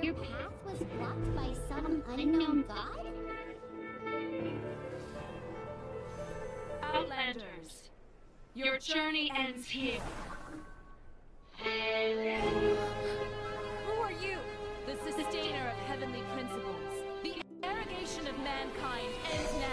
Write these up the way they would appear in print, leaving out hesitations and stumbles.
Your path was blocked by some unknown god? Outlanders, your journey ends here. Who are you? The sustainer of heavenly principles. The interrogation of mankind ends now.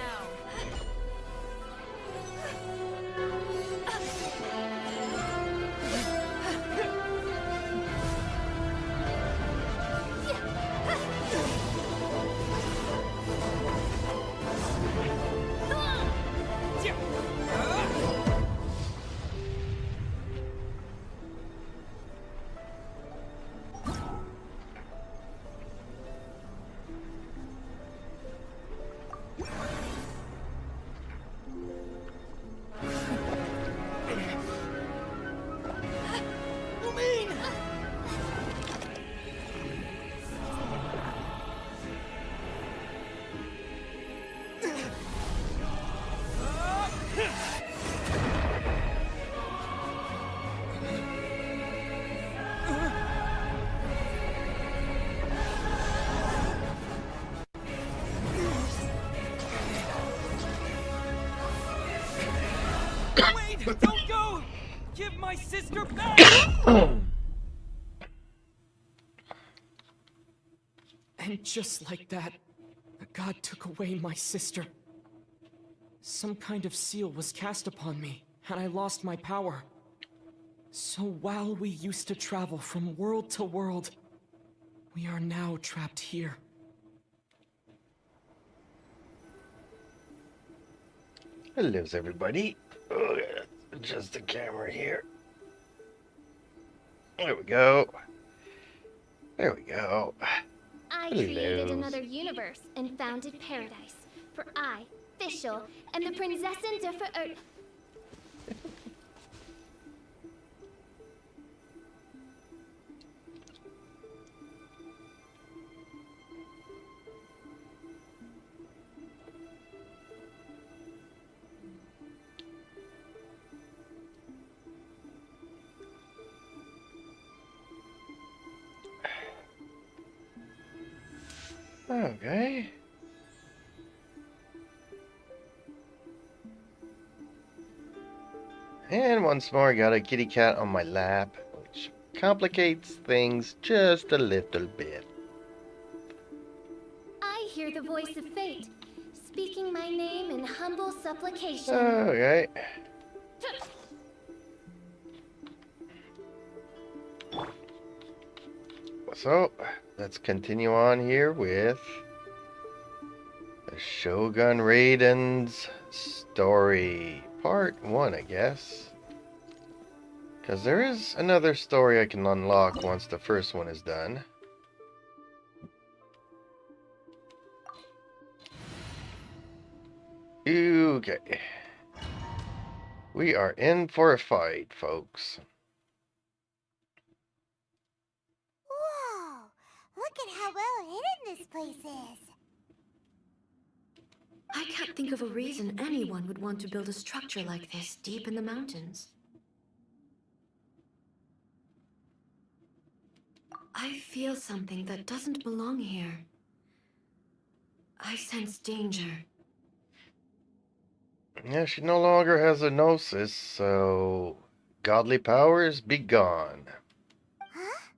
Wait! Don't go! Give my sister back! And just like that, the god took away my sister. Some kind of seal was cast upon me, and I lost my power. So while we used to travel from world to world, we are now trapped here. Hello, everybody. Oh, yeah, adjust the camera here. There we go. There we go. I Hello. created another universe and founded paradise. For I, Fischl, and the Prinzessin der Ver... Okay. And once more, I got a kitty cat on my lap, which complicates things just a little bit. I hear the voice of fate, speaking my name in humble supplication. Okay. So, let's continue on here with the Shogun Raiden's story. Part 1, I guess. Because there is another story I can unlock once the first one is done. Okay. We are in for a fight, folks. Whoa! Look at how well hidden this place is. I can't think of a reason anyone would want to build a structure like this deep in the mountains. I feel something that doesn't belong here. I sense danger. Yeah, she no longer has a gnosis, so godly powers be gone. Huh?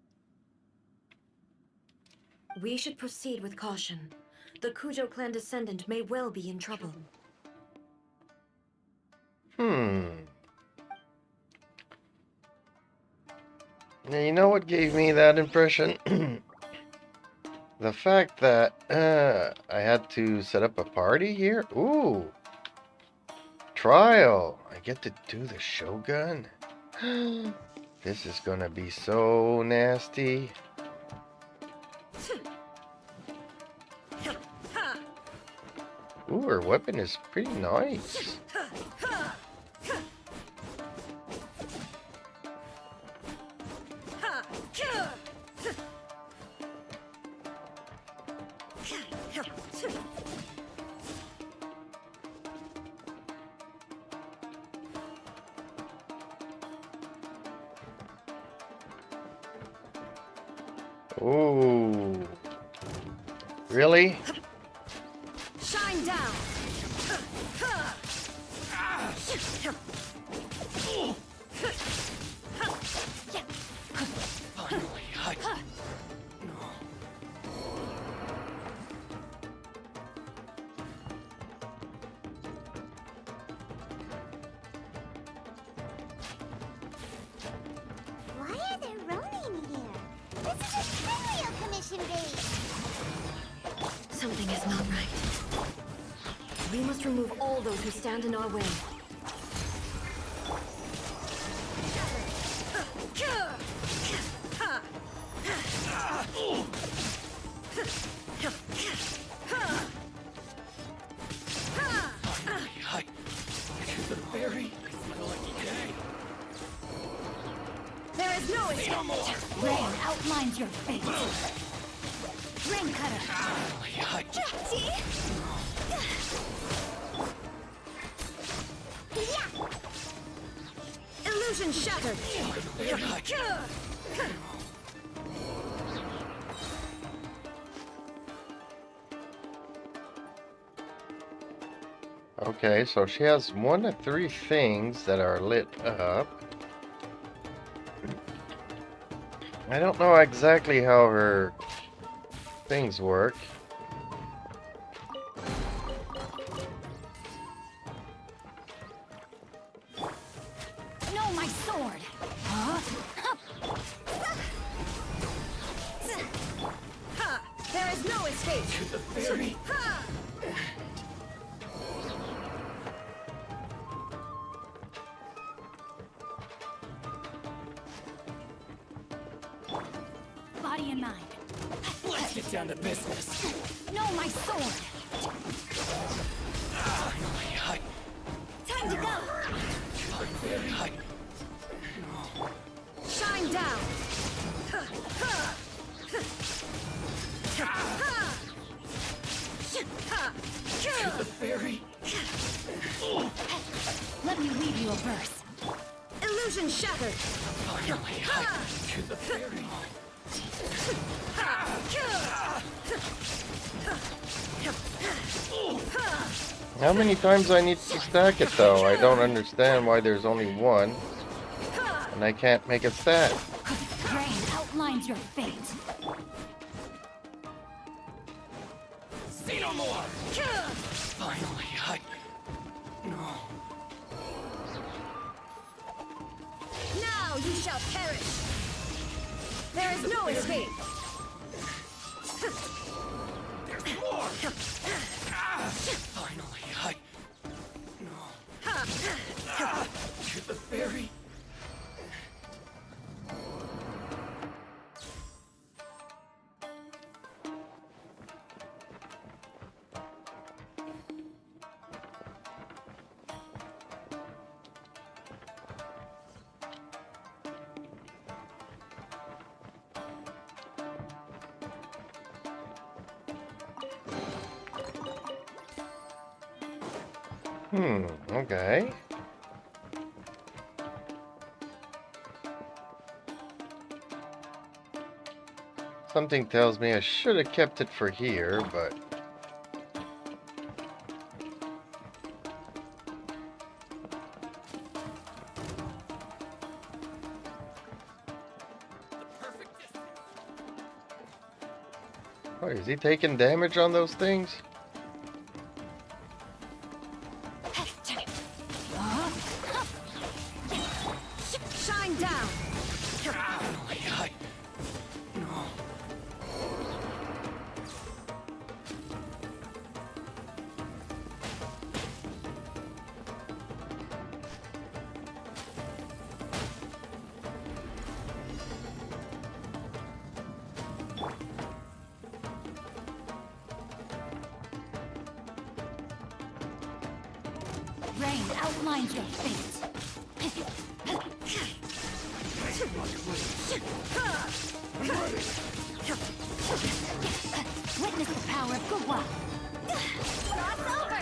We should proceed with caution. The Kujo clan descendant may well be in trouble. Now, you know what gave me that impression? The fact that I had to set up a party here? Ooh. Trial. I get to do the Shogun? This is gonna be so nasty. Ooh, her weapon is pretty nice. Ooh. Ooh. Really? Shine down. Why are there Ronin here? This is a Burial Commission base. Something is not right. We must remove all those who stand in our way. There is no escape. Rain outlines your fate. Rain cutter. Illusion shattered. Okay, so she has 1 of 3 things that are lit up. I don't know exactly how her things work. No, my sword. Huh? There is no escape. To the fairy. Body and mind. Let's get down to business. No, my sword. Time to go. Shine down. The fairy. Let me weave you a verse. Illusion shattered. To the fairy. How many times I need to stack it though? I don't understand why there's only 1. And I can't make it stack. Rain outlines your fate. Say no more. Finally, No. Now you shall perish. There is no escape. There's more. Finally, No. To the fairy. Okay. Something tells me I should have kept it for here, but... Oh, is he taking damage on those things? Shine down. Rain outlines your fate. Witness the power of Gugwa. Cross over.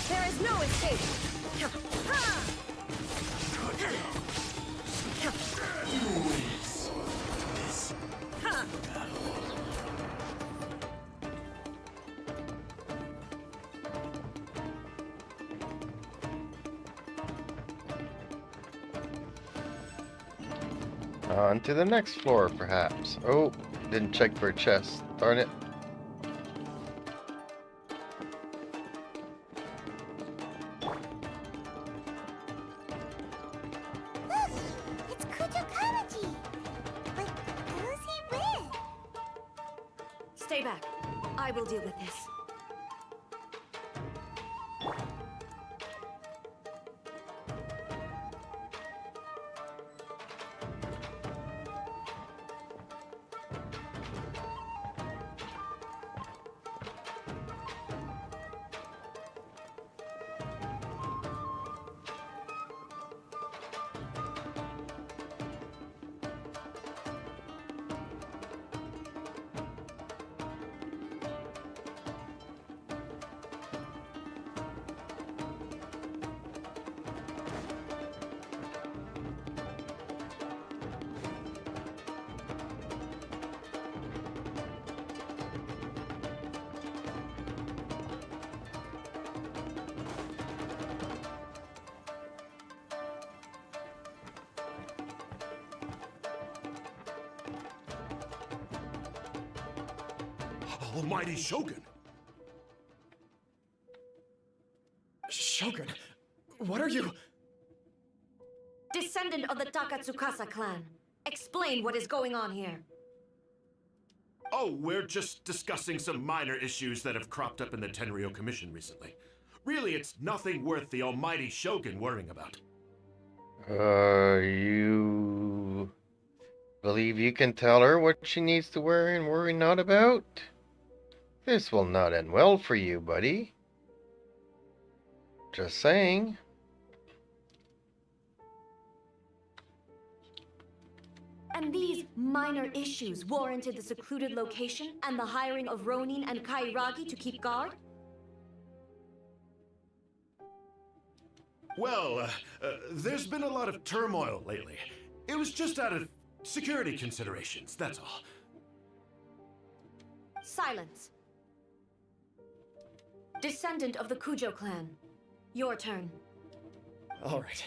There is no escape. On to the next floor, perhaps. Oh, didn't check for a chest. Darn it. Look! It's Kujo Kamaji! But who's he with? Stay back. I will deal with this. Almighty Shogun! Shogun, what are you? Descendant of the Takatsukasa clan. Explain what is going on here. Oh, we're just discussing some minor issues that have cropped up in the Tenryou Commission recently. Really, it's nothing worth the almighty Shogun worrying about. You believe you can tell her what she needs to worry and worry not about? This will not end well for you, buddy. Just saying. And these minor issues warranted the secluded location and the hiring of Ronin and Kairagi to keep guard? Well, there's been a lot of turmoil lately. It was just out of security considerations, that's all. Silence. Descendant of the Kujo clan. Your turn. All right.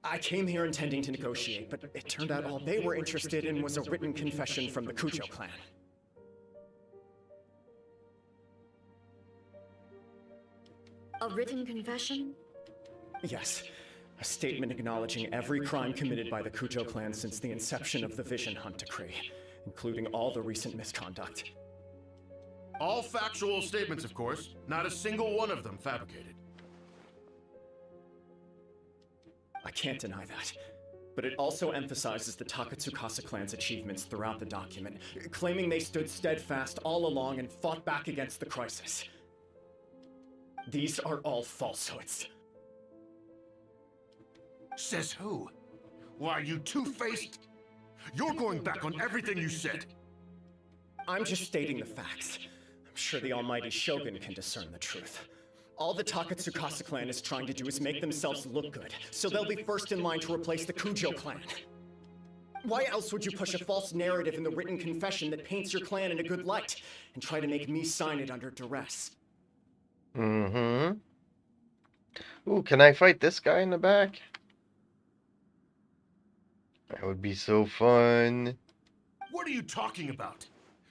I came here intending to negotiate, but it turned out all they were interested in was a written confession from the Kujo clan. A written confession? Yes. A statement acknowledging every crime committed by the Kujo clan since the inception of the Vision Hunt Decree, including all the recent misconduct. All factual statements, of course. Not a single one of them fabricated. I can't deny that. But it also emphasizes the Takatsukasa clan's achievements throughout the document, claiming they stood steadfast all along and fought back against the crisis. These are all falsehoods. Says who? Why, you two-faced... You're going back on everything you said. I'm just stating the facts. I'm sure the almighty Shogun can discern the truth. All the Takatsukasa clan is trying to do is make themselves look good, so they'll be first in line to replace the Kujo clan. Why else would you push a false narrative in the written confession that paints your clan in a good light, and try to make me sign it under duress? Mm-hmm. Ooh, can I fight this guy in the back? That would be so fun. What are you talking about?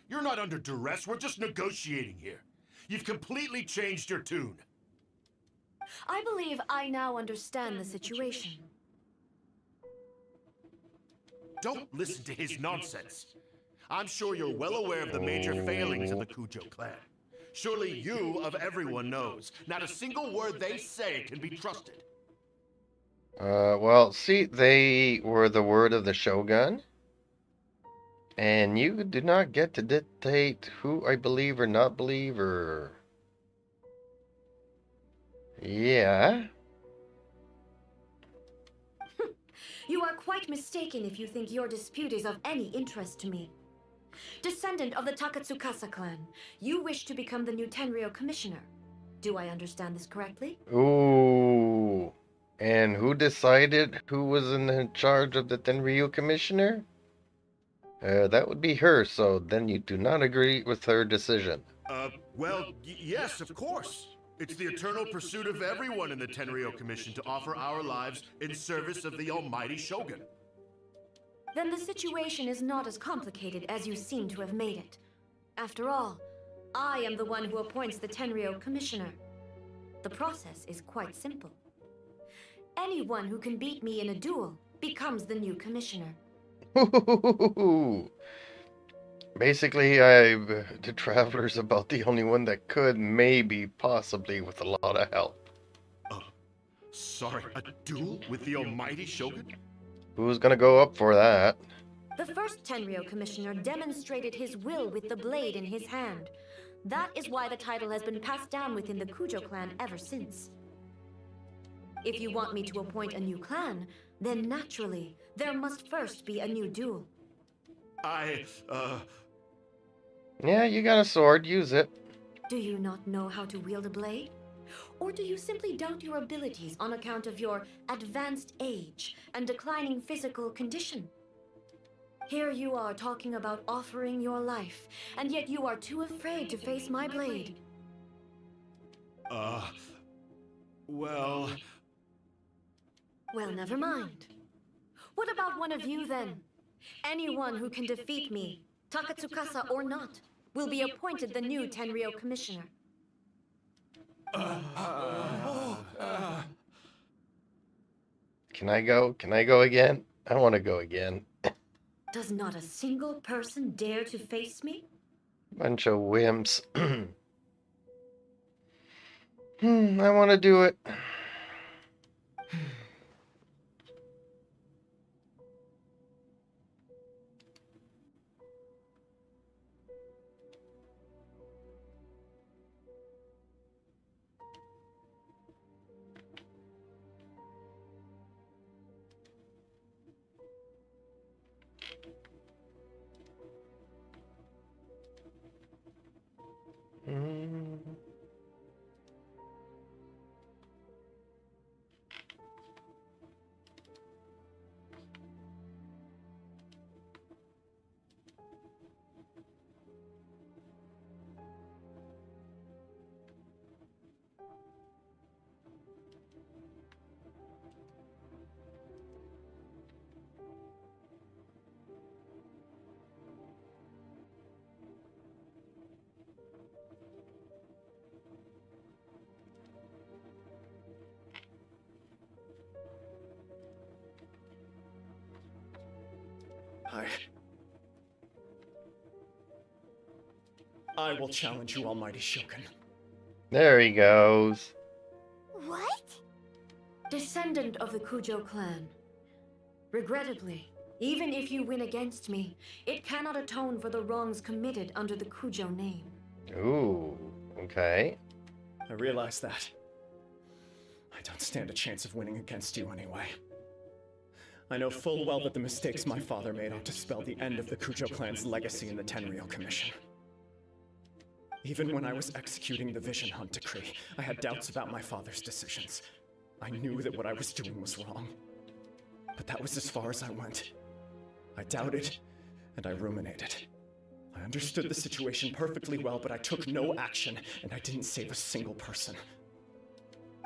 You're not under duress, we're just negotiating here. You've completely changed your tune. I believe I now understand the situation. Don't listen to his nonsense. I'm sure you're well aware of the major failings of the Kujo clan. Surely you, of everyone, knows. Not a single word they say can be trusted. Well, see, they were the word of the Shogun. And you do not get to dictate who I believe or not believe, or... Yeah. You are quite mistaken if you think your dispute is of any interest to me. Descendant of the Takatsukasa clan, you wish to become the new Tenryou commissioner. Do I understand this correctly? Ooh. And who decided who was in charge of the Tenryou commissioner? That would be her, so then you do not agree with her decision. Well, yes, of course. It's the eternal pursuit of everyone in the Tenryou Commission to offer our lives in service of the almighty Shogun. Then the situation is not as complicated as you seem to have made it. After all, I am the one who appoints the Tenryou Commissioner. The process is quite simple. Anyone who can beat me in a duel becomes the new commissioner. Basically, the Traveler's about the only one that could, maybe, possibly, with a lot of help. Sorry, a duel with the almighty Shogun? Who's gonna go up for that? The first Tenryou Commissioner demonstrated his will with the blade in his hand. That is why the title has been passed down within the Kujo clan ever since. If you want me to appoint a new clan, then naturally, there must first be a new duel. Yeah, you got a sword, use it. Do you not know how to wield a blade? Or do you simply doubt your abilities on account of your advanced age and declining physical condition? Here you are talking about offering your life, and yet you are too afraid to face my blade. Well... Well, never mind. What about one of you, then? Anyone who can defeat me, Takatsukasa or not, will be appointed the new Tenryou Commissioner. Can I go? Can I go again? I want to go again. Does not a single person dare to face me? Bunch of wimps. I want to do it. I will challenge you, almighty Shogun. There he goes. What? Descendant of the Kujo clan. Regrettably, even if you win against me, it cannot atone for the wrongs committed under the Kujo name. Ooh, okay. I realize that. I don't stand a chance of winning against you anyway. I know full well that the mistakes my father made ought to spell the end of the Kujo clan's legacy in the Tenryou Commission. Even when I was executing the Vision Hunt decree, I had doubts about my father's decisions. I knew that what I was doing was wrong. But that was as far as I went. I doubted, and I ruminated. I understood the situation perfectly well, but I took no action, and I didn't save a single person.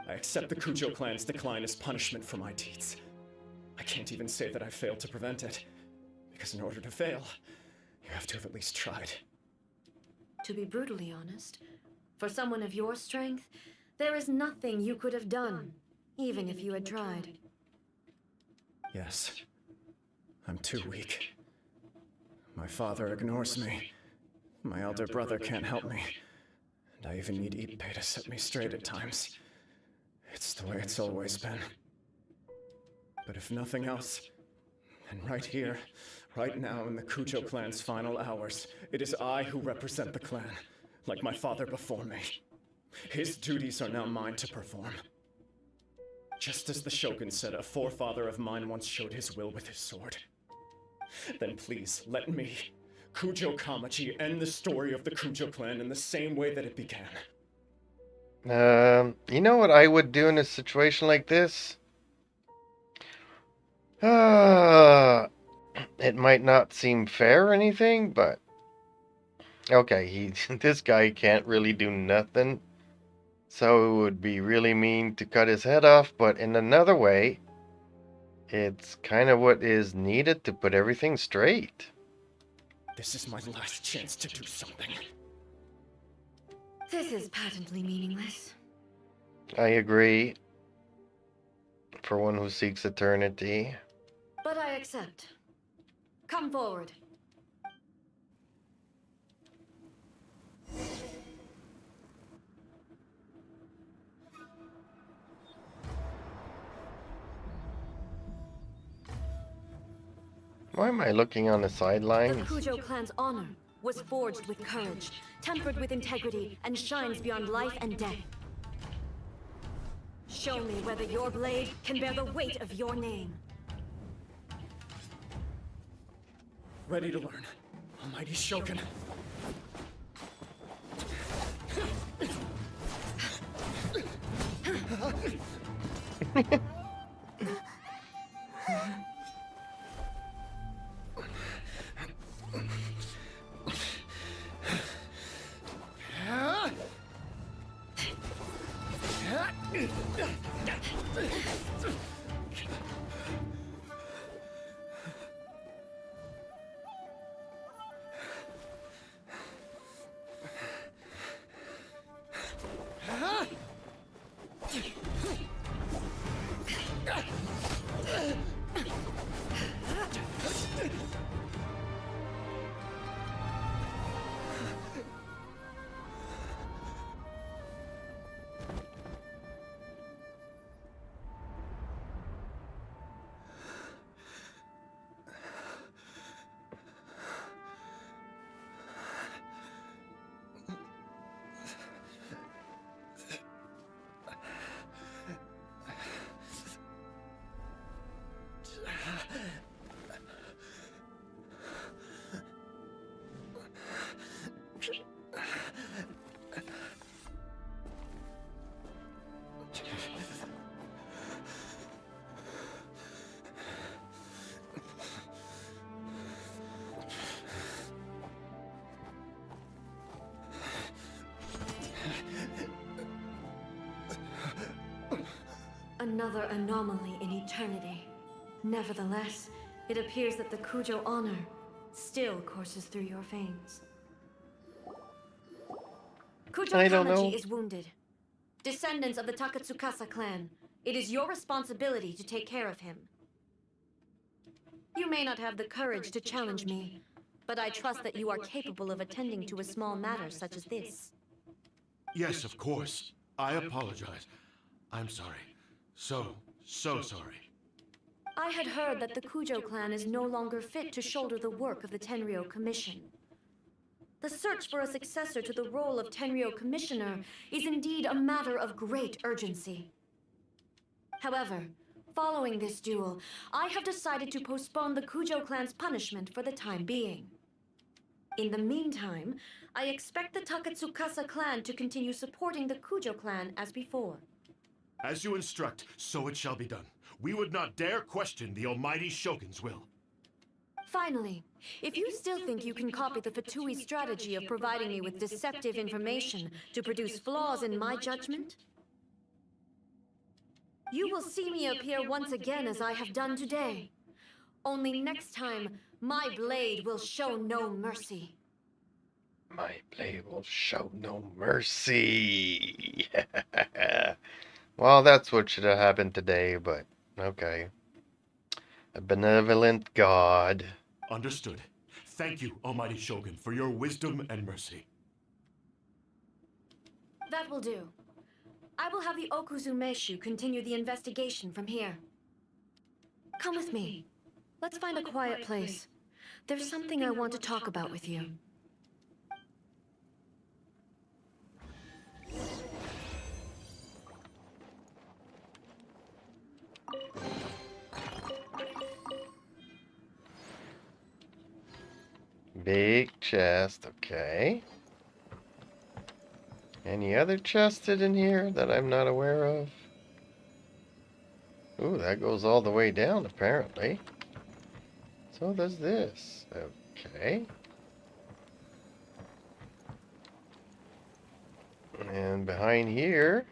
I accept the Kujo clan's decline as punishment for my deeds. I can't even say that I failed to prevent it, because in order to fail, you have to have at least tried. To be brutally honest, for someone of your strength, there is nothing you could have done, even if you had tried. Yes. I'm too weak. My father ignores me. My elder brother can't help me. And I even need Ippei to set me straight at times. It's the way it's always been. But if nothing else, then right here, right now in the Kujo clan's final hours, it is I who represent the clan, like my father before me. His duties are now mine to perform. Just as the Shogun said a forefather of mine once showed his will with his sword. Then please, let me, Kujo Kamaji, end the story of the Kujo clan in the same way that it began. You know what I would do in a situation like this? I it might not seem fair or anything, but okay, this guy can't really do nothing. So it would be really mean to cut his head off, but in another way, it's kind of what is needed to put everything straight. This is my last chance to do something. This is patently meaningless. I agree. For one who seeks eternity. But I accept. Come forward. Why am I looking on the The sidelines? Kujo clan's honor was forged with courage, tempered with integrity, and shines beyond life and death. Show me whether your blade can bear the weight of your name. Ready to learn. Almighty Shogun. Another anomaly in eternity. Nevertheless, it appears that the Kujo honor still courses through your veins. Kujo I don't know. Kamaji is wounded. Descendants of the Takatsukasa clan, it is your responsibility to take care of him. You may not have the courage to challenge me, but I trust that you are capable of attending to a small matter such as this. Yes, of course. I apologize. I'm sorry. So sorry. I had heard that the Kujo clan is no longer fit to shoulder the work of the Tenryou Commission. The search for a successor to the role of Tenryou Commissioner is indeed a matter of great urgency. However, following this duel, I have decided to postpone the Kujo clan's punishment for the time being. In the meantime, I expect the Takatsukasa clan to continue supporting the Kujo clan as before. As you instruct, so it shall be done. We would not dare question the almighty Shogun's will. Finally, if you still think you can copy the Fatui strategy of providing me with deceptive information to produce flaws in my judgment, you will see me appear once again as I have done today. Only next time, my blade will show no mercy. My blade will show no mercy. Well, that's what should have happened today, but okay. A benevolent god. Understood. Thank you, almighty Shogun, for your wisdom and mercy. That will do. I will have the Okuzumeshu continue the investigation from here. Come with me. Let's find a quiet place. There's something I want to talk about with you. Big chest, okay. Any other chests in here that I'm not aware of? Ooh, that goes all the way down, apparently. So there's this. Okay. And behind here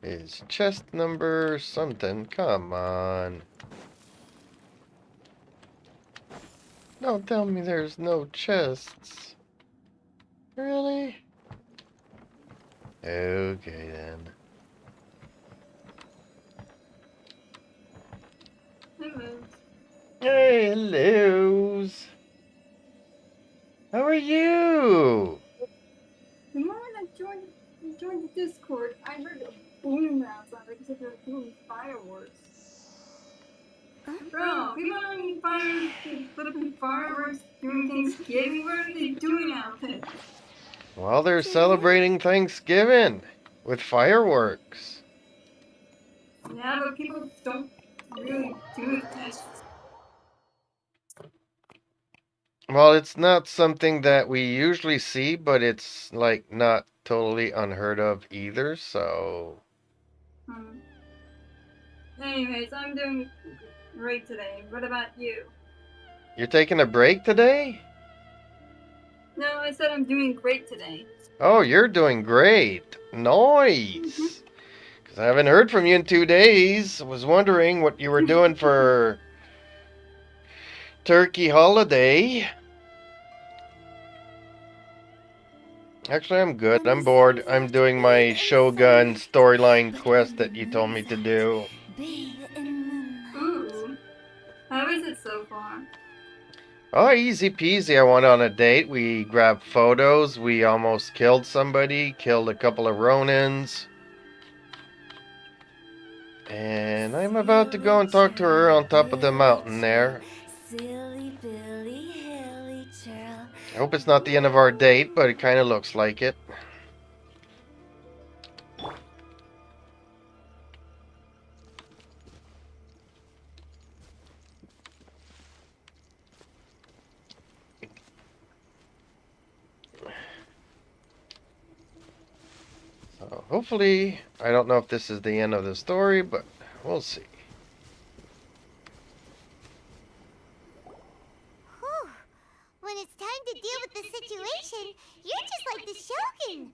is chest number something. Come on. Don't tell me there's no chests. Really? Okay then. Hey, hellos. How are you? The moment I joined the Discord, I heard a boom outside because they were doing fireworks. Bro, people don't flipping fireworks during Thanksgiving. What are they doing out there? Well, they're celebrating Thanksgiving with fireworks. Yeah, but people don't really do this. Well, it's not something that we usually see, but it's like not totally unheard of either, so. Anyways, I'm doing great today. What about you? You're taking a break today? No, I said I'm doing great today. Oh, you're doing great. Nice. Because I haven't heard from you in 2 days. I was wondering what you were doing for Turkey holiday. Actually, I'm good. I'm bored. I'm doing my Shogun storyline quest that you told me to do. Ooh. How is it so far? Oh, easy peasy. I went on a date. We grabbed photos. We almost killed somebody. Killed a couple of Ronins. And I'm about to go and talk to her on top of the mountain there. I hope it's not the end of our date, but it kind of looks like it. So hopefully, I don't know if this is the end of the story, but we'll see. Whew. When it's time to deal with the situation, you're just like the Shogun.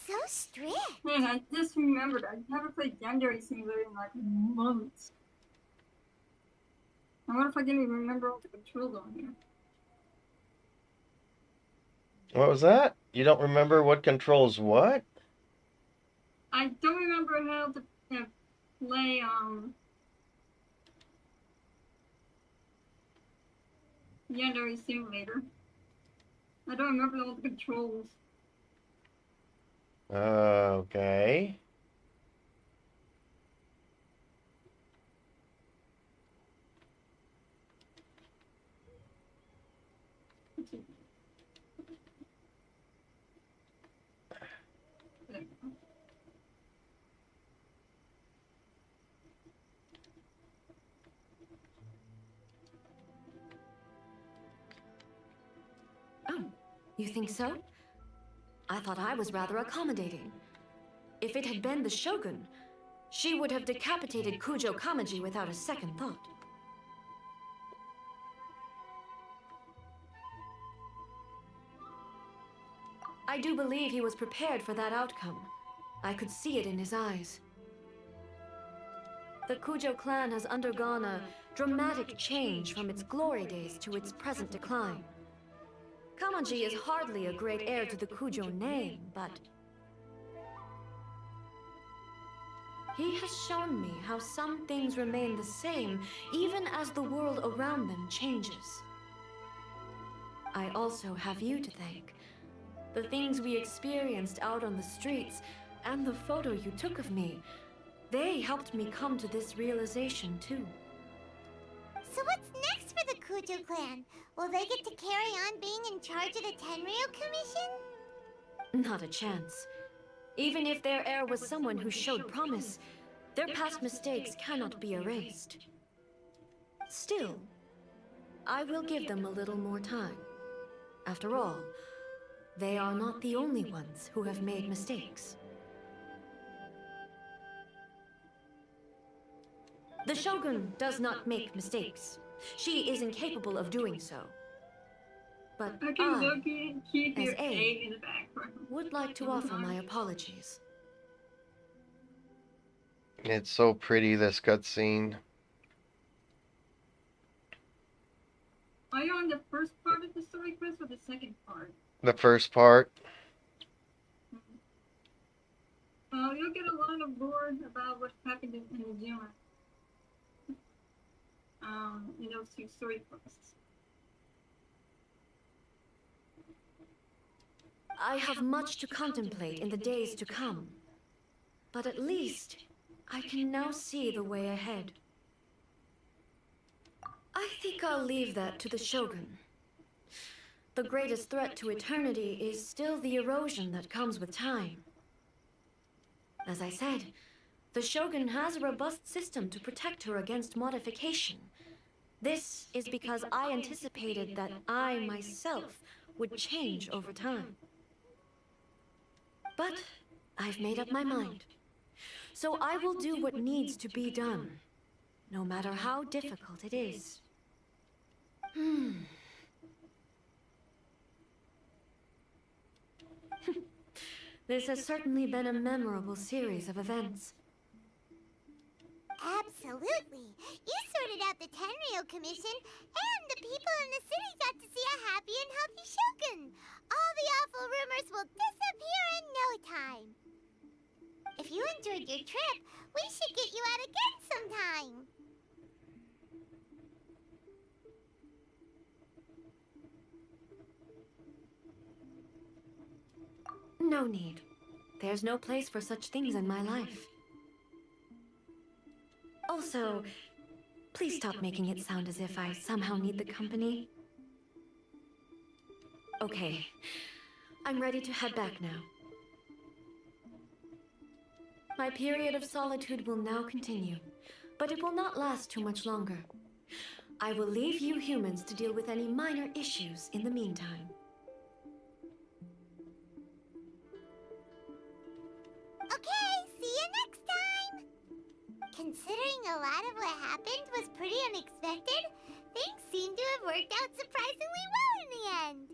So strict. Man, I just remembered I haven't played Yandere Simulator in like months. I wonder if I can even remember all the controls on here. What was that? You don't remember what controls what? I don't remember how to play Yandere Simulator. I don't remember all the controls. Okay. Oh, you think so? I thought I was rather accommodating. If it had been the Shogun, she would have decapitated Kujo Kamaji without a second thought. I do believe he was prepared for that outcome. I could see it in his eyes. The Kujo clan has undergone a dramatic change from its glory days to its present decline. Kamaji is hardly a great heir to the Kujo name, but he has shown me how some things remain the same even as the world around them changes. I also have you to thank. The things we experienced out on the streets and the photo you took of me, they helped me come to this realization too. So what's next for the Kujo clan? Will they get to carry on being in charge of the Tenryu Commission? Not a chance. Even if their heir was someone who showed promise, their past mistakes cannot be erased. Still, I will give them a little more time. After all, they are not the only ones who have made mistakes. The Shogun does not make mistakes. She is incapable of doing so. But Okay, I, Loki, keep as your A, A in the background. would like to offer my apologies. It's so pretty, this cutscene. Are you on the first part of the story, Chris, or the second part? The first part. You'll get a lot of lore about what happened in the gym. In those two story quests. I have much to contemplate in the days to come. But at least, I can now see the way ahead. I think I'll leave that to the Shogun. The greatest threat to eternity is still the erosion that comes with time. As I said, the Shogun has a robust system to protect her against modification. This is because I anticipated that I myself would change over time. But I've made up my mind. So I will do what needs to be done, no matter how difficult it is. This has certainly been a memorable series of events. Absolutely. You sorted out the Tenryou Commission, and the people in the city got to see a happy and healthy Shogun. All the awful rumors will disappear in no time. If you enjoyed your trip, we should get you out again sometime. No need. There's no place for such things in my life. Also, please stop making it sound as if I somehow need the company. Okay, I'm ready to head back now. My period of solitude will now continue, but it will not last too much longer. I will leave you humans to deal with any minor issues in the meantime. Okay, see you next time! Considering a lot of what happened was pretty unexpected, things seem to have worked out surprisingly well in the end.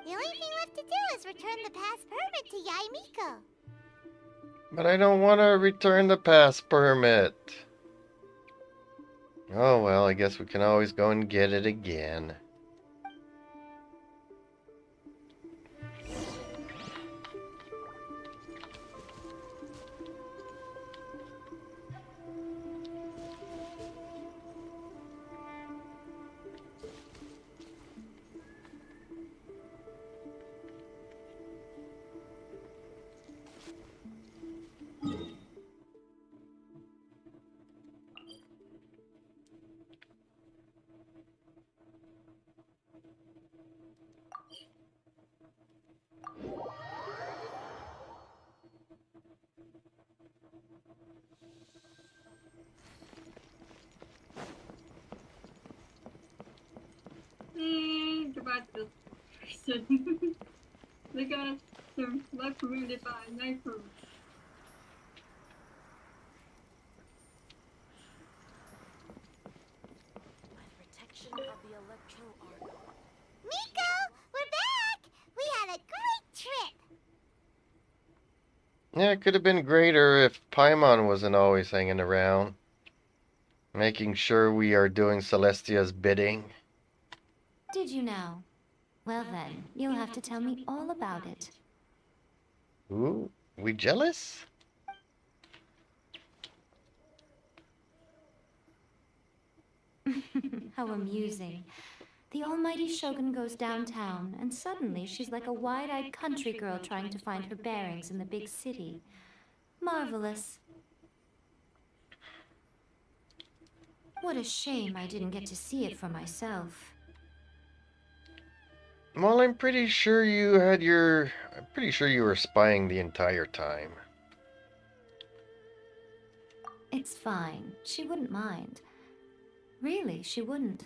The only thing left to do is return the pass permit to Yaimiko. But I don't want to return the pass permit. Oh well, I guess we can always go and get it again. Think about this person. They got some left wounded by a sniper. My protection of the Electro Arc. Miko, we're back! We had a great trip! Yeah, it could have been greater if Paimon wasn't always hanging around, making sure we are doing Celestia's bidding. Did you now? Well then, you'll have to tell me all about it. Ooh, we jealous? How amusing. The almighty Shogun goes downtown, and suddenly she's like a wide-eyed country girl trying to find her bearings in the big city. Marvelous. What a shame I didn't get to see it for myself. Well, I'm pretty sure you were spying the entire time. It's fine. She wouldn't mind. Really, she wouldn't.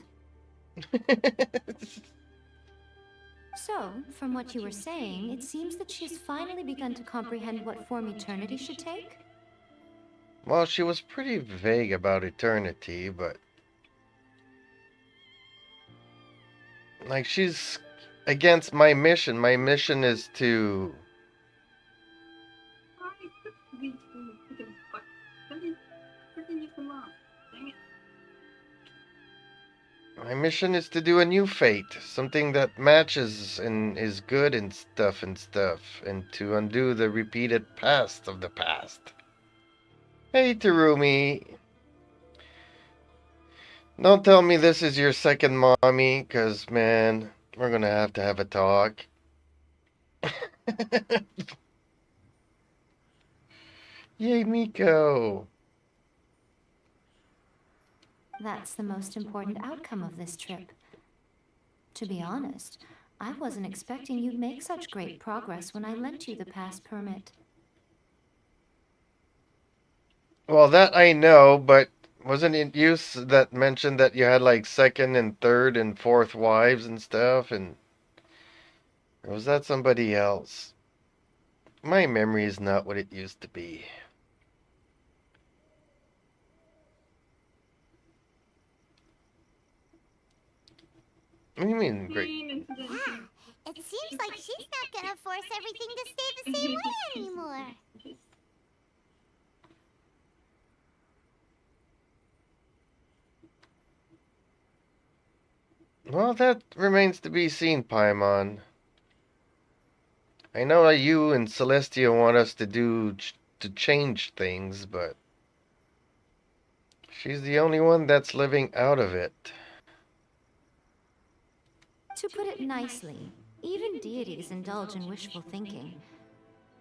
So, from what you were saying, it seems that she's finally begun to comprehend what form eternity should take? Well, she was pretty vague about eternity, but Like, she's against my mission. My mission is to... I could be freaking fuck. Let me freaking use them up. Dang it. My mission is to do a new fate. Something that matches and is good and stuff. And to undo the repeated past of the past. Hey, Terumi. Don't tell me this is your second mommy, cause man, we're gonna have a talk. Yay, Miko. That's the most important outcome of this trip. To be honest, I wasn't expecting you'd make such great progress when I lent you the pass permit. Well, that I know, but wasn't it you that mentioned that you had like second and third and fourth wives and stuff? And or was that somebody else? My memory is not what it used to be. What do you mean, great? Yeah, it seems like she's not gonna force everything to stay the same way anymore. Well, that remains to be seen, Paimon. I know that you and Celestia want us to to change things, but she's the only one that's living out of it. To put it nicely, even deities indulge in wishful thinking.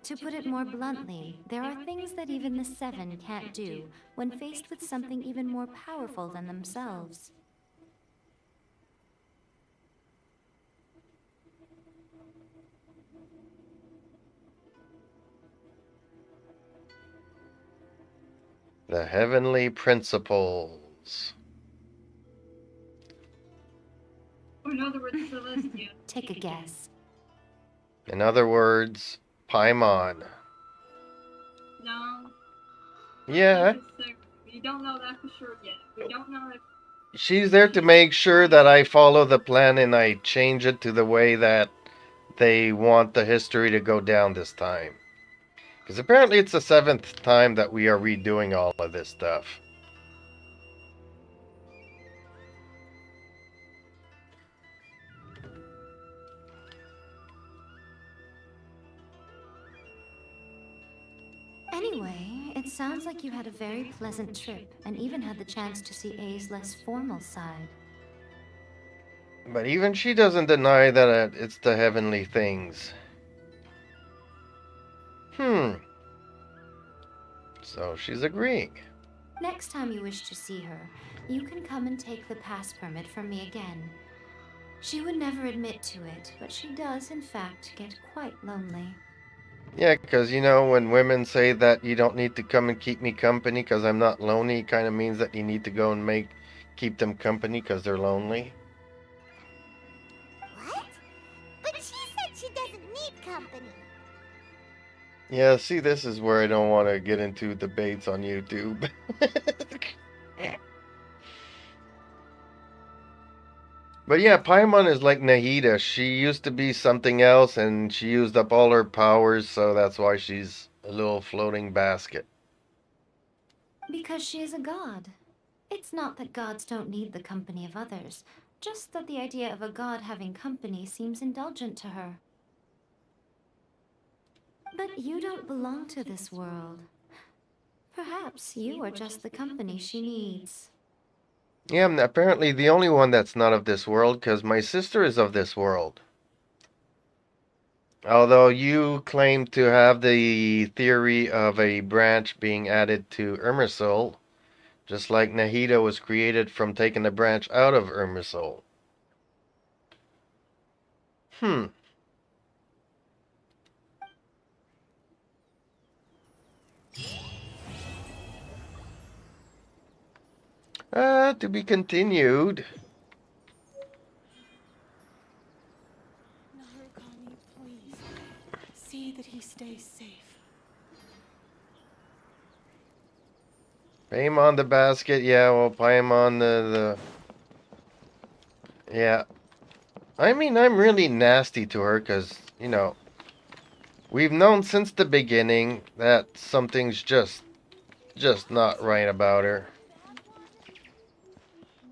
To put it more bluntly, there are things that even the Seven can't do when faced with something even more powerful than themselves. The heavenly principles. Or in other words, Celestia. Take a guess. In other words, Paimon. No. Yeah. We don't know that for sure yet. We don't know if... She's there to make sure that I follow the plan and I change it to the way that they want the history to go down this time. Because apparently it's the 7th time that we are redoing all of this stuff. Anyway, it sounds like you had a very pleasant trip and even had the chance to see A's less formal side. But even she doesn't deny that it's the heavenly things. So she's agreeing. Next time you wish to see her, you can come and take the pass permit from me again. She would never admit to it, but she does, in fact, get quite lonely. Yeah, because, you know, when women say that you don't need to come and keep me company because I'm not lonely, it kind of means that you need to go and keep them company because they're lonely. What? But she said she doesn't need company. Yeah, see, this is where I don't want to get into debates on YouTube. But yeah, Paimon is like Nahida. She used to be something else and she used up all her powers, so that's why she's a little floating basket. Because she is a god. It's not that gods don't need the company of others, just that the idea of a god having company seems indulgent to her. But you don't belong to this world. Perhaps you are just the company she needs. Yeah, I'm apparently the only one that's not of this world, because my sister is of this world. Although you claim to have the theory of a branch being added to Irmisol, just like Nahida was created from taking a branch out of Irmisol. To be continued. Narukami, please. See that he stays safe. Paimon the basket, yeah, well, Paimon the... Yeah. I mean, I'm really nasty to her because, you know, we've known since the beginning that something's just not right about her.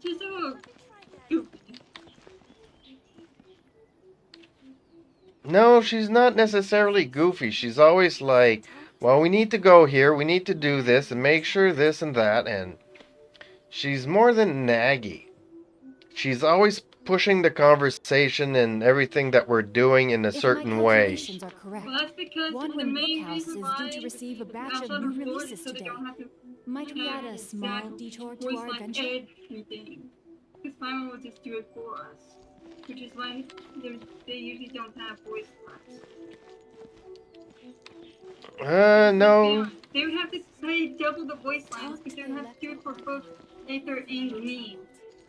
She's a little goofy. No, she's not necessarily goofy. She's always like, well, we need to go here, we need to do this, and make sure this and that, and she's more than naggy. She's always pushing the conversation and everything that we're doing in a certain way. Are correct. Well, that's because One the Wind main Bookhouse reason is why due to receive a batch outside of new the board is releases so they today. don't have to Might we add a have small exact detour to voice our line adventure? everything. Because Paimon will just do it for us. Which is why they usually don't have voice lines. No. They would have to play double the voice lines because they would have to do it for both Aether and me.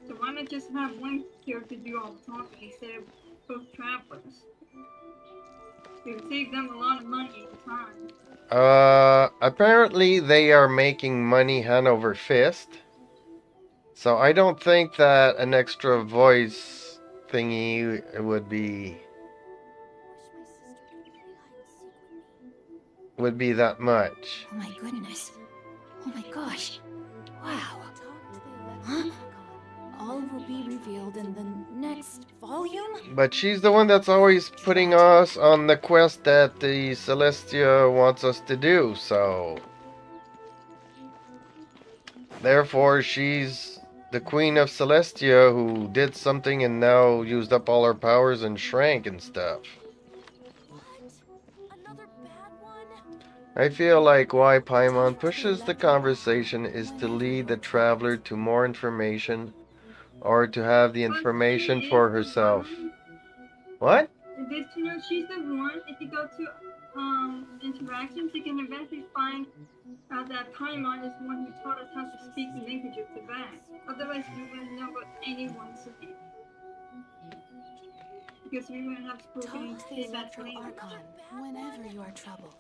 So why not just have one character do all the talking instead of both travelers? It would save them a lot of money and time. Apparently they are making money hand over fist. So I don't think that an extra voice thingy would be that much. Oh my goodness. Oh my gosh. Wow. Huh? All will be revealed in the next volume? But she's the one that's always putting us on the quest that the Celestia wants us to do, so... Therefore, she's the Queen of Celestia who did something and now used up all her powers and shrank and stuff. I feel like why Paimon pushes the conversation is to lead the traveler to more information or to have the information for herself. What? Did you know she's the one, if you go to interactions, you can eventually find out that Paimon is the one who taught us how to speak the language of Tibet. Otherwise, we wouldn't know what anyone's saying. Because we wouldn't have spoken Tibet language. Whenever you are troubled.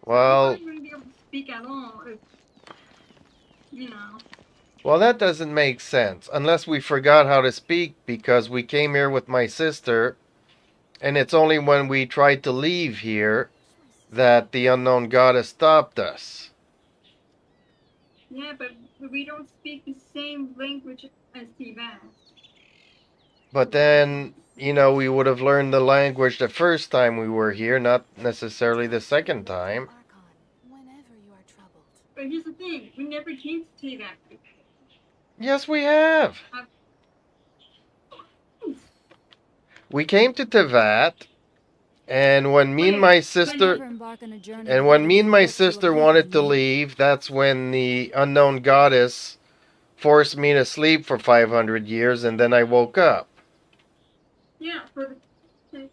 Well... We wouldn't be able to speak at all if, you know... Well, that doesn't make sense, unless we forgot how to speak because we came here with my sister, and it's only when we tried to leave here that the unknown goddess stopped us. Yeah, but we don't speak the same language as Tibet. But then, you know, we would have learned the language the first time we were here, not necessarily the second time. Whenever you are troubled. But here's the thing, we never came to Tibet. Yes, we have. We came to Tevat, and when me and my sister wanted to leave, that's when the unknown goddess forced me to sleep for 500 years, and then I woke up. Yeah, for the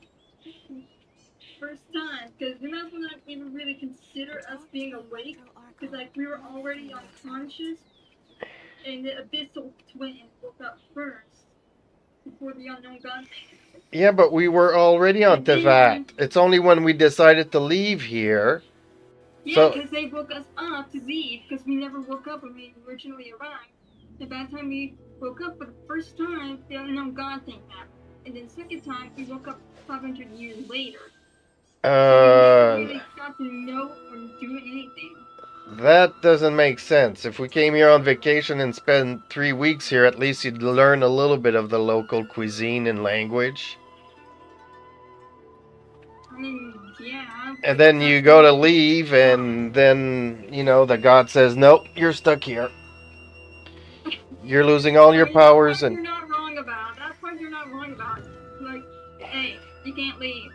first time, because we might as well not even really consider us being awake, because like we were already unconscious, and the abyssal twin woke up first before the unknown god. Yeah, but we were already on Tevat. It's only when we decided to leave here. Yeah, because they woke us up to leave, because we never woke up when we originally arrived. And by the time we woke up for the first time, the unknown god thing happened. And then the second time, we woke up 500 years later. So we never really got to know or do anything. That doesn't make sense. If we came here on vacation and spent 3 weeks here, at least you'd learn a little bit of the local cuisine and language. I mean, yeah. And then you go to leave, and then, you know, the god says, nope, you're stuck here. You're losing all your powers and... You're not wrong about. That part you're not wrong about. Like, hey, you can't leave.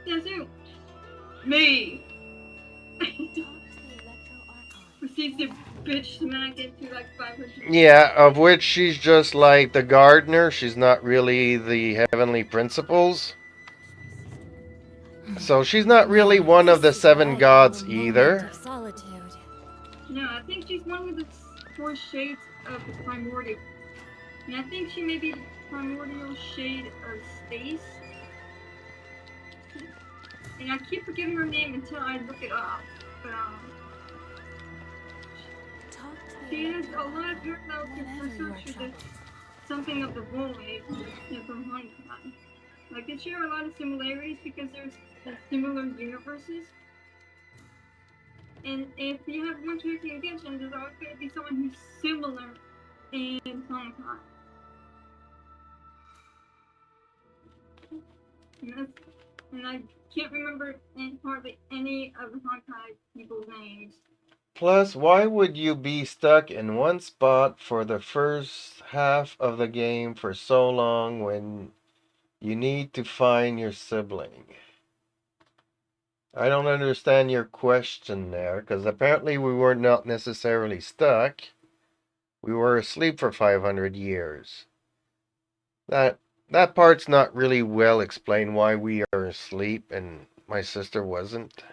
Says who? Me! Proceeds to bitch smack into like 500. Yeah, of which she's just like the gardener. She's not really the heavenly principles. So she's not really one of the 7 gods either. No, I think she's one of the 4 shades of the primordial. And I think she may be the primordial shade of space. And I keep forgetting her name until I look it up. But, she has a lot of parallels with research with the something of the void from Honkai. Like, they share a lot of similarities because there's similar universes. And if you have one character in Genshin, there's always going to be someone who's similar in Honkai. And I can't remember hardly any of the Honkai people's names. Plus, why would you be stuck in one spot for the first half of the game for so long when you need to find your sibling? I don't understand your question there, because apparently we were not necessarily stuck. We were asleep for 500 years. That part's not really well explained why we are asleep and my sister wasn't.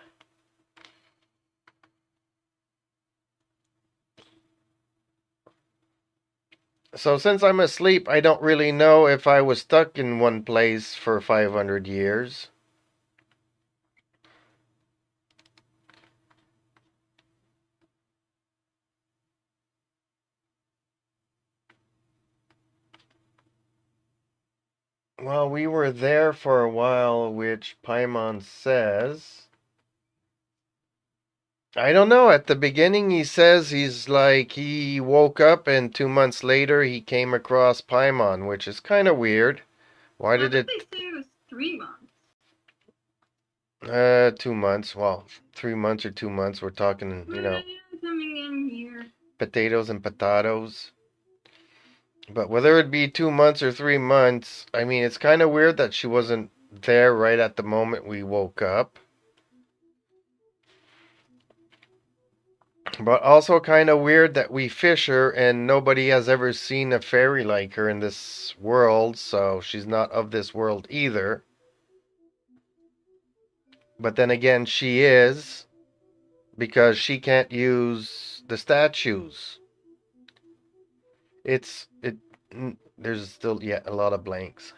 So since I'm asleep, I don't really know if I was stuck in one place for 500 years. Well, we were there for a while, which Paimon says. I don't know. At the beginning, he says he woke up and 2 months later he came across Paimon, which is kind of weird. Why did it? They say it was 3 months. 2 months. Well, 3 months or 2 months. We're talking, Coming in here. potatoes and potatoes. But whether it be 2 months or 3 months, I mean, it's kind of weird that she wasn't there right at the moment we woke up. But also kind of weird that we fish her and nobody has ever seen a fairy like her in this world, so she's not of this world either. But then again, she is, because she can't use the statues. There's still yet a lot of blanks.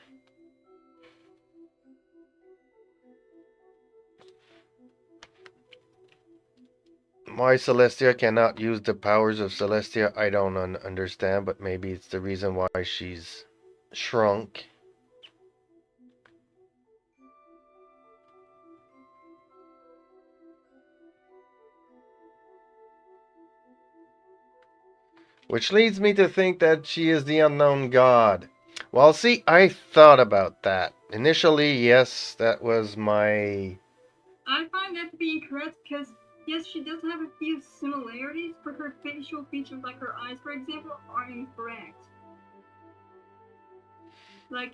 Why Celestia cannot use the powers of Celestia, I don't understand, but maybe it's the reason why she's shrunk. Which leads me to think that she is the unknown god. Well, see, I thought about that. Initially, yes, that was my... I find that to be incorrect because, yes, she does have a few similarities, but her facial features, like her eyes, for example, are incorrect. Like,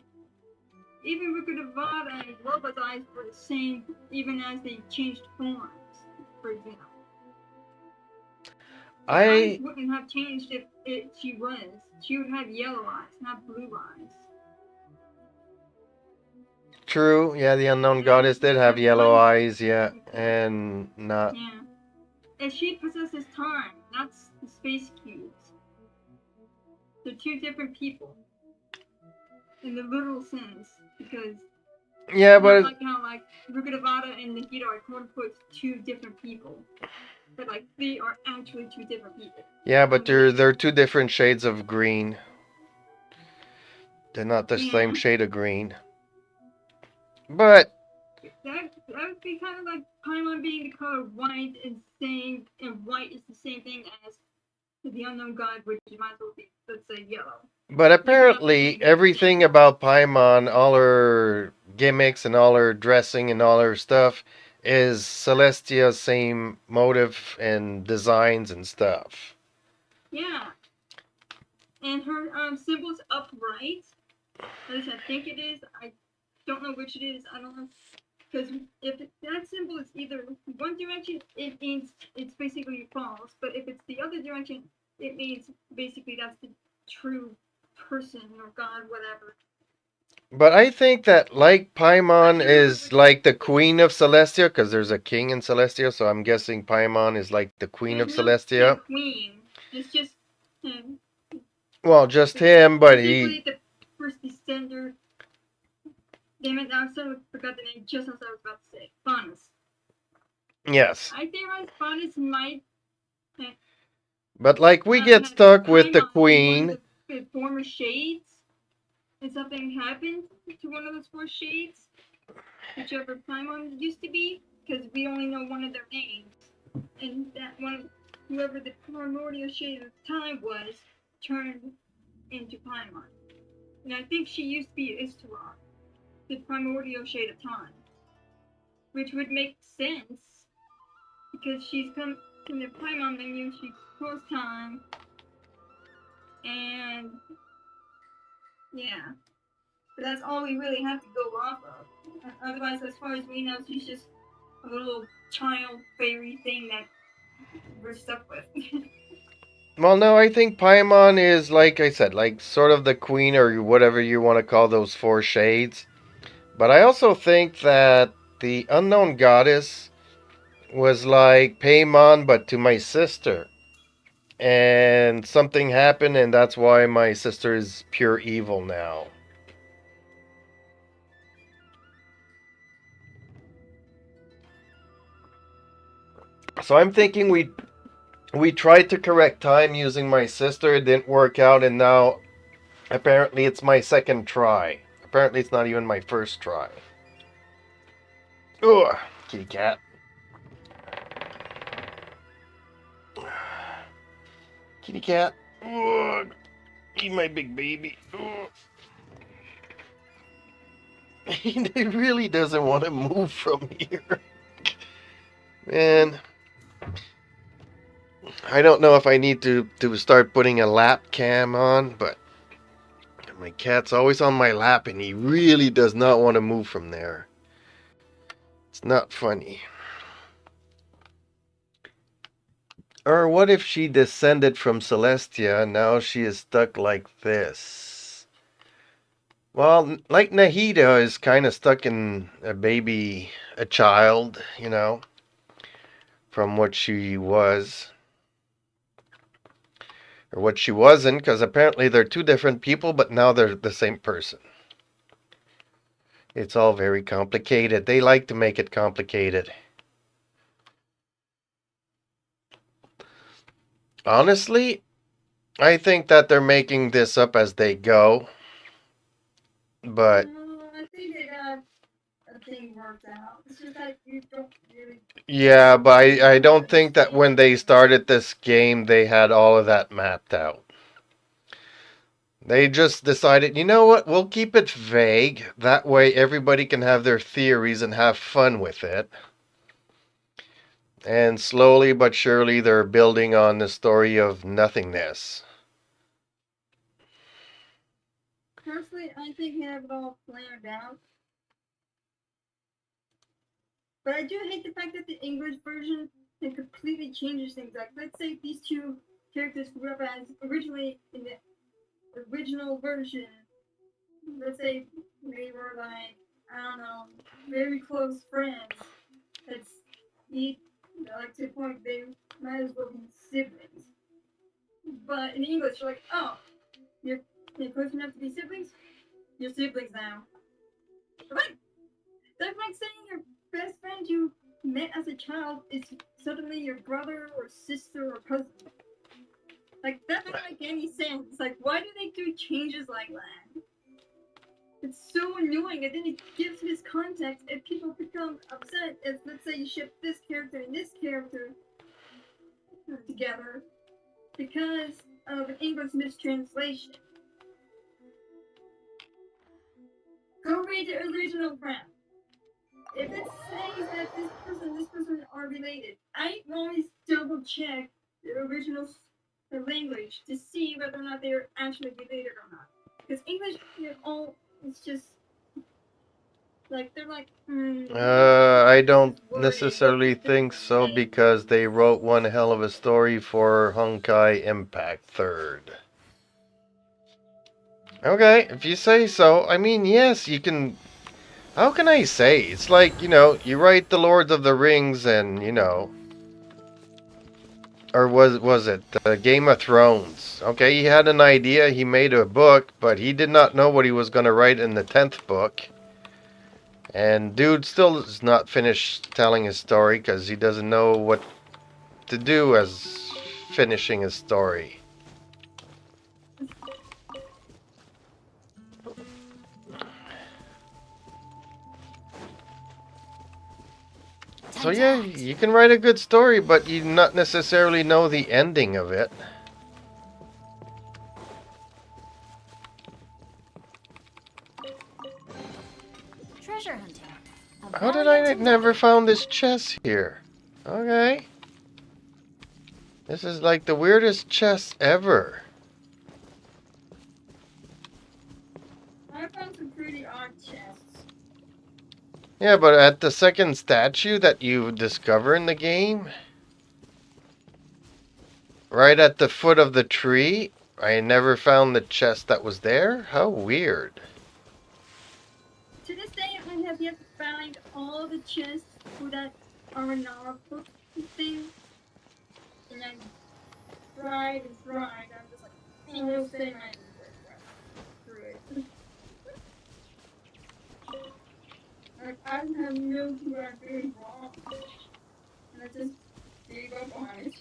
even Rukadavada and Loba's eyes were the same, even as they changed forms, for example. Her eyes wouldn't have changed if she was. She would have yellow eyes, not blue eyes. True, yeah, the unknown goddess did have yellow eyes, yeah, and not... Yeah. And she possesses time, not the space cubes. They're two different people. In the literal sense, because... Yeah, but... like how, like, Rukadavada and Nagito are quote-unquote two different people. But, like, they are actually two different people. Yeah, but they're two different shades of green. They're not the same shade of green. But... That would be kind of like Paimon being the color white and saying, and white is the same thing as the unknown god, which might as well be, let's say, yellow. But apparently, everything about Paimon, all her gimmicks and all her dressing and all her stuff, is Celestia's same motive and designs and stuff. Yeah. And her symbol's upright. At least I think it is. I don't know which it is. I don't know. Because if that symbol is either one direction, it means it's basically false. But if it's the other direction, it means basically that's the true person or god, whatever. But I think that, like, Paimon is like the queen of Celestia, because there's a king in Celestia, so I'm guessing Paimon is like the queen of Celestia. Queen. It's just him. Well, just him, but he... the first descender. Damn it, I forgot the name just as I was about to say. Faunus. Yes. I theorize Faunus might... But, like, we get stuck with the queen. The former shades. and something happened to one of those four shades, whichever Paimon used to be, because we only know one of their names, and that one, whoever the primordial shade of time was, turned into Paimon. And I think she used to be Isturar, the primordial shade of time, which would make sense because she's come from the Paimon menu. She controls time, and yeah, but that's all we really have to go off of. Otherwise, as far as we know, she's just a little child fairy thing that we're stuck with. Well, no, I think Paimon is, like I said, like sort of the queen or whatever you want to call those four shades. But I also think that the unknown goddess was like Paimon, but to my sister. And something happened, and that's why my sister is pure evil now. So I'm thinking we tried to correct time using my sister. It didn't work out, and now apparently it's my second try. Apparently it's not even my first try. Ugh, kitty cat. Kitty cat. Ugh, eat my big baby. Ugh. He really doesn't want to move from here. Man. I don't know if I need to start putting a lap cam on, but my cat's always on my lap and he really does not want to move from there. It's not funny. Or what if she descended from Celestia and now she is stuck like this? Well, like Nahida is kind of stuck in a child, you know, from what she was. Or what she wasn't, because apparently they're two different people, but now they're the same person. It's all very complicated. They like to make it complicated. Honestly, I think that they're making this up as they go. But I think they got a thing worked out. It's just that you don't really. yeah, but I don't think that when they started this game, they had all of that mapped out. They just decided, you know what, we'll keep it vague. That way everybody can have their theories and have fun with it. And slowly but surely they're building on the story of nothingness. Personally, I think they have it all planned out. But I do hate the fact that the English version it completely changes things. Like, let's say these two characters grew up as originally in the original version. Let's say they were like, I don't know, very close friends. That's like to the point they might as well be siblings. But in English, you're like, oh, you're close enough to be siblings? You're siblings now. What? That's like saying your best friend you met as a child is suddenly your brother or sister or cousin. Like, that doesn't make any sense. Like, why do they do changes like that? It's so annoying, and then it gives miscontext, and people become upset if, let's say, you ship this character and this character together because of an English mistranslation. Go read the original print. If it says that this person are related, I always double check the original language to see whether or not they're actually related or not. Because English, it's just like they're like. I don't necessarily think so because they wrote one hell of a story for Honkai Impact 3rd. Okay, if you say so. I mean, yes, you can. How can I say? It's like, you know, you write The Lord of the Rings and, you know. Or was it Game of Thrones? Okay, he had an idea, he made a book, but he did not know what he was going to write in the 10th book. And dude still is not finished telling his story because he doesn't know what to do as finishing his story. So yeah, you can write a good story, but you not necessarily know the ending of it. Treasure hunting. How did I never found this chest here? Okay. This is like the weirdest chest ever. I found some pretty odd chests. Yeah, but at the second statue that you discover in the game, right at the foot of the tree, I never found the chest that was there? How weird. To this day, I have yet to find all the chests for that Aranara book thing. And I tried and tried. I'm just like, no say my through it. Like, I have no clue what I'm doing wrong. And I just gave up on it.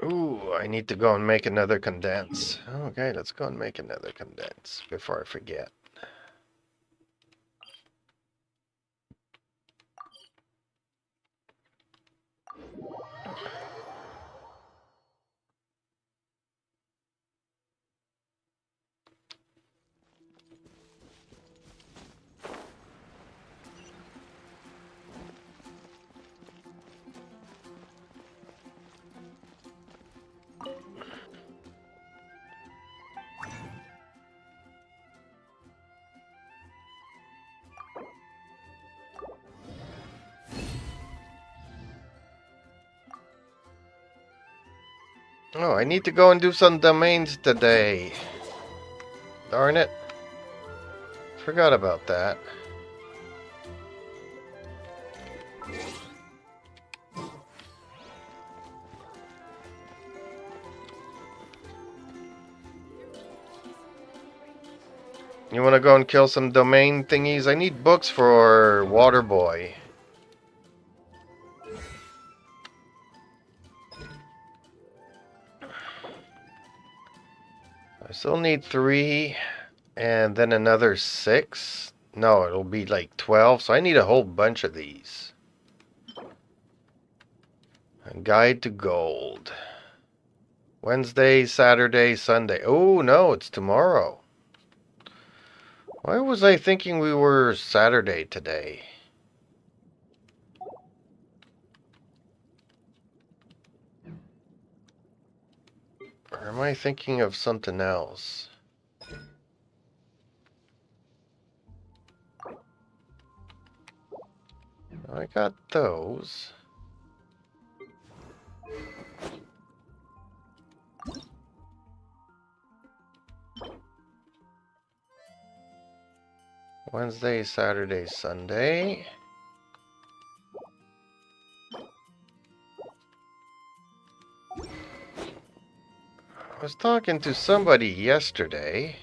Ooh, I need to go and make another condense. Okay, let's go and make another condense before I forget. Oh, I need to go and do some domains today. Darn it. Forgot about that. You want to go and kill some domain thingies? I need books for Waterboy. I still need 3 and then another 6. No, it'll be like 12, so I need a whole bunch of these. A Guide to Gold. Wednesday, Saturday, Sunday. Oh, no, it's tomorrow. Why was I thinking we were Saturday today? Or am I thinking of something else? I got those. Wednesday, Saturday, Sunday. I was talking to somebody yesterday.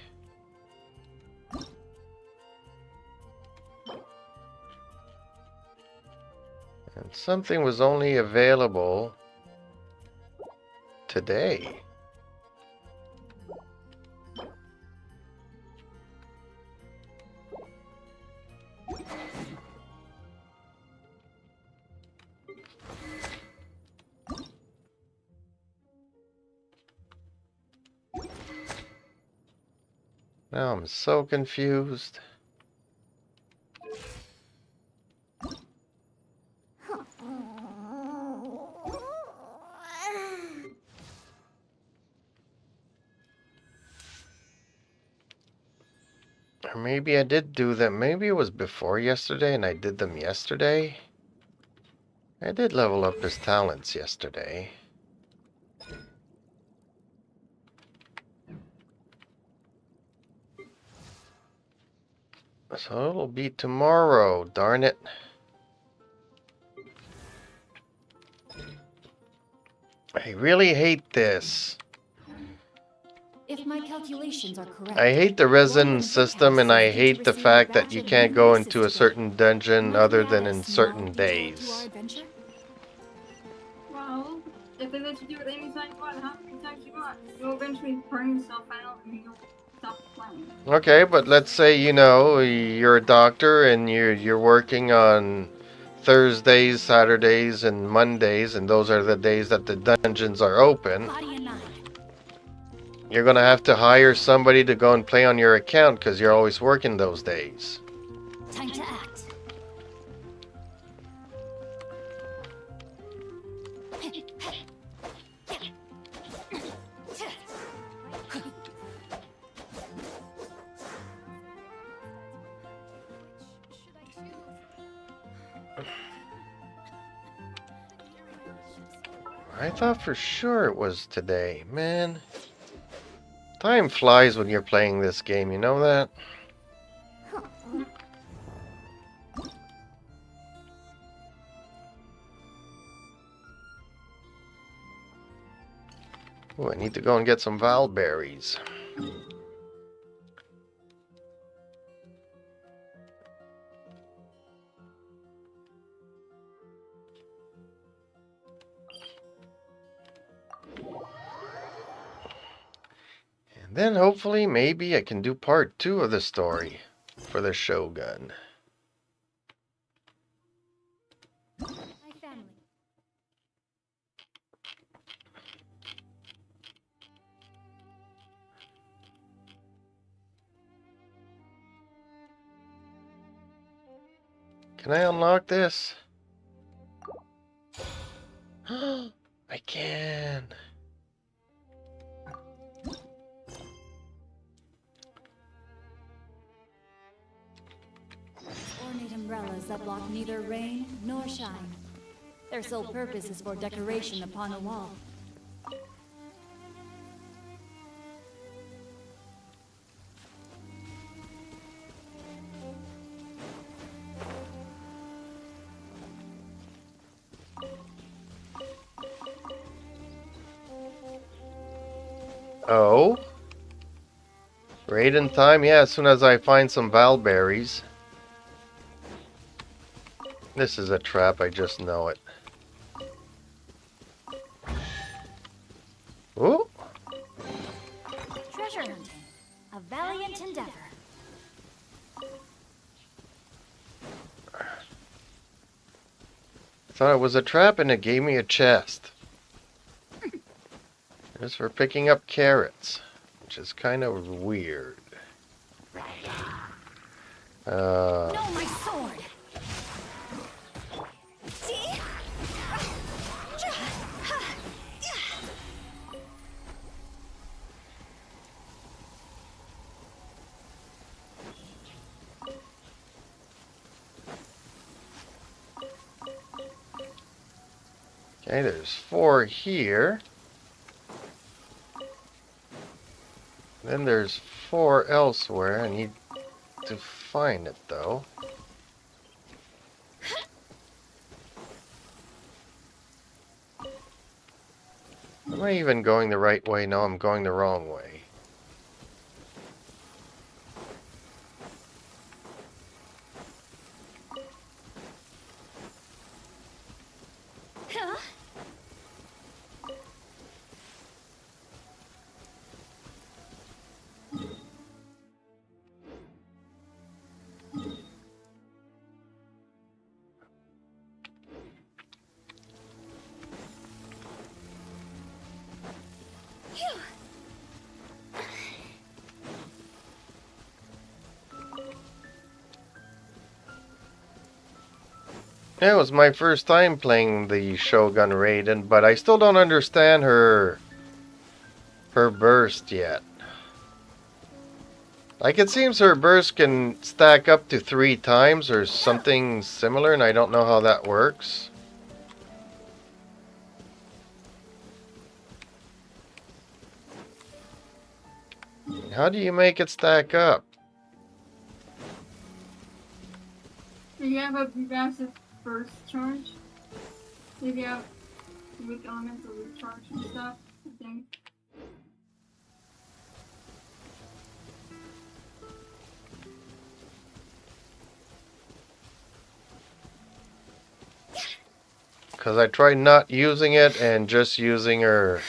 And something was only available today. Now I'm so confused. Or maybe I did do them. Maybe it was before yesterday and I did them yesterday. I did level up his talents yesterday. So it'll be tomorrow, darn it. I really hate this. If my calculations are correct, I hate the resin system, and I hate the fact that you can't go into a certain dungeon other than in certain days. Well, if they let you do it anytime you want, how many times you want, you'll eventually burn yourself out and you'll stop playing. Okay, but let's say, you know, you're a doctor and you're working on Thursdays, Saturdays, and Mondays, and those are the days that the dungeons are open. Body and mind. You're gonna have to hire somebody to go and play on your account because you're always working those days. Time to act. I thought for sure it was today, man. Time flies when you're playing this game, you know that? Oh, I need to go and get some valberries. And then hopefully maybe I can do part 2 of the story for the Shogun. My family. Can I unlock this? I can. Ornate umbrellas that block neither rain nor shine. Their sole purpose is for decoration upon a wall. Oh? Raiden time? Yeah, as soon as I find some valberries. This is a trap, I just know it. Ooh! Treasure hunting. A valiant endeavor. Thought it was a trap and it gave me a chest. Just for picking up carrots, which is kind of weird. No, my sword! Okay, there's 4 here. Then there's 4 elsewhere. I need to find it though. Am I even going the right way? No, I'm going the wrong way. Huh? Yeah, it was my first time playing the Shogun Raiden, but I still don't understand her burst yet. Like, it seems her burst can stack up to 3 times or something similar, and I don't know how that works. How do you make it stack up? You have a massive burst charge. You have weak elemental recharge and stuff, I think. Because I tried not using it and just using her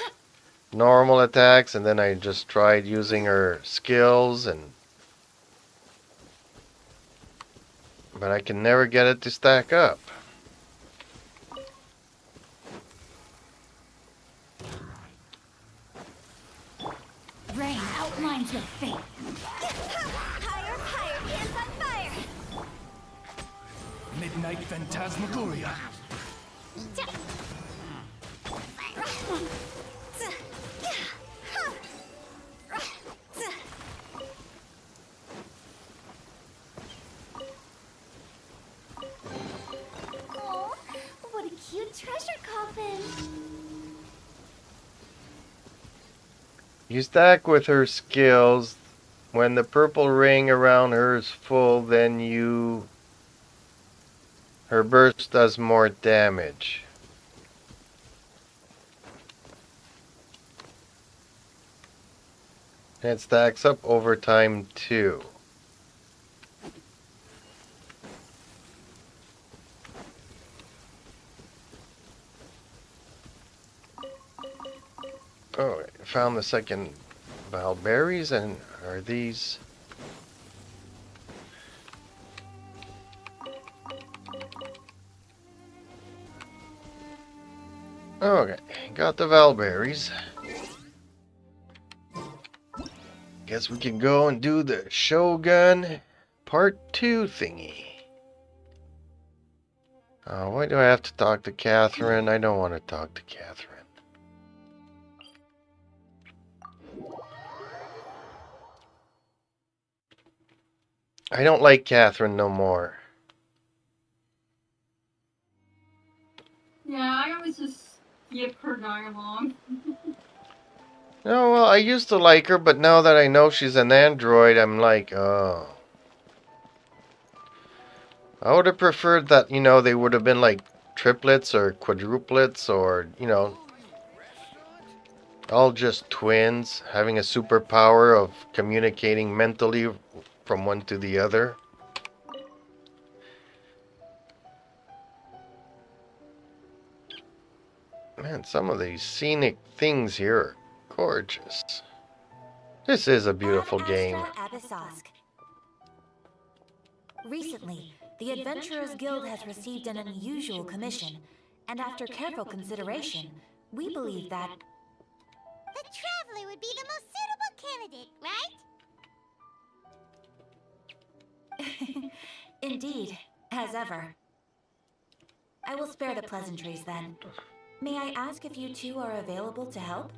normal attacks, and then I just tried using her skills, but I can never get it to stack up. Rain outlines your fate. Higher, higher, hands on fire! Midnight Phantasmagoria. Oh, what a cute treasure coffin! You stack with her skills. When the purple ring around her is full, then her burst does more damage. And it stacks up over time too. Oh, I found the second Valberries, and are these... Okay, got the Valberries. Guess we can go and do the Shogun Part 2 thingy. Why do I have to talk to Catherine? I don't want to talk to Catherine. I don't like Catherine no more. Yeah, I always just skip her dialogue. No, well, I used to like her, but now that I know she's an android, I'm like, oh. I would have preferred that, you know, they would have been like triplets or quadruplets or, you know, all just twins, having a superpower of communicating mentally from one to the other. Man, some of these scenic things here are gorgeous. This is a beautiful game. Recently, the Adventurers Guild has received an unusual commission, and after careful consideration, we believe that... The Traveler would be the most suitable candidate, right? Indeed, as ever. I will spare the pleasantries then. May I ask if you two are available to help?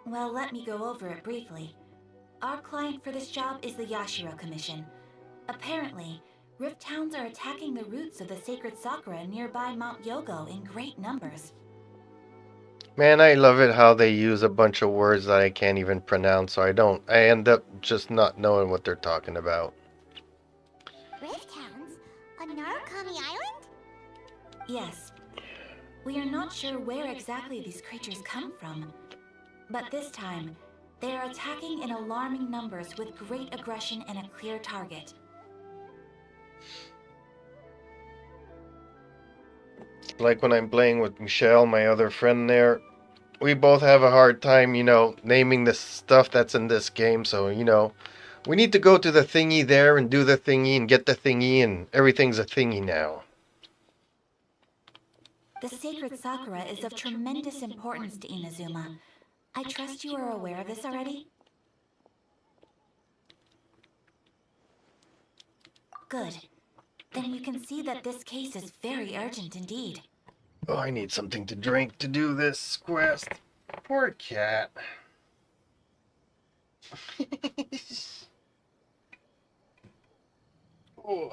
Well, let me go over it briefly. Our client for this job is the Yashiro Commission. Apparently, Rift Towns are attacking the roots of the sacred Sakura nearby Mount Yogo in great numbers. Man, I love it how they use a bunch of words that I can't even pronounce, so I end up just not knowing what they're talking about. Rift Hounds? On Narukami Island? Yes. We are not sure where exactly these creatures come from. But this time, they are attacking in alarming numbers with great aggression and a clear target. Like when I'm playing with Michelle, my other friend there, we both have a hard time, you know, naming the stuff that's in this game, so, you know, we need to go to the thingy there and do the thingy and get the thingy, and everything's a thingy now. The sacred Sakura is of tremendous importance to Inazuma. I trust you are aware of this already? Good. Then you can see that this case is very urgent indeed. Oh, I need something to drink to do this quest. Poor cat. Oh.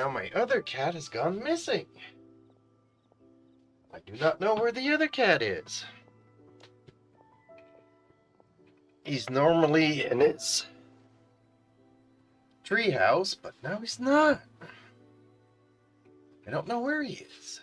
Now my other cat has gone missing. I do not know where the other cat is. He's normally in his treehouse, but now he's not. I don't know where he is.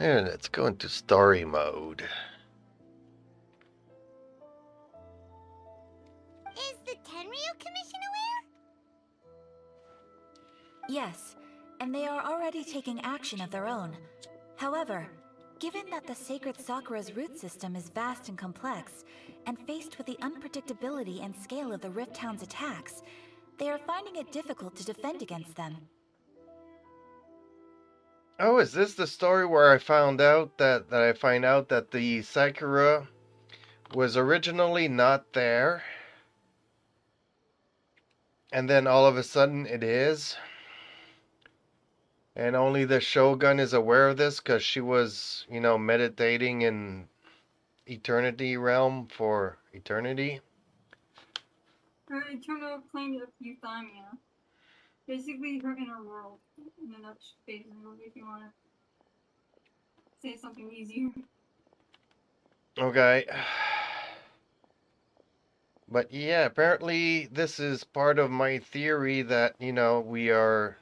And let's go into story mode. Is the Tenryu Commission aware? Yes, and they are already taking action of their own. However, given that the sacred Sakura's root system is vast and complex, and faced with the unpredictability and scale of the Rift Town's attacks, they are finding it difficult to defend against them. Oh, is this the story where I found out that the Sakura was originally not there? And then all of a sudden it is? And only the Shogun is aware of this because she was, you know, meditating in eternity realm for eternity? Eternal claimed it a few times, yeah. Basically, her inner world. And then that's basically if you want to say something easier. Okay. But yeah, apparently this is part of my theory that, you know, we are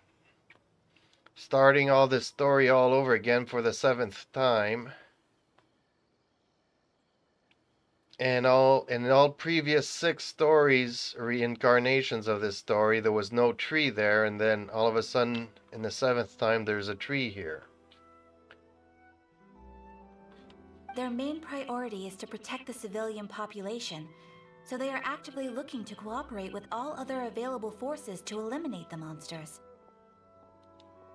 starting all this story all over again for the 7th time. And in all previous 6 stories, reincarnations of this story, there was no tree there, and then all of a sudden, in the 7th time, there's a tree here. Their main priority is to protect the civilian population, so they are actively looking to cooperate with all other available forces to eliminate the monsters.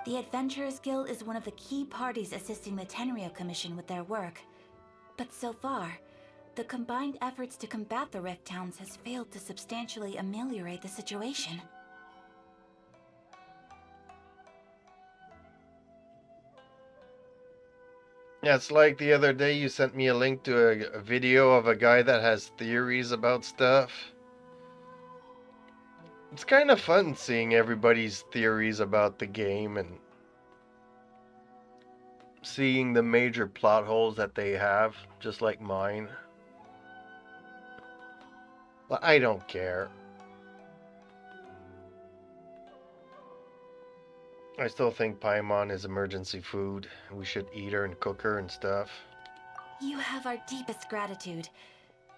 The Adventurers Guild is one of the key parties assisting the Tenryu Commission with their work, but so far, the combined efforts to combat the Rift Towns has failed to substantially ameliorate the situation. Yeah, it's like the other day you sent me a link to a video of a guy that has theories about stuff. It's kind of fun seeing everybody's theories about the game and seeing the major plot holes that they have, just like mine. Well, I don't care. I still think Paimon is emergency food. We should eat her and cook her and stuff. You have our deepest gratitude.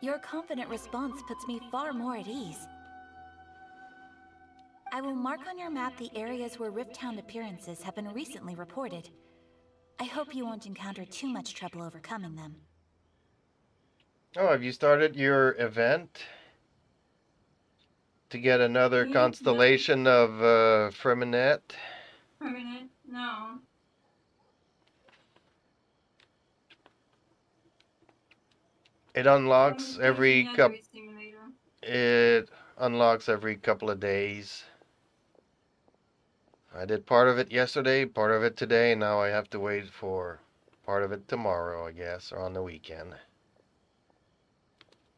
Your confident response puts me far more at ease. I will mark on your map the areas where Rift Town appearances have been recently reported. I hope you won't encounter too much trouble overcoming them. Oh, have you started your event? To get another constellation of Freminet? Permanent? No. It unlocks every couple. Simulator. It unlocks every couple of days. I did part of it yesterday, part of it today. Now I have to wait for part of it tomorrow, I guess, or on the weekend.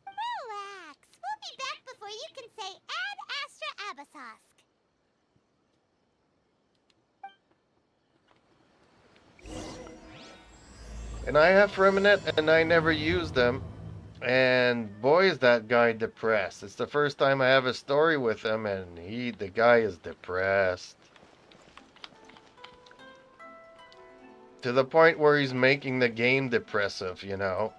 Relax. We'll be back before you can say Ad Astra Abasosk. And I have Freminet, and I never use them. And boy, is that guy depressed. It's the first time I have a story with him, and the guy is depressed. To the point where he's making the game depressive, you know.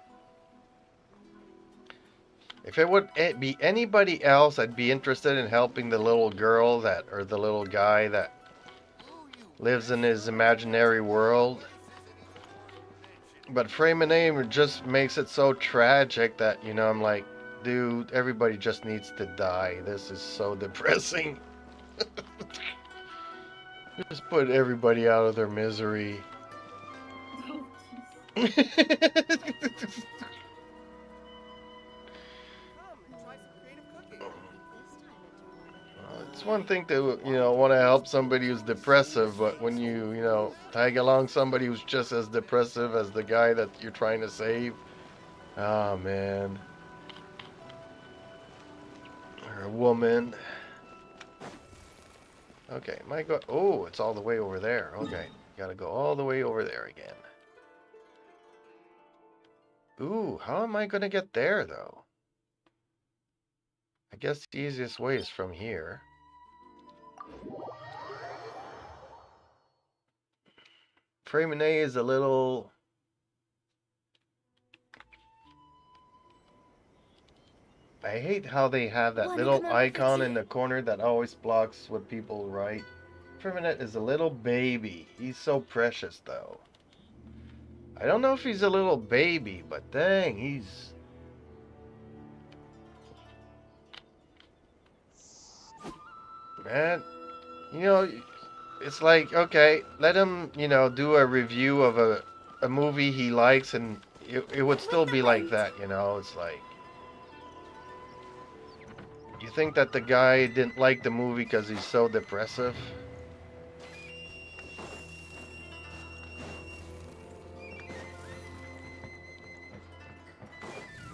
If it would be anybody else, I'd be interested in helping the little girl or the little guy that lives in his imaginary world. But Freminet just makes it so tragic that, you know, I'm like, dude, everybody just needs to die. This is so depressing. Just put everybody out of their misery. Well, let's It's one thing to, want to help somebody who's depressive, but when you, tag along somebody who's just as depressive as the guy that you're trying to save, oh man. Or a woman. Okay, oh, it's all the way over there. Okay, gotta go all the way over there again. Ooh, how am I gonna get there, though? I guess the easiest way is from here. Freymanet is a little... I hate how they have that little icon in the corner that always blocks what people write. Freymanet is a little baby. He's so precious, though. I don't know if he's a little baby, but dang, he's... Man, it's like, okay, let him, do a review of a movie he likes, and it would still be like that, It's like... You think that the guy didn't like the movie because he's so depressive?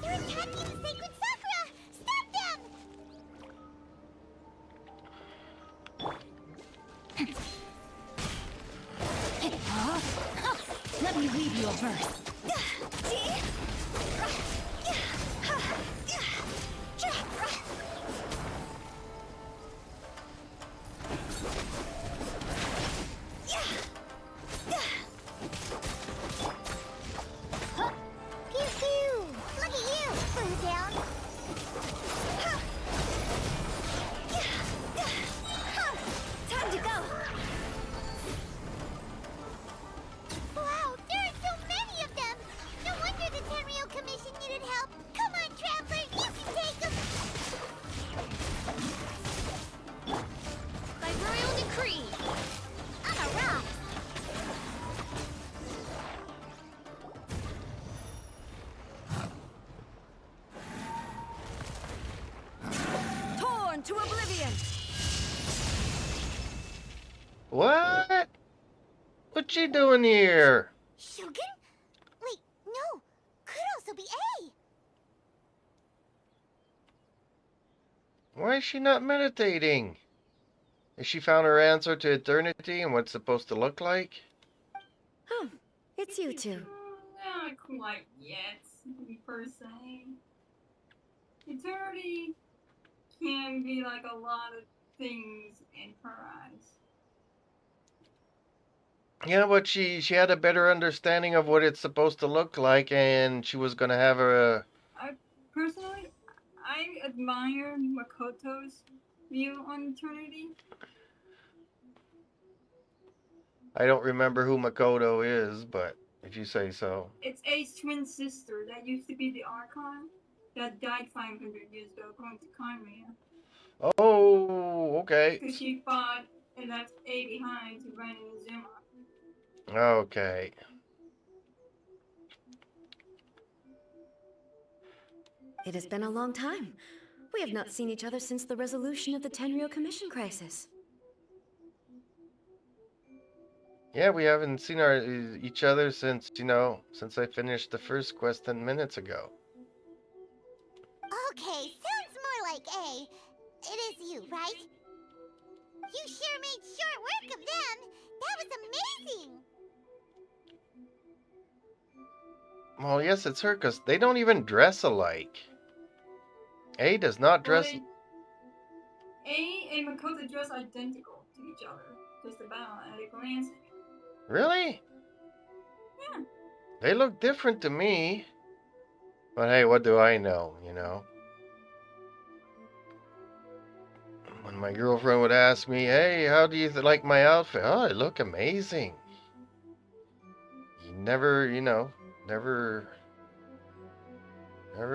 They're attacking the sacred sakura! Stop them! Let me leave you a verse. Pew pew! Look at you! Flew down. Time to go. Wow, there are so many of them! No wonder the Tenryou Commission needed help. Come on, Traveler, you can take them! By royal decree. On a rock! Torn to oblivion. What? What you doing here? Shogun? Wait, no. Could also be A. Why is she not meditating? Has she found her answer to eternity and what it's supposed to look like? Oh, it's you two. Not quite yet, per se. Eternity can be like a lot of things in her eyes. Yeah, but she had a better understanding of what it's supposed to look like, and she was gonna have a... Personally, I admire Makoto's view on eternity. I don't remember who Makoto is, but if you say so. It's A's twin sister that used to be the Archon that died 500 years ago going to Kymria. Oh, okay. Because she fought and left A behind to run in Zuma. Okay. It has been a long time. We have not seen each other since the resolution of the Tenryou Commission crisis. Yeah, we haven't seen each other since, since I finished the first quest 10 minutes ago. Okay, sounds more like A. It is you, right? You sure made short work of them. That was amazing. Well, yes, it's her, because they don't even dress alike. A does not dress... A and Makoto dress identical to each other, just about at a glance. Really? Yeah. They look different to me. But hey, what do I know, When my girlfriend would ask me, hey, how do you like my outfit? Oh, I look amazing. You never, never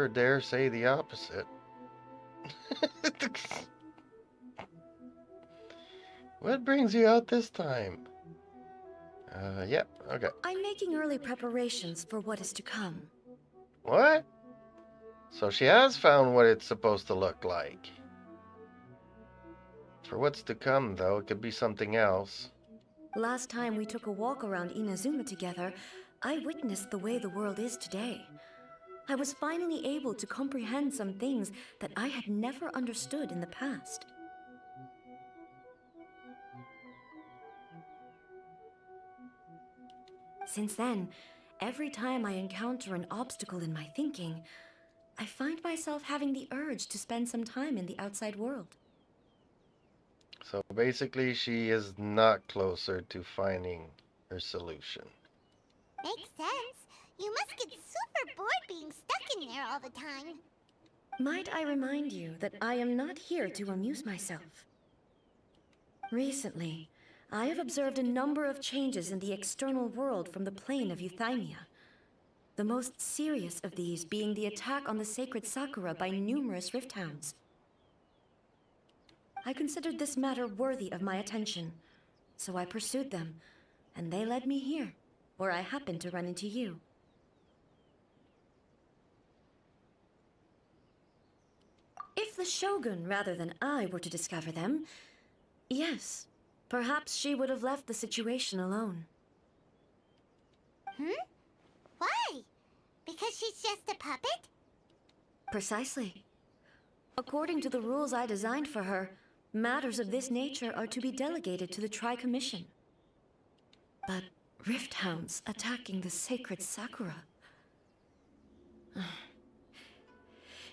dare say the opposite. What brings you out this time? Yep, okay. I'm making early preparations for what is to come. What? So she has found what it's supposed to look like. For what's to come, though, it could be something else. Last time we took a walk around Inazuma together, I witnessed the way the world is today. I was finally able to comprehend some things that I had never understood in the past. Since then, every time I encounter an obstacle in my thinking, I find myself having the urge to spend some time in the outside world. So basically, she is not closer to finding her solution. Makes sense. You must get super bored being stuck in there all the time. Might I remind you that I am not here to amuse myself? Recently, I have observed a number of changes in the external world from the plane of Euthymia. The most serious of these being the attack on the sacred Sakura by numerous rift hounds. I considered this matter worthy of my attention, so I pursued them, and they led me here, where I happened to run into you. If the Shogun rather than I were to discover them, yes, perhaps she would have left the situation alone. Why? Because she's just a puppet? Precisely. According to the rules I designed for her, matters of this nature are to be delegated to the Tri-Commission. But rift hounds attacking the sacred Sakura...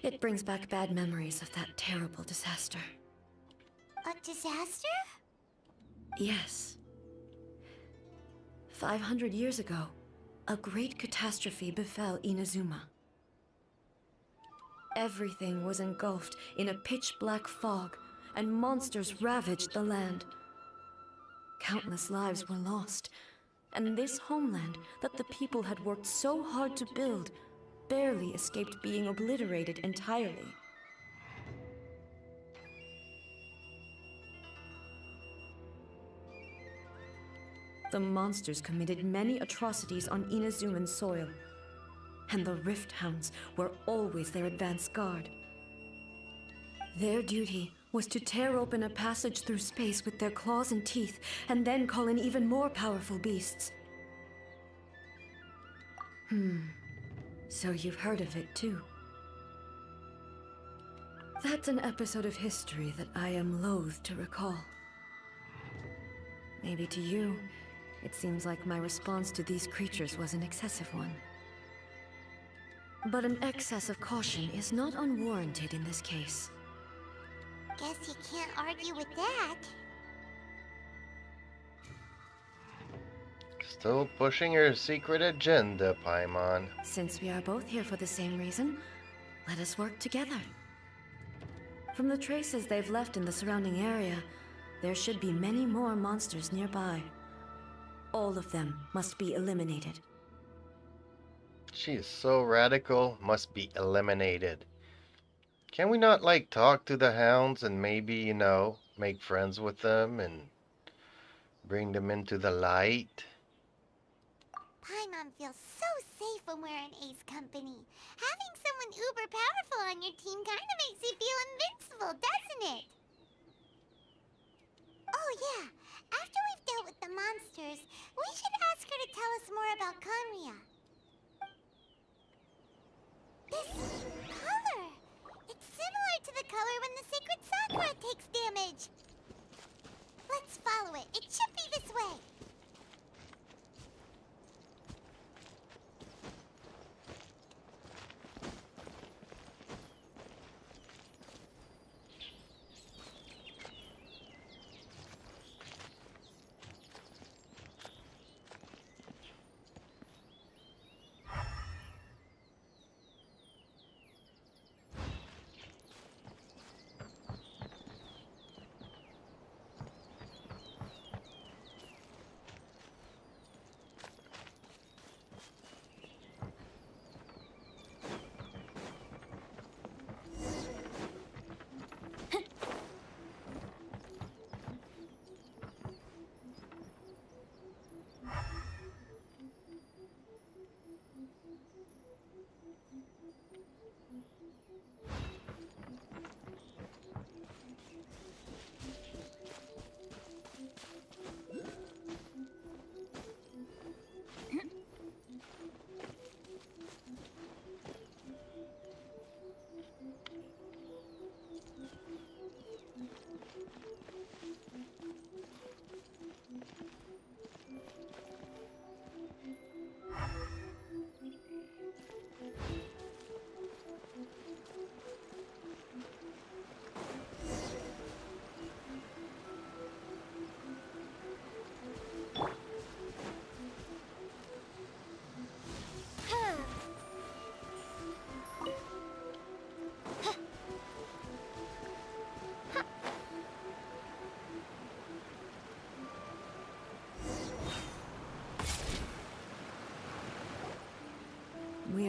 It brings back bad memories of that terrible disaster. A disaster? Yes. 500 years ago, a great catastrophe befell Inazuma. Everything was engulfed in a pitch-black fog, and monsters ravaged the land. Countless lives were lost, and this homeland that the people had worked so hard to build barely escaped being obliterated entirely. The monsters committed many atrocities on Inazuman soil, and the Rift Hounds were always their advance guard. Their duty was to tear open a passage through space with their claws and teeth, and then call in even more powerful beasts. So you've heard of it too. That's an episode of history that I am loath to recall. Maybe to you, it seems like my response to these creatures was an excessive one. But an excess of caution is not unwarranted in this case. Guess you can't argue with that. Still pushing her secret agenda, Paimon. Since we are both here for the same reason, let us work together. From the traces they've left in the surrounding area, there should be many more monsters nearby. All of them must be eliminated. She is so radical, must be eliminated. Can we not, like, talk to the hounds and maybe, you know, make friends with them and bring them into the light? Paimon feels so safe when we're in Ace company. Having someone uber powerful on your team kinda makes you feel invincible, doesn't it? Oh yeah, after we've dealt with the monsters, we should ask her to tell us more about Conria. This color! It's similar to the color when the sacred Sakura takes damage. Let's follow it. It should be this way.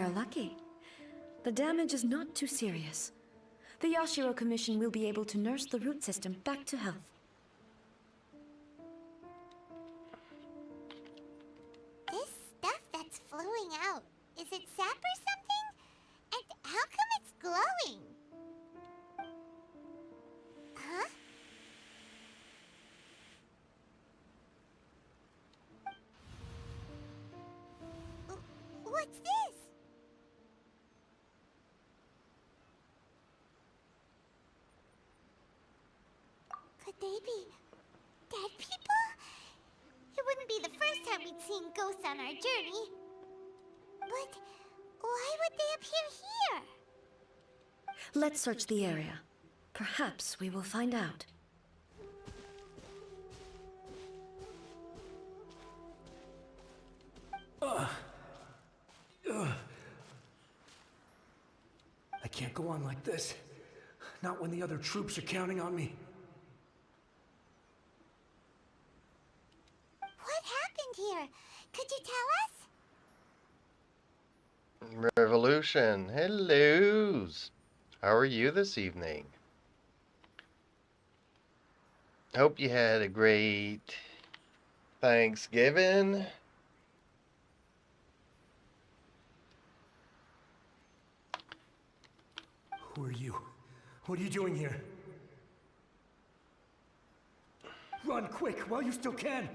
We're lucky. The damage is not too serious. The Yashiro Commission will be able to nurse the root system back to health. This stuff that's flowing out, is it sap or something? And how come it's glowing? Huh? What's this? Could they be dead people? It wouldn't be the first time we'd seen ghosts on our journey. But why would they appear here? Let's search the area. Perhaps we will find out. I can't go on like this. Not when the other troops are counting on me. What happened here? Could you tell us? Revolution. Hellos. How are you this evening? Hope you had a great Thanksgiving. Who are you? What are you doing here? Run quick while you still can.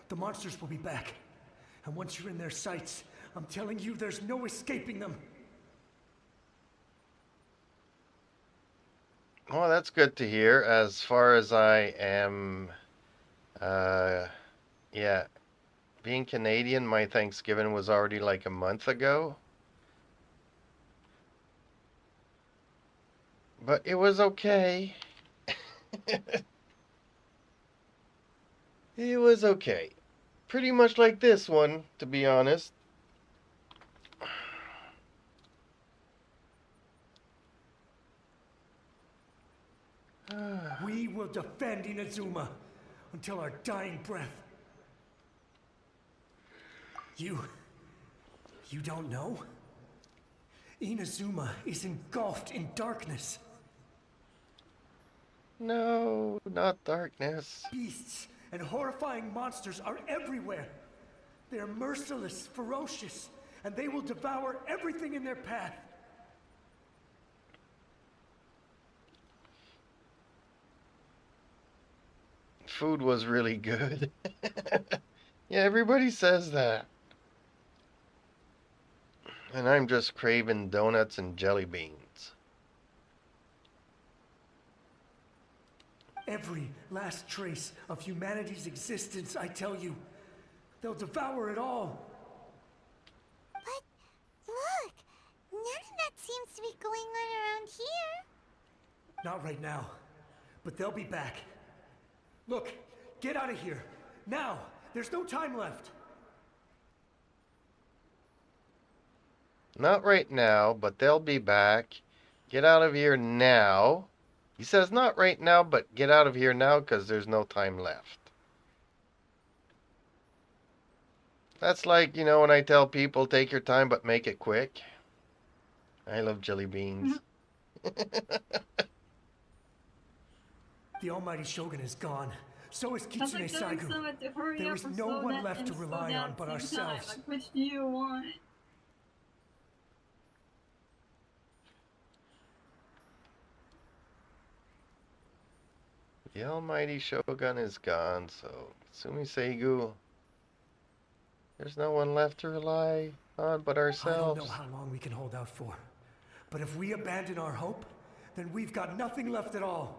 The monsters will be back. And once you're in their sights, I'm telling you, there's no escaping them. Well, that's good to hear. As far as I am, yeah, being Canadian, my Thanksgiving was already like a month ago. But it was okay. It was okay. Pretty much like this one, to be honest. We will defend Inazuma until our dying breath. You don't know? Inazuma is engulfed in darkness. No, not darkness. Beasts and horrifying monsters are everywhere. They are merciless, ferocious, and they will devour everything in their path. Food was really good. Yeah, everybody says that. And I'm just craving donuts and jelly beans. Every last trace of humanity's existence, I tell you. They'll devour it all. But look, none of that seems to be going on around here. Not right now, but they'll be back. Look, get out of here. Now, there's no time left. Not right now, but they'll be back. Get out of here now. He says not right now, but get out of here now because there's no time left. That's like, you know, when I tell people take your time but make it quick. I love jelly beans. The almighty Shogun is gone. So is Kitsune Saigu. There is no one left to rely on but ourselves. Like, which do you want? The almighty Shogun is gone, so Kitsune Saigu, there's no one left to rely on but ourselves. I don't know how long we can hold out for. But if we abandon our hope, then we've got nothing left at all.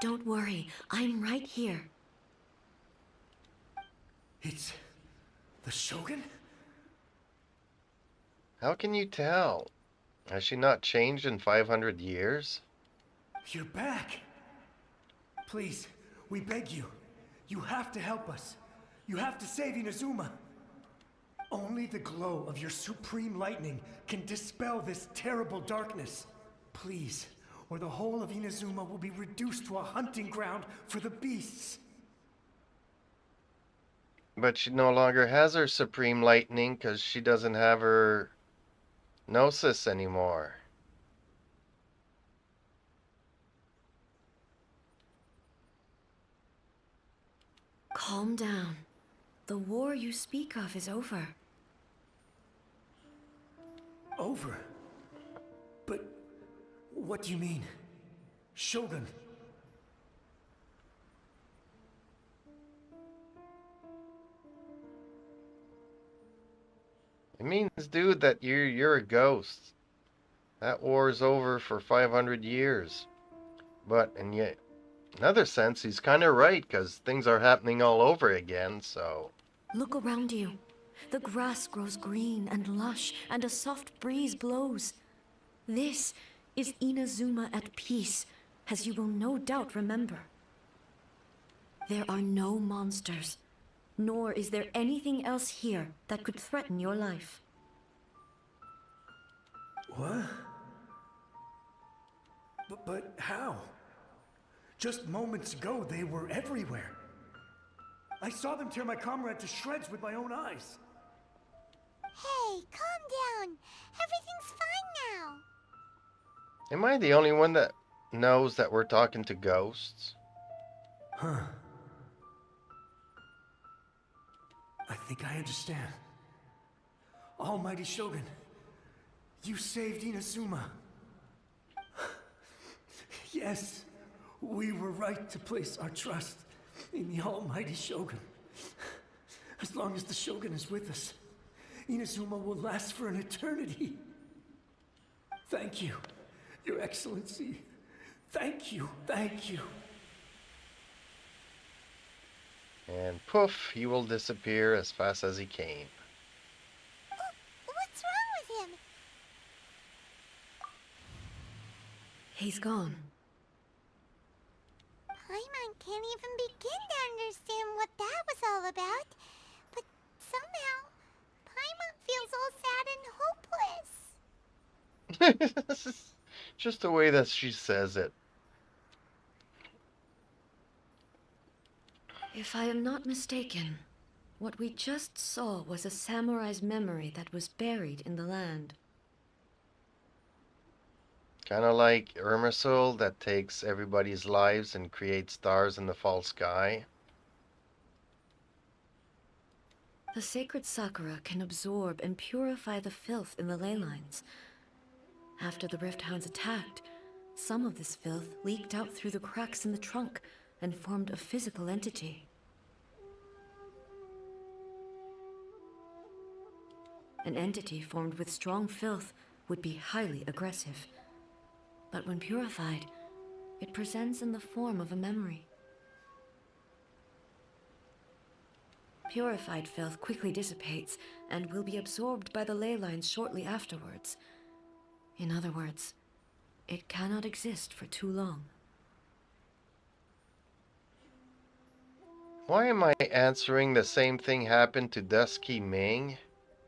Don't worry, I'm right here. It's the Shogun? How can you tell? Has she not changed in 500 years? You're back. Please, we beg you. You have to help us. You have to save Inazuma. Only the glow of your supreme lightning can dispel this terrible darkness. Please, or the whole of Inazuma will be reduced to a hunting ground for the beasts. But she no longer has her supreme lightning because she doesn't have her Gnosis anymore. Calm down. The war you speak of is over. Over? But what do you mean? Shogun? It means, dude, that you're a ghost. That war's over for 500 years. But in yet another sense, he's kind of right, because things are happening all over again, so... Look around you. The grass grows green and lush, and a soft breeze blows. This is Inazuma at peace, as you will no doubt remember. There are no monsters, nor is there anything else here that could threaten your life. What? But how? Just moments ago, they were everywhere. I saw them tear my comrade to shreds with my own eyes. Hey, calm down. Everything's fine now. Am I the only one that knows that we're talking to ghosts? Huh. I think I understand. Almighty Shogun, you saved Inazuma. Yes, we were right to place our trust in the Almighty Shogun. As long as the Shogun is with us, Inazuma will last for an eternity. Thank you, Your Excellency. Thank you, thank you. And poof, he will disappear as fast as he came. What's wrong with him? He's gone. Paimon can't even begin to understand what that was all about. But somehow, Paimon feels all sad and hopeless. Just the way that she says it. If I am not mistaken, what we just saw was a samurai's memory that was buried in the land. Kind of like Irmisul that takes everybody's lives and creates stars in the fall sky. The sacred sakura can absorb and purify the filth in the ley lines. After the Rift Hounds attacked, some of this filth leaked out through the cracks in the trunk and formed a physical entity. An entity formed with strong filth would be highly aggressive. But when purified, it presents in the form of a memory. Purified filth quickly dissipates and will be absorbed by the ley lines shortly afterwards. In other words, it cannot exist for too long. Why am I answering the same thing happened to Dusky Ming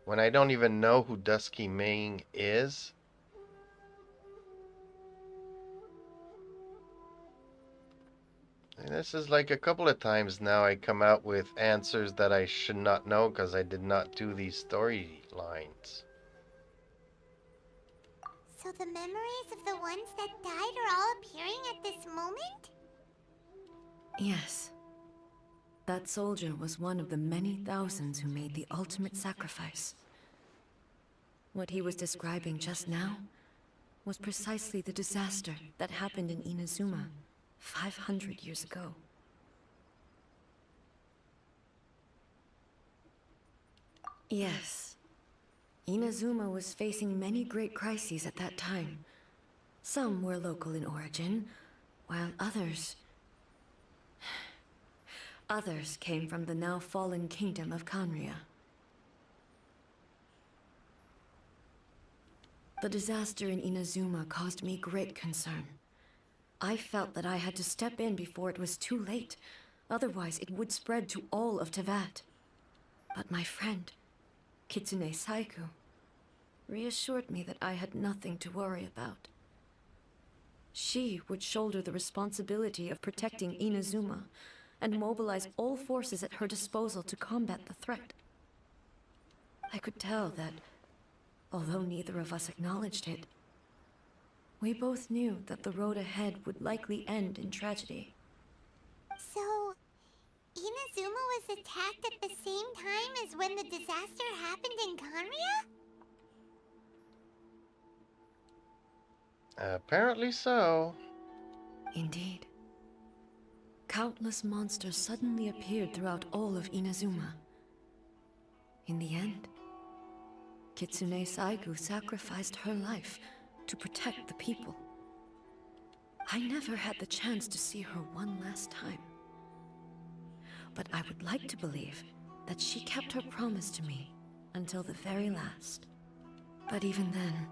when I don't even know who Dusky Ming is? And this is like a couple of times now I come out with answers that I should not know because I did not do these storylines. So the memories of the ones that died are all appearing at this moment? Yes. That soldier was one of the many thousands who made the ultimate sacrifice. What he was describing just now was precisely the disaster that happened in Inazuma 500 years ago. Yes. Inazuma was facing many great crises at that time. Some were local in origin, while others came from the now fallen kingdom of Kanria. The disaster in Inazuma caused me great concern. I felt that I had to step in before it was too late, otherwise it would spread to all of Teyvat. But my friend, Kitsune Saiku, reassured me that I had nothing to worry about. She would shoulder the responsibility of protecting Inazuma and mobilize all forces at her disposal to combat the threat. I could tell that although neither of us acknowledged it. We both knew that the road ahead would likely end in tragedy. So, Inazuma was attacked at the same time as when the disaster happened in Conria? Apparently so. Indeed. Countless monsters suddenly appeared throughout all of Inazuma. In the end, Kitsune Saigu sacrificed her life to protect the people. I never had the chance to see her one last time. But I would like to believe that she kept her promise to me until the very last. But even then,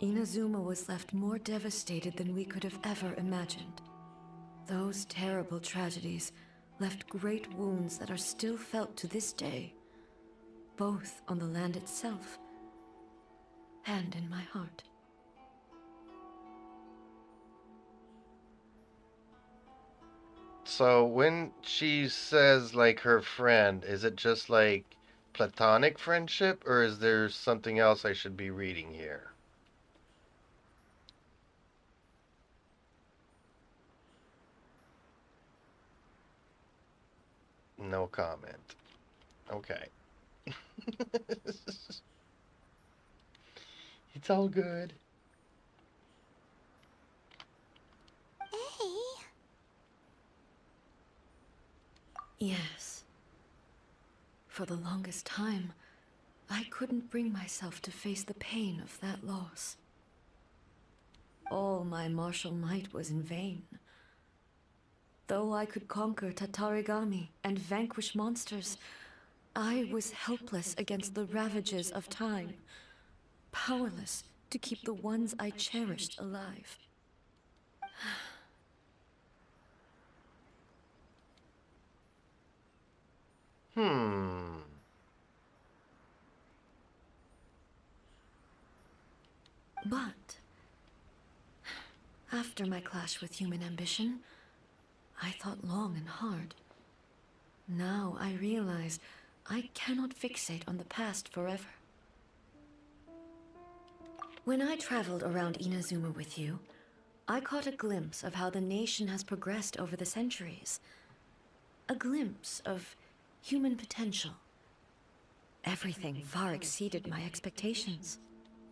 Inazuma was left more devastated than we could have ever imagined. Those terrible tragedies left great wounds that are still felt to this day, both on the land itself and in my heart. So when she says like her friend, is it just like platonic friendship, or is there something else I should be reading here? No comment. Okay. It's all good. Hey. Yes. For the longest time, I couldn't bring myself to face the pain of that loss. All my martial might was in vain. Though I could conquer Tatarigami and vanquish monsters, I was helpless against the ravages of time, powerless to keep the ones I cherished alive. But after my clash with human ambition, I thought long and hard. Now I realize I cannot fixate on the past forever. When I traveled around Inazuma with you, I caught a glimpse of how the nation has progressed over the centuries. A glimpse of human potential. Everything far exceeded my expectations.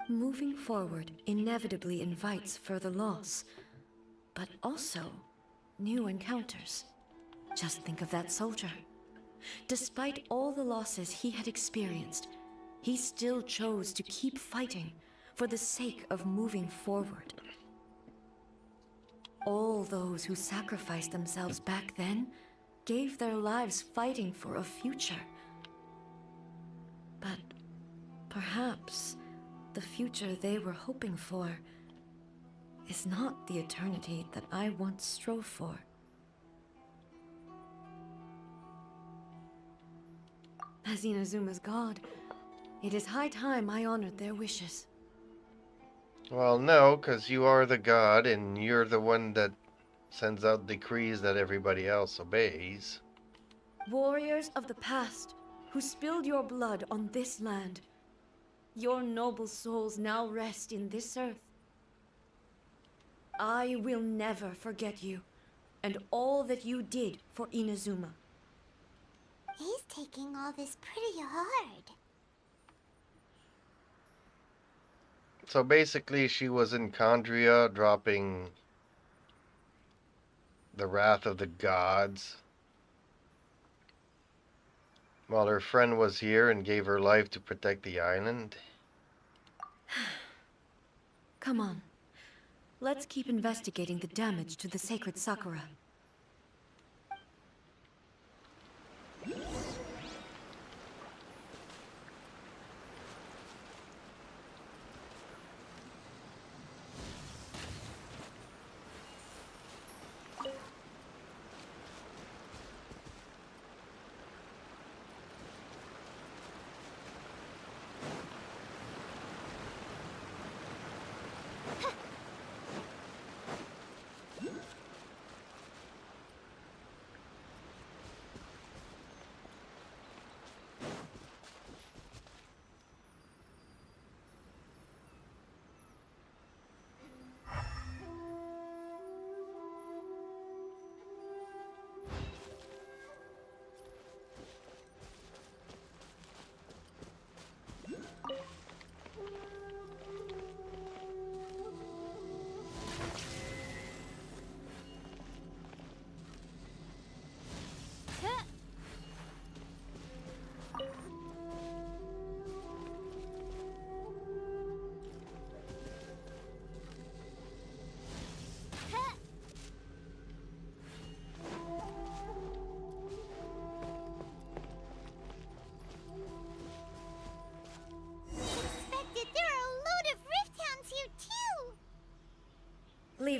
Moving forward inevitably invites further loss, but also new encounters. Just think of that soldier. Despite all the losses he had experienced, he still chose to keep fighting for the sake of moving forward. All those who sacrificed themselves back then gave their lives fighting for a future. But perhaps the future they were hoping for is not the eternity that I once strove for. As Inazuma's god, it is high time I honored their wishes. Well, no, because you are the god, and you're the one that sends out decrees that everybody else obeys. Warriors of the past, who spilled your blood on this land, your noble souls now rest in this earth. I will never forget you, and all that you did for Inazuma. He's taking all this pretty hard. So basically, she was in Condria, dropping the wrath of the gods, while her friend was here and gave her life to protect the island. Come on. Let's keep investigating the damage to the sacred Sakura.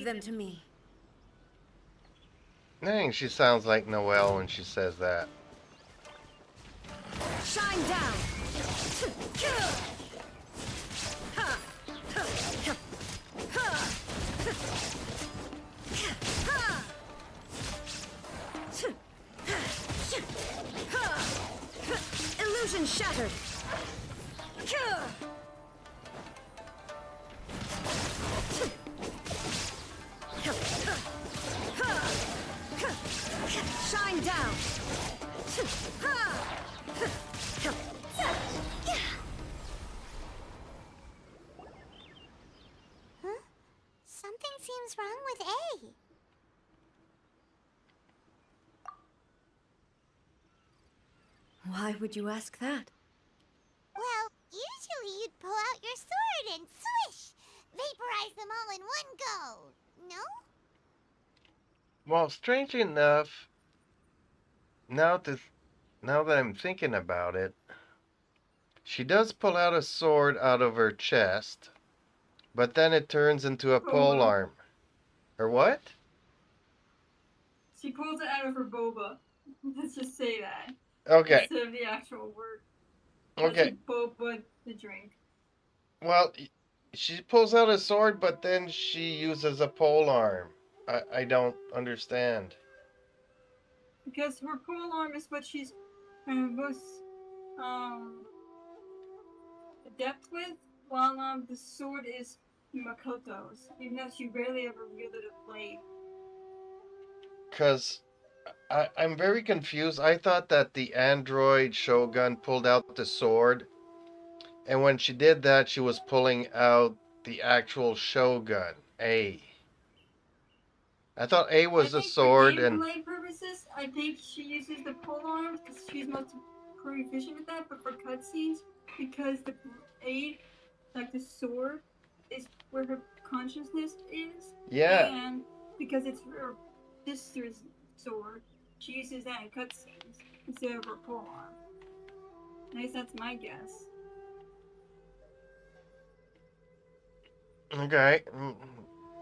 them to me. Dang, she sounds like Noelle when she says that. Shine down! Illusion shattered! Shine down! Huh? Something seems wrong with A. Why would you ask that? Well, usually you'd pull out your sword and swish! Vaporize them all in one go, no? Well, strangely enough, now that I'm thinking about it, she does pull out a sword out of her chest, but then it turns into a pole arm. Or what? She pulls it out of her boba. Let's just say that. Okay. Instead of the actual word. Okay. That's boba, the drink. Well, she pulls out a sword, but then she uses a pole arm. I don't understand. Because her pole arm is what she's most adept with, while the sword is Makoto's, even though she rarely ever wielded a blade. Because I'm very confused. I thought that the android Shogun pulled out the sword, and when she did that, she was pulling out the actual Shogun, A. I thought A was the sword, and for gameplay purposes, I think she uses the pole arm because she's most proficient with that. But for cutscenes, because the A, like the sword, is where her consciousness is. yeah. And because it's her sister's sword, she uses that in cutscenes instead of her pole arm. At least that's my guess. Okay,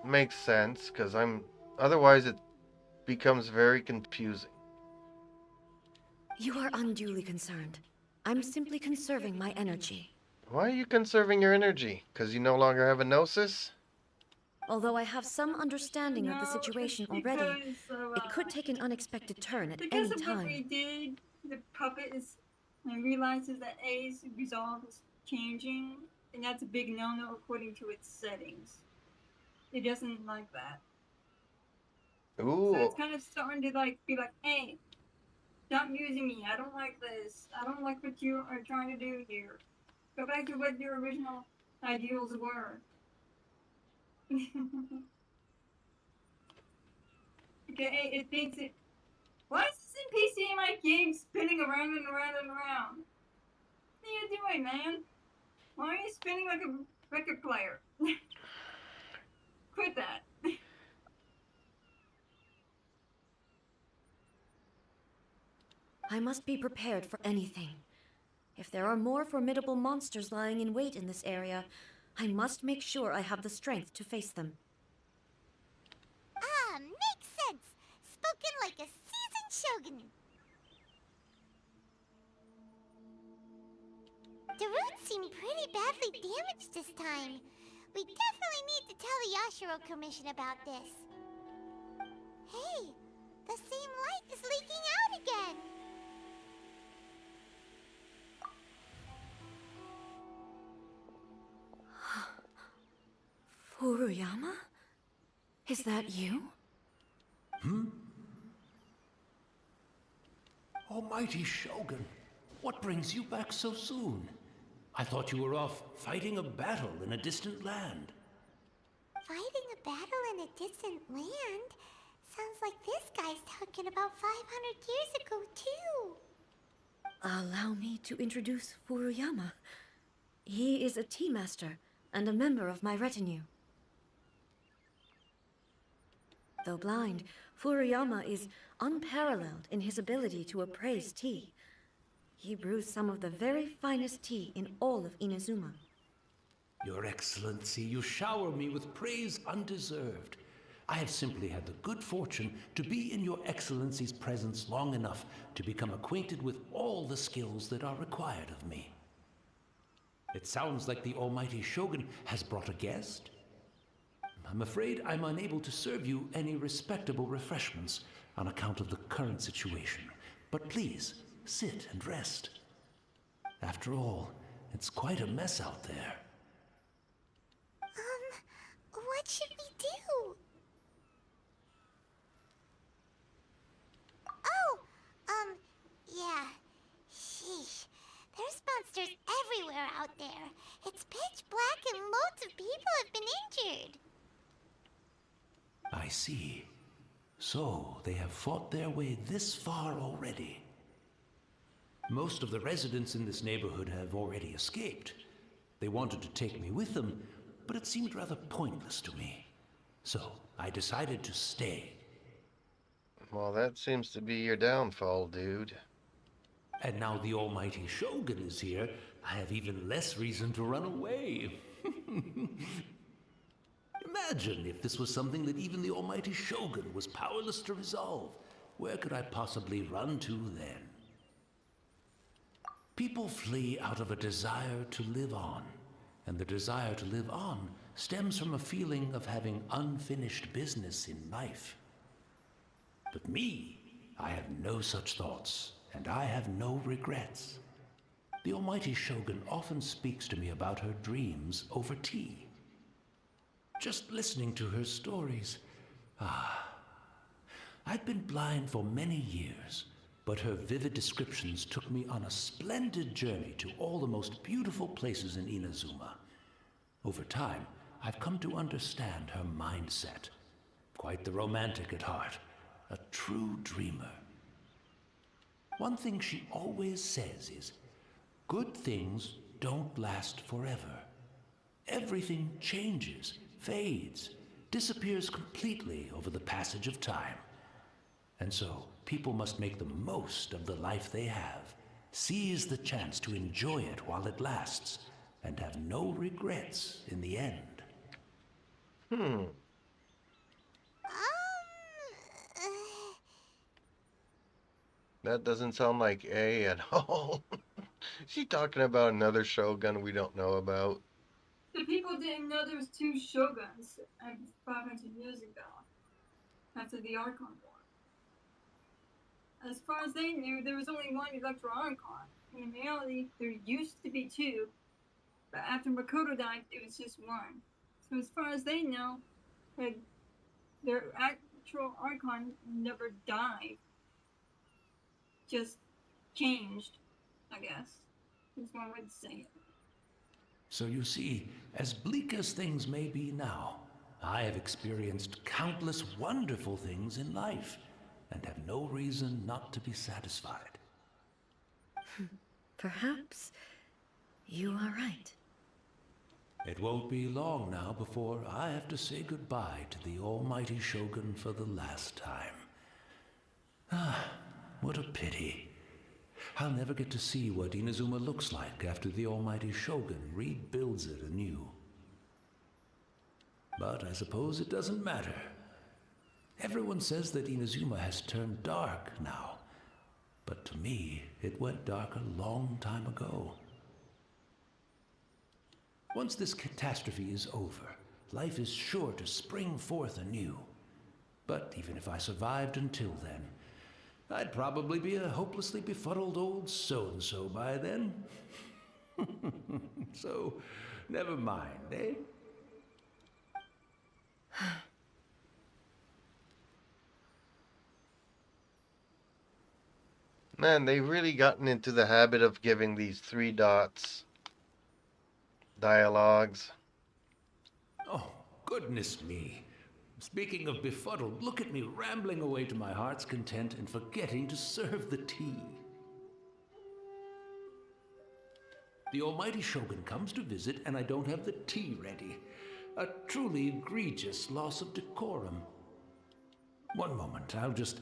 makes sense, because otherwise it becomes very confusing. You are unduly concerned. I'm simply conserving my energy. Why are you conserving your energy? Because you no longer have a gnosis? Although I have some understanding of the situation already, it could take an unexpected turn at any Because of what we time. did, the puppet realizes that A's resolve is changing, and that's a big no-no according to its settings. It doesn't like that. Ooh. So it's kind of starting to be like, hey, stop using me. I don't like this. I don't like what you are trying to do here. Go back to what your original ideals were. Okay, it thinks it. Why is this NPC in my game spinning around and around and around? What are you doing, man? Why are you spinning like a record player? Quit that. I must be prepared for anything. If there are more formidable monsters lying in wait in this area, I must make sure I have the strength to face them. Ah, makes sense. Spoken like a seasoned shogun. The roots seem pretty badly damaged this time. We definitely need to tell the Yashiro Commission about this. Hey, the same light is leaking out again. Furuyama? Is that you? Almighty Shogun, what brings you back so soon? I thought you were off fighting a battle in a distant land. Fighting a battle in a distant land? Sounds like this guy's talking about 500 years ago, too. Allow me to introduce Furuyama. He is a tea master and a member of my retinue. Though blind, Furuyama is unparalleled in his ability to appraise tea. He brews some of the very finest tea in all of Inazuma. Your Excellency, you shower me with praise undeserved. I have simply had the good fortune to be in your Excellency's presence long enough to become acquainted with all the skills that are required of me. It sounds like the almighty Shogun has brought a guest. I'm afraid I'm unable to serve you any respectable refreshments on account of the current situation. But please, sit and rest. After all, it's quite a mess out there. What should we do? Oh, yeah. Sheesh. There's monsters everywhere out there. It's pitch black and loads of people have been injured. I see. So, they have fought their way this far already. Most of the residents in this neighborhood have already escaped. They wanted to take me with them, but it seemed rather pointless to me. So, I decided to stay. Well, that seems to be your downfall, dude. And now the almighty Shogun is here, I have even less reason to run away. Imagine if this was something that even the almighty Shogun was powerless to resolve. Where could I possibly run to then? People flee out of a desire to live on, and the desire to live on stems from a feeling of having unfinished business in life. But me, I have no such thoughts, and I have no regrets. The almighty Shogun often speaks to me about her dreams over tea. Just listening to her stories, I've been blind for many years, but her vivid descriptions took me on a splendid journey to all the most beautiful places in Inazuma. Over time, I've come to understand her mindset. Quite the romantic at heart, a true dreamer. One thing she always says is, good things don't last forever. Everything changes, fades, disappears completely over the passage of time. And so, people must make the most of the life they have, seize the chance to enjoy it while it lasts, and have no regrets in the end. That doesn't sound like A at all. Is she talking about another Shogun we don't know about? The people didn't know there was two shoguns 500 years ago, after the Archon War. As far as they knew, there was only one Electro Archon. In reality, there used to be two, but after Makoto died, it was just one. So as far as they know, their actual Archon never died. Just changed, I guess, is one way to say it. So you see, as bleak as things may be now, I have experienced countless wonderful things in life, and have no reason not to be satisfied. Perhaps you are right. It won't be long now before I have to say goodbye to the almighty Shogun for the last time. What a pity. I'll never get to see what Inazuma looks like after the almighty Shogun rebuilds it anew. But I suppose it doesn't matter. Everyone says that Inazuma has turned dark now, but to me, it went dark a long time ago. Once this catastrophe is over, life is sure to spring forth anew. But even if I survived until then, I'd probably be a hopelessly befuddled old so-and-so by then. So, never mind, eh? Man, they've really gotten into the habit of giving these 3 dots dialogues. Oh, goodness me. Speaking of befuddled, look at me rambling away to my heart's content and forgetting to serve the tea. The almighty Shogun comes to visit and I don't have the tea ready. A truly egregious loss of decorum. One moment, I'll just...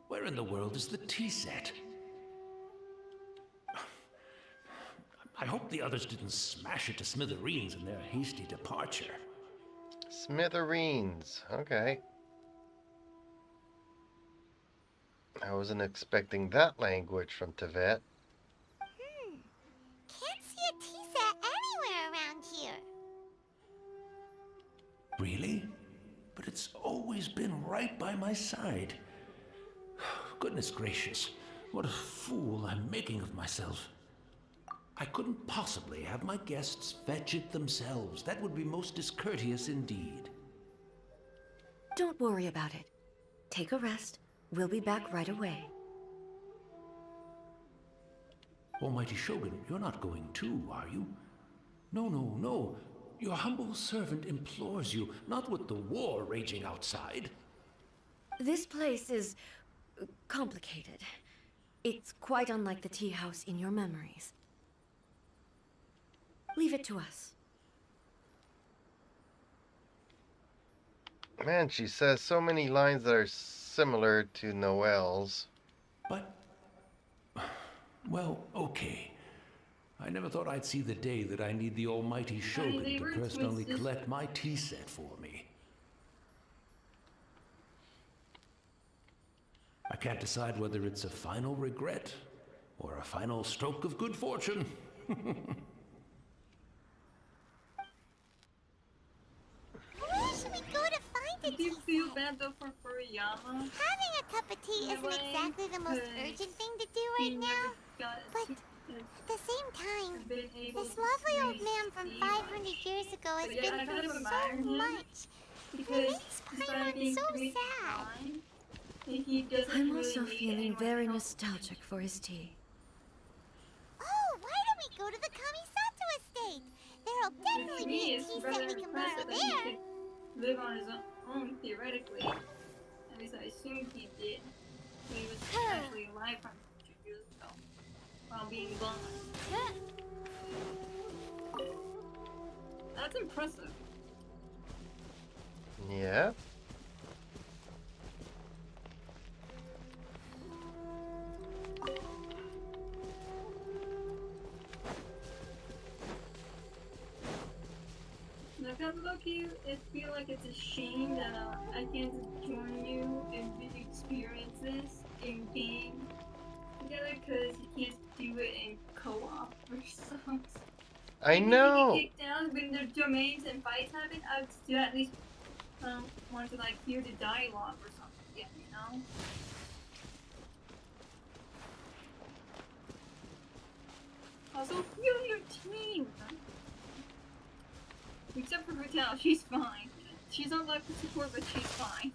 Where in the world is the tea set? I hope the others didn't smash it to smithereens in their hasty departure. Smithereens. Okay. I wasn't expecting that language from Tibet. Can't see a tea set anywhere around here. Really? But it's always been right by my side. Goodness gracious, what a fool I'm making of myself. I couldn't possibly have my guests fetch it themselves. That would be most discourteous indeed. Don't worry about it. Take a rest. We'll be back right away. Almighty Shogun, you're not going too, are you? No, no, no. Your humble servant implores you, not with the war raging outside. This place is complicated. It's quite unlike the tea house in your memories. Leave it to us. Man, she says so many lines that are similar to Noelle's. But, well, okay. I never thought I'd see the day that I need the almighty Shogun to personally collect my tea set for me. I can't decide whether it's a final regret or a final stroke of good fortune. Where should we go to find a Do tea you feel set? bad though for Furiyama? Having a cup of tea isn't exactly the most urgent thing to do right now. But at the same time, this lovely old man from 500 years ago has been through so much. It makes Paimon so sad. I'm also feeling very nostalgic for his tea. Oh, why don't we go to the Kamisato estate? There'll definitely be a tea set we can borrow there. Live on his own, theoretically. At least I assumed he did. He was actually alive from 2 years ago, while being gone. That's impressive. Yeah. Like, I feel like it's a shame that I can't join you in the experiences in game together because you can't do it in co-op or something. I know. If you get kicked down when their domains and fights happen, I would still at least want to like hear the dialogue or something. Yeah, you know. Also, feel your team. Except for Vital, she's fine. She's on life support, but she's fine.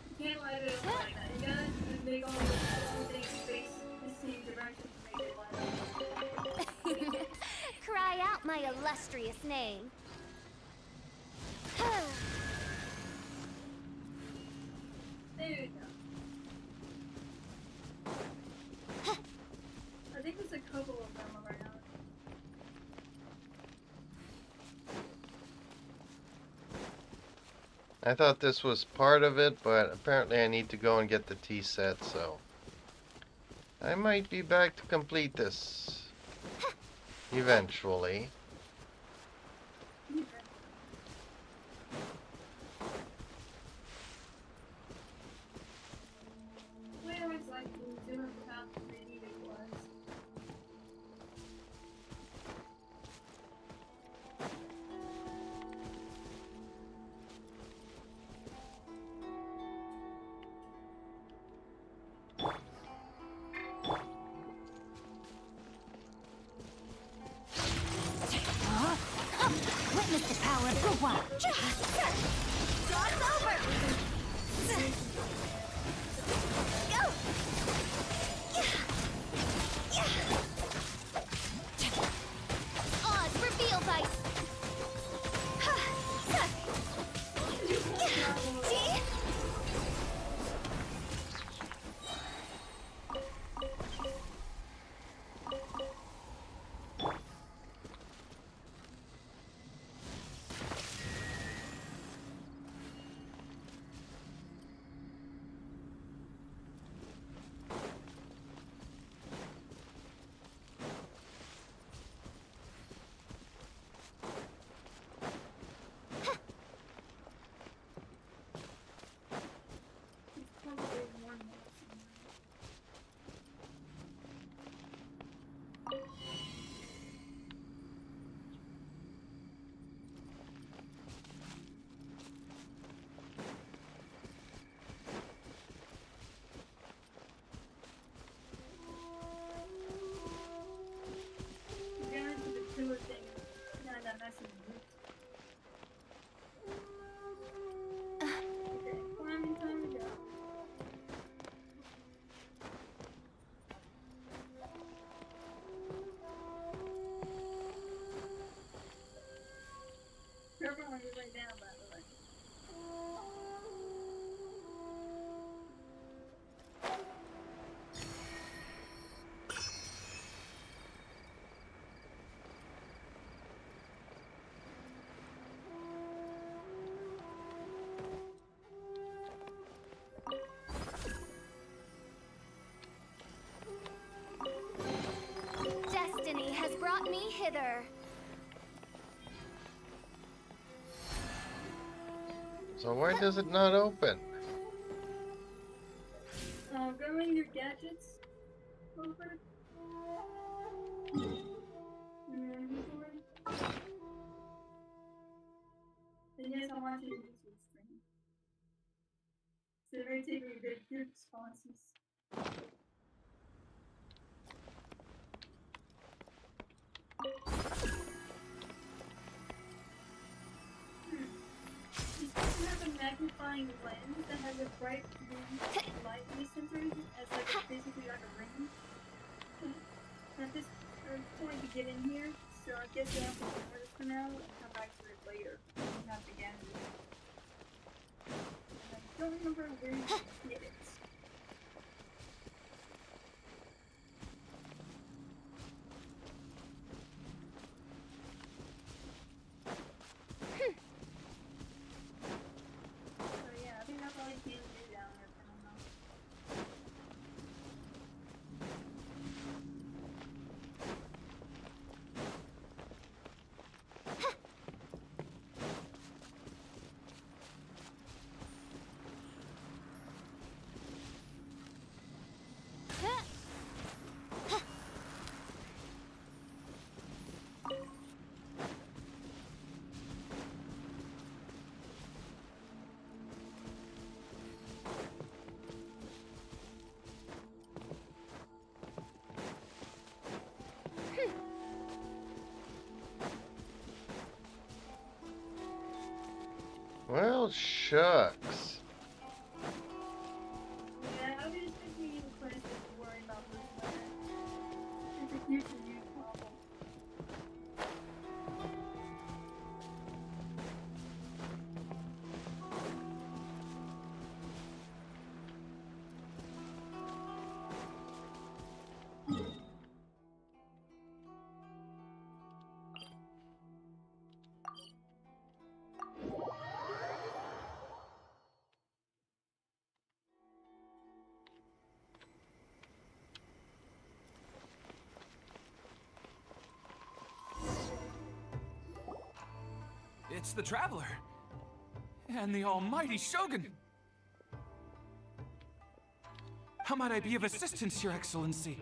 You can't light it up like that. You gotta make all the things face the same direction to make it light up. Cry out my illustrious name. There you go. I think there's a couple of them around. I thought this was part of it, but apparently I need to go and get the tea set, so I might be back to complete this eventually. Where exactly do you have to read it was? Witness the power of the one. Dog's over. Go. Odds reveal vice. See? hither. So why does it not open? Go in your gadgets. Over. And yes, I want you to use this thing. So they're taking the good responses. It's supposed to have a magnifying lens that has a bright green light in the center as basically like a ring. At this point to get in here, so I guess I have to ignore this for now and come back to it later. Not the gadget. I don't remember where you get it. So yeah, I think that's all I can do down there for now. Well, shucks. Yeah, I was just thinking of questions to worry about this later. It's a future you problem. It's the Traveler. And the almighty Shogun. How might I be of assistance, Your Excellency?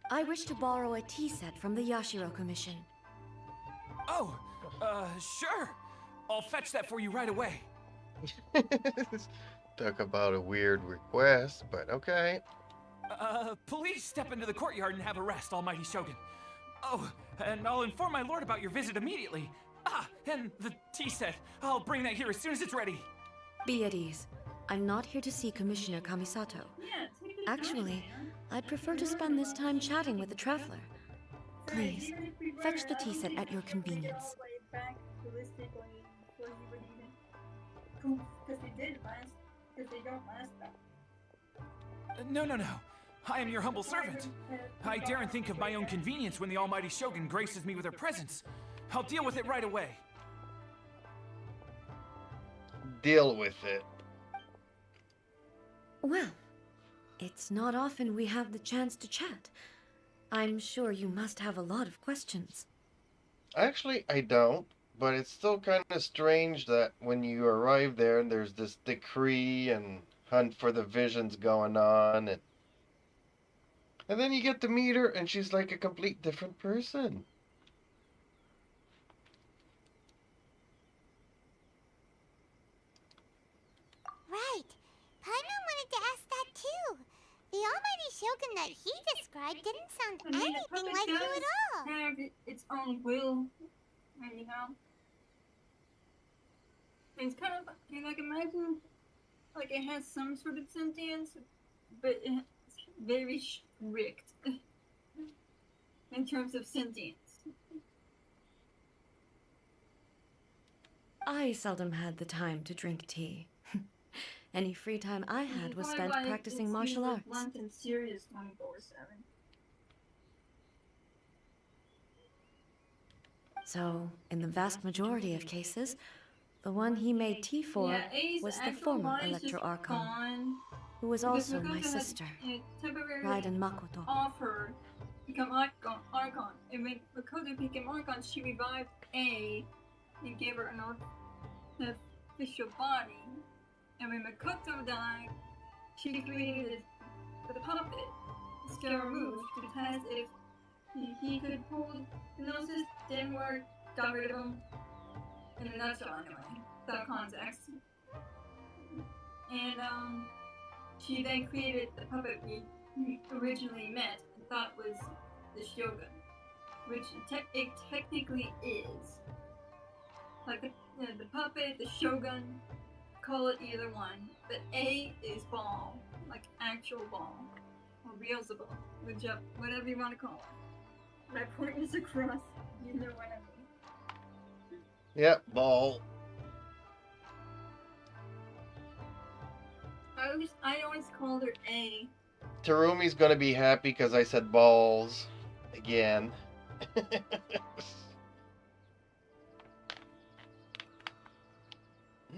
I wish to borrow a tea set from the Yashiro Commission. Oh, sure. I'll fetch that for you right away. Talk about a weird request, but okay. Please step into the courtyard and have a rest, almighty Shogun. Oh, and I'll inform my lord about your visit immediately. Ah, and the tea set. I'll bring that here as soon as it's ready. Be at ease. I'm not here to see Commissioner Kamisato. Yeah, take your time, Actually, man. I'd prefer to spend this time chatting with the Traveler. Please, Even if we were, fetch the I tea don't set think at your we could get convenience. all the way back realistically before he would even go, because they don't last that. No. I am your humble servant. I daren't think of my own convenience when the almighty Shogun graces me with her presence. I'll deal with it right away. Deal with it. Well, it's not often we have the chance to chat. I'm sure you must have a lot of questions. Actually, I don't, but it's still kind of strange that when you arrive there and there's this decree and hunt for the visions going on, and then you get to meet her and she's like a complete different person. Right. Paimon wanted to ask that too. The almighty Shogun that he described didn't sound I mean, it anything probably like you does at all. have its own will, anyhow. It's kind of, like, imagine, like, it has some sort of sentience, but it's very strict in terms of sentience. I seldom had the time to drink tea. Any free time I had was spent practicing martial arts. Blunt and serious 24/7. So, in the vast majority of cases, the one he made tea for Yeah, A's was the actual former life is Electro Archon, gone who was because also my Makoto had, sister, temporarily Raiden Makoto. offered become Archon. And when Makoto became Archon, she revived A and gave her an official body. And when Makoto died, she created the puppet, Scaramouche, to test if he could hold hypnosis. Didn't work, got rid of him. In a nutshell, anyway, without context. And she then created the puppet we originally met and thought was the Shogun, which it technically is. Like the puppet, the Shogun, call it either one, but A is ball, like actual ball, or Beelzebub, whatever you want to call it. My point is across, you know what I mean. Yep, ball. I always called her A. Terumi's gonna be happy because I said balls again.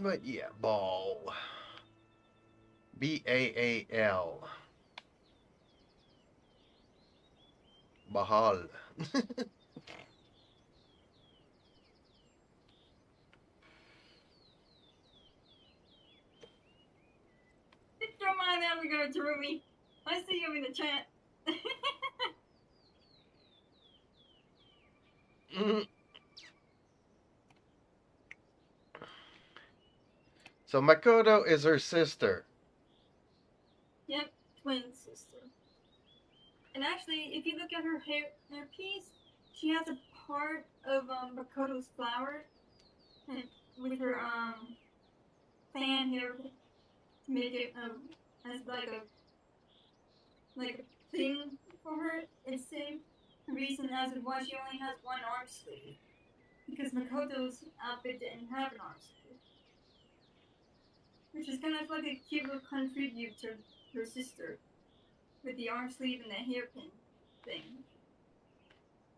But yeah, ball. B-A-A-L. Bahal. Don't mind that, we go to Terumi. I see you in the chat. So Makoto is her sister. Yep, twin sister. And actually, if you look at her hair piece, she has a part of Makoto's flower with her fan hair to make it as like a thing for her. It's the same reason as to why she only has one arm sleeve, because Makoto's outfit didn't have an arm sleeve, which is kind of like a cute little contribute to her sister with the arm sleeve and the hairpin thing.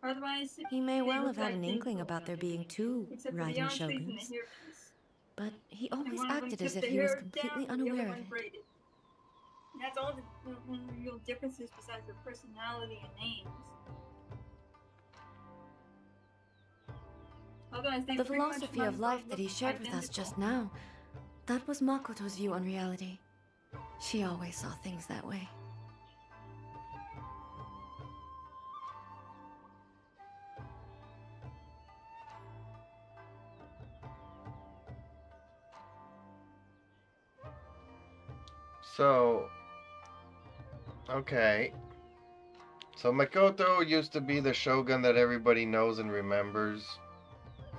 Otherwise, He may well have had an identical, inkling about there being two except for the Raiden arm sleeve and the Shoguns, hairpiece. but he And always one of them acted as tipped if the he was hair completely down, and the other unaware of one it. braided. And that's all the real differences besides their personality and names. Otherwise, they The pretty much philosophy run of life both that he look shared with us identical. just now, that was Makoto's view on reality. She always saw things that way. So, okay. So Makoto used to be the Shogun that everybody knows and remembers.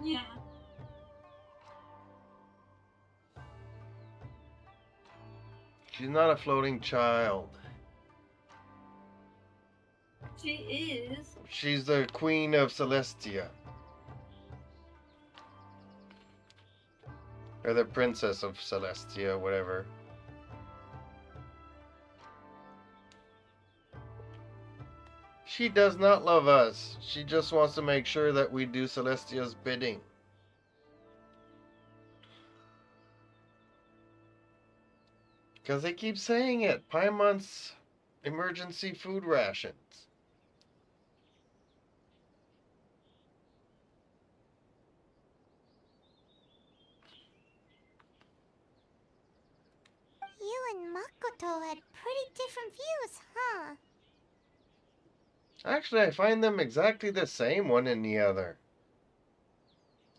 Yeah. She's not a floating child. She is. She's the Queen of Celestia. Or the Princess of Celestia, whatever. She does not love us. She just wants to make sure that we do Celestia's bidding. Because they keep saying it. Paimon's emergency food rations. You and Makoto had pretty different views, huh? Actually, I find them exactly the same, one and the other.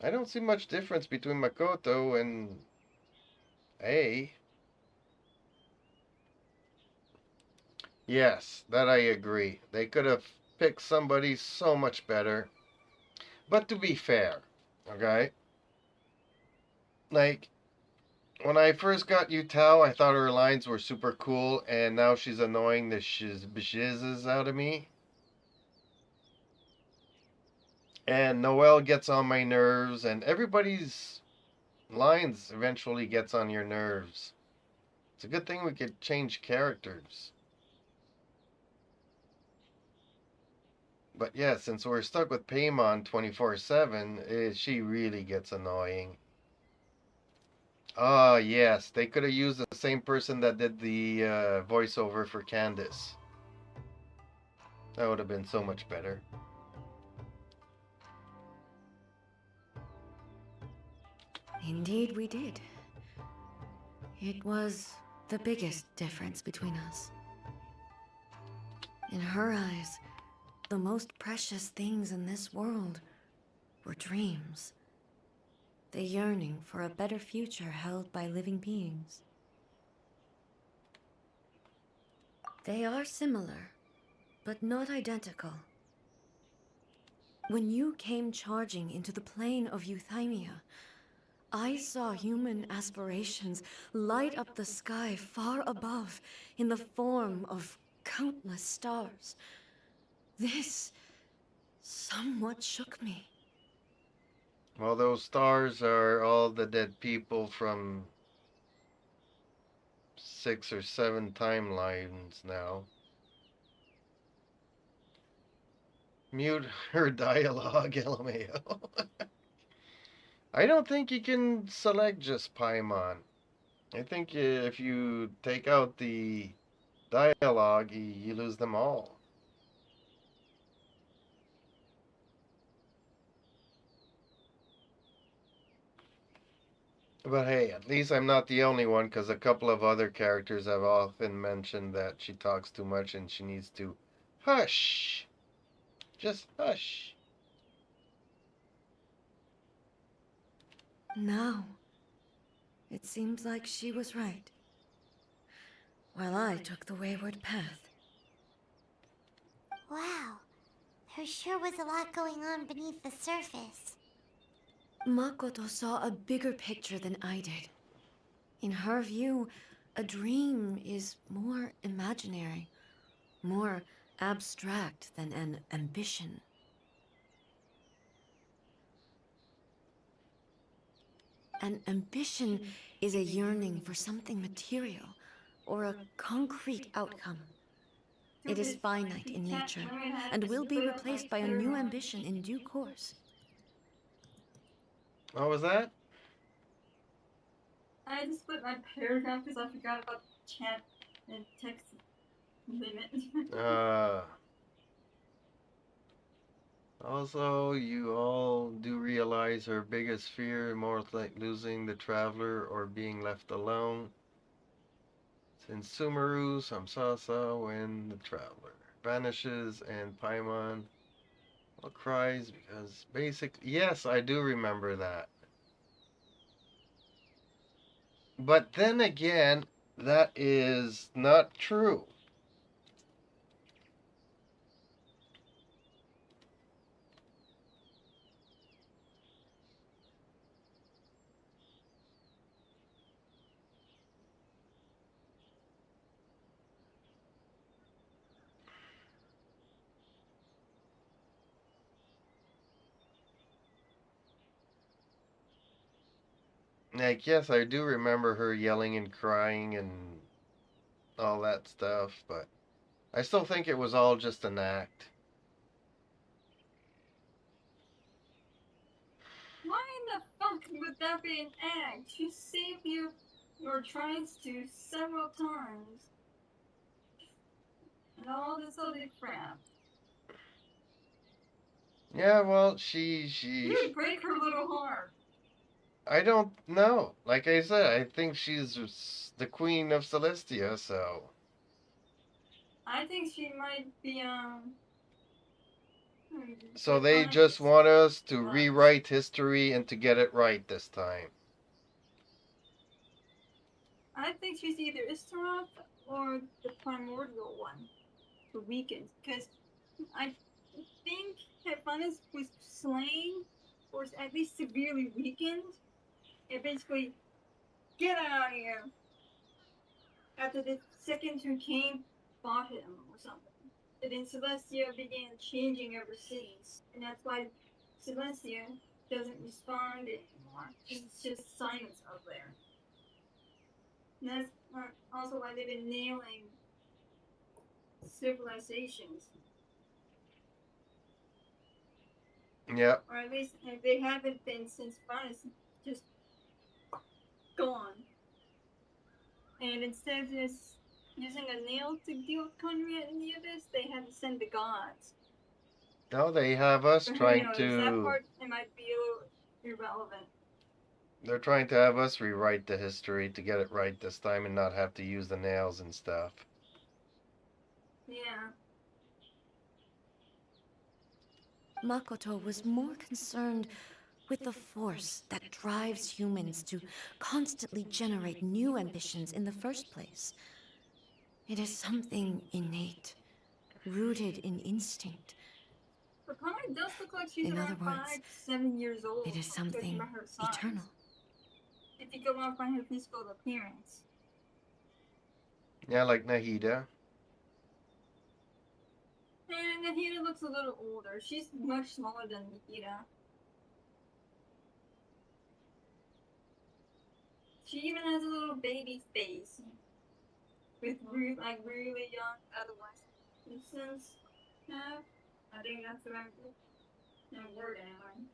I don't see much difference between Makoto and A. Yes, that I agree. They could have picked somebody so much better. But to be fair, okay? Like, when I first got Yutao, I thought her lines were super cool, and now she's annoying the shizzes out of me. And Noelle gets on my nerves, and everybody's lines eventually gets on your nerves. It's a good thing we could change characters. But yeah, since we're stuck with Paimon 24/7, she really gets annoying. Ah, yes, they could have used the same person that did the voiceover for Candace. That would have been so much better. Indeed, we did. It was the biggest difference between us. In her eyes, the most precious things in this world were dreams. The yearning for a better future held by living beings. They are similar, but not identical. When you came charging into the plane of Euthymia, I saw human aspirations light up the sky far above in the form of countless stars. This somewhat shook me. Well, those stars are all the dead people from 6 or 7 timelines now. Mute her dialogue, LMAO. I don't think you can select just Paimon. I think if you take out the dialogue, you lose them all. But hey, at least I'm not the only one, because a couple of other characters have often mentioned that she talks too much and she needs to hush. Just hush. Now, it seems like she was right, while I took the wayward path. Wow, there sure was a lot going on beneath the surface. Makoto saw a bigger picture than I did. In her view, a dream is more imaginary, more abstract than an ambition. An ambition is a yearning for something material or a concrete outcome. It is finite in nature and will be replaced by a new ambition in due course. What was that? I just put my paragraph because I forgot about the chat and text limit. Also, you all do realize her biggest fear, more like losing the traveler or being left alone. Since Sumeru, Samsasa, when the traveler vanishes and Paimon cries because yes, I do remember that. But then again, that is not true. Like, yes, I do remember her yelling and crying and all that stuff, but I still think it was all just an act. Why in the fuck would that be an act? She saved you, or tries to, several times. And all this other crap. Yeah, well, You would break her little heart. I don't know. Like I said, I think she's the queen of Celestia, so. I think she might be, So they just want us to rewrite history and to get it right this time. I think she's either Istaroth or the primordial one, the weakened. Because I think Hephaestus was slain, or at least severely weakened, and basically, get out of here! After the second who came fought him or something. And then Celestia began changing ever since. And that's why Celestia doesn't respond anymore. It's just silence out there. And that's also why they've been nailing civilizations. Yep. Or at least they haven't been since Bonus just gone. And instead of just using a nail to deal with Conrad in the Abyss, they had to send the gods. No, they have us But who trying knows, to. that part, it might be a little irrelevant. They're trying to have us rewrite the history to get it right this time and not have to use the nails and stuff. Yeah. Makoto was more concerned with the force that drives humans to constantly generate new ambitions in the first place. It is something innate, rooted in instinct. But Conrad does look like she's In around other words, 5 to 7 years old. it is judging something by her size. eternal. If you go off by her physical appearance. Yeah, like Nahida. And Nahida looks a little older. She's much smaller than Nahida. She even has a little baby face. With really young adolescents have. I think that's the right word anyway.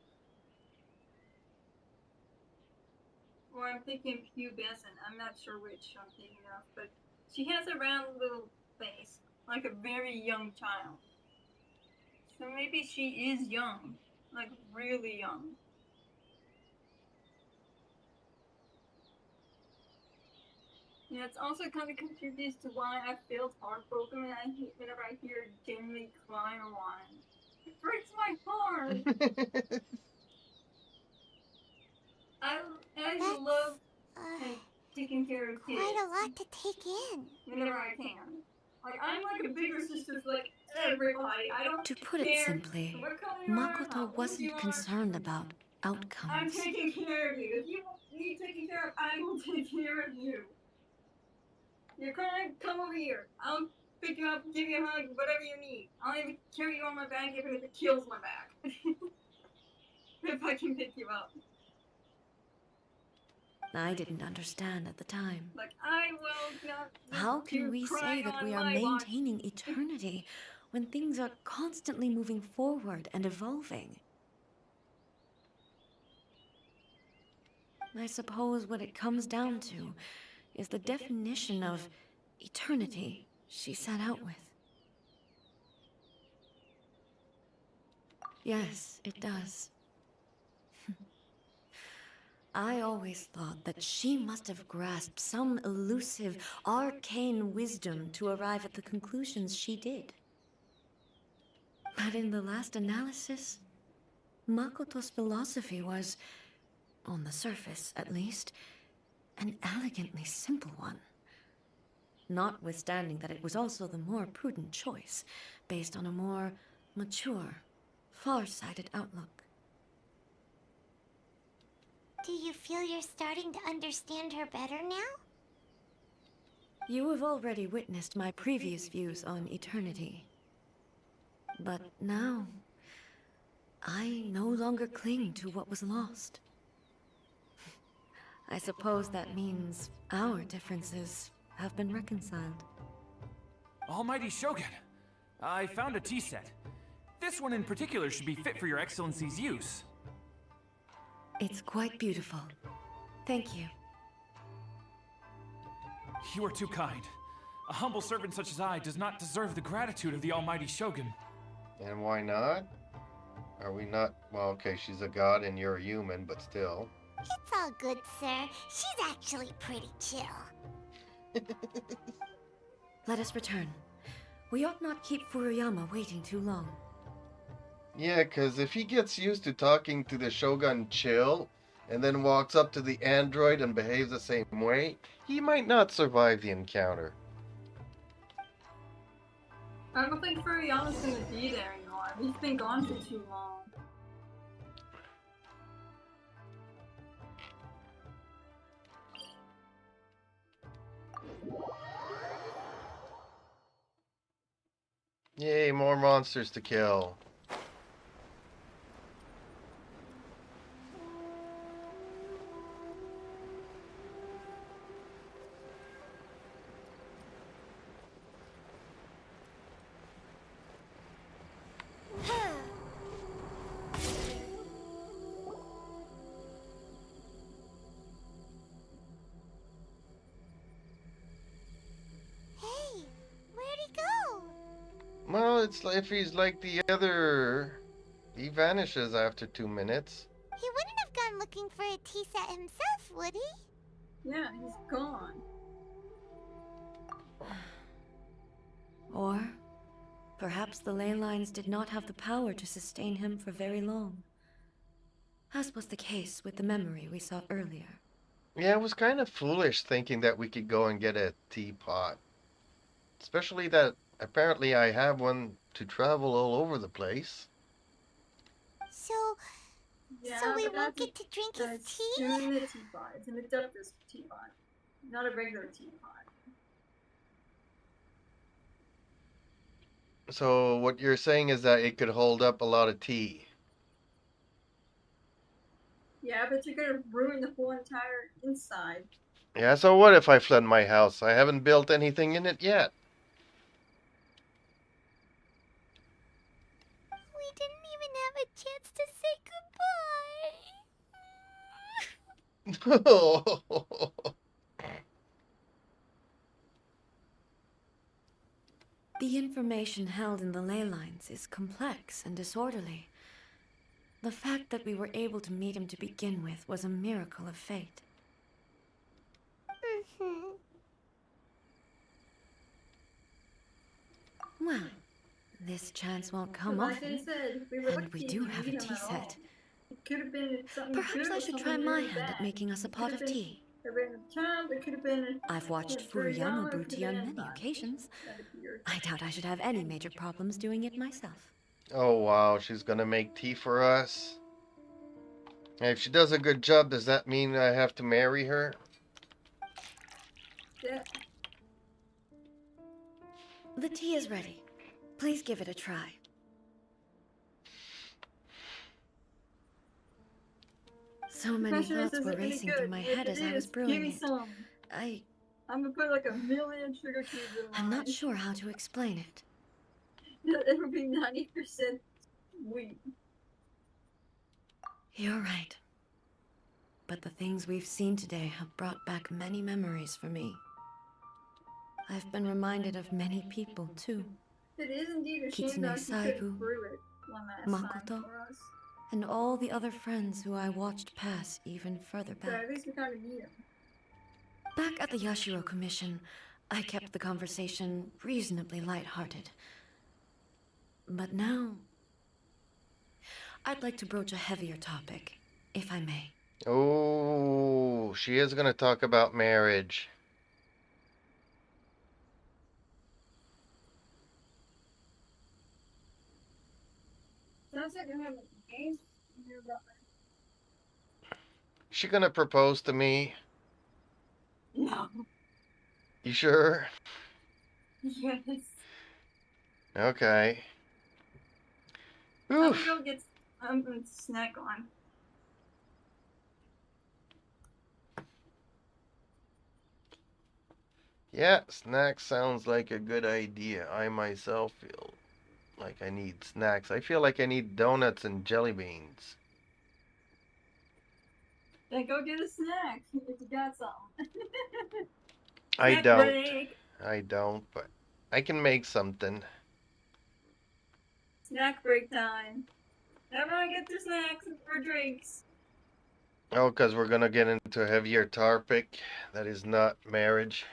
Or I'm thinking pubescent. I'm not sure which I'm thinking of, but she has a round little face, like a very young child. So maybe she is young, like really young. Yeah, it's also kind of contributes to why I feel heartbroken whenever I hear Jenny cry or whine. It breaks my heart. I love taking care of kids. Quite a lot to take in. Whenever I can. Like, I'm like a bigger sister to like everybody. I don't To put it simply, what color you are, how Makoto old wasn't you are. concerned about I'm outcomes. taking care of you. If you need taking care of, I will take care of you. You're crying? Come over here. I'll pick you up, give you a hug, whatever you need. I'll even carry you on my back even if it kills my back. If I can pick you up. I didn't understand at the time. Like, I will not. How can we say that we are maintaining eternity when things are constantly moving forward and evolving? I suppose what it comes down to is the definition of eternity she set out with. Yes, it does. I always thought that she must have grasped some elusive, arcane wisdom to arrive at the conclusions she did. But in the last analysis, Makoto's philosophy was, on the surface at least, an elegantly simple one. Notwithstanding that it was also the more prudent choice, based on a more mature, far-sighted outlook. Do you feel you're starting to understand her better now? You have already witnessed my previous views on eternity. But now, I no longer cling to what was lost. I suppose that means our differences have been reconciled. Almighty Shogun, I found a tea set. This one in particular should be fit for your Excellency's use. It's quite beautiful. Thank you. You are too kind. A humble servant such as I does not deserve the gratitude of the Almighty Shogun. And why not? Are we not? Well, okay, she's a god and you're a human, but still. It's all good, sir. She's actually pretty chill. Let us return. We ought not keep Furuyama waiting too long. Yeah, because if he gets used to talking to the Shogun chill, and then walks up to the android and behaves the same way, he might not survive the encounter. I don't think Furuyama's gonna be there anymore. He's been gone for too long. Yay, more monsters to kill. Hey, Well, it's like if he's like the other, he vanishes after 2 minutes. He wouldn't have gone looking for a tea set himself, would he? Yeah, he's gone. Or perhaps the ley lines did not have the power to sustain him for very long, as was the case with the memory we saw earlier. Yeah, it was kind of foolish thinking that we could go and get a teapot. Especially that apparently I have one to travel all over the place. So Yeah, we but won't that's get to drink his that's tea? doing a teapot. It's an Adeptus teapot, not a regular teapot. So what you're saying is that it could hold up a lot of tea. Yeah, but you're gonna ruin the whole entire inside. Yeah, so what if I flood my house? I haven't built anything in it yet. We didn't even have a chance to say goodbye. The information held in the ley lines is complex and disorderly. The fact that we were able to meet him to begin with was a miracle of fate. Well, this chance won't come Like I often, said, we were and lucky we to do have a meet him tea at all. set. It could have been something Perhaps good I or should something try my really hand bad. at making us a It pot could of have been tea. a random child. It could have been. I've watched Furiyama, Furiyama brew tea on many occasions. I doubt I should have any major problems doing it myself. Oh wow, she's gonna make tea for us. And if she does a good job, does that mean I have to marry her? Yeah. The tea is ready. Please give it a try. So many Question is, thoughts is were it any racing good? through my If head it as I is, was give brewing me it. some. I'm gonna put like 1,000,000 sugar cubes in I'm mine. not sure how to explain it. It would be 90% wheat. You're right. But the things we've seen today have brought back many memories for me. I've been reminded of many people, too. It is indeed a shame Kitsune that he Saibu, couldn't brew it one last Makoto, time for us. and all the other friends who I watched pass even further But back. at least we kind of need him. Back at the Yashiro Commission, I kept the conversation reasonably lighthearted. But now, I'd like to broach a heavier topic, if I may. Oh, she is gonna talk about marriage. Sounds like I have a game here about She gonna propose to me? No. You sure? Yes. Okay. I'm gonna Oof. go get a snack on. Yeah, snack sounds like a good idea. I myself feel like I need snacks. I feel like I need donuts and jelly beans. Then go get a snack if you got some. I Snack don't. break. I don't, but I can make something. Snack break time. Everyone get their snacks or drinks. Oh, because we're gonna get into a heavier topic that is not marriage.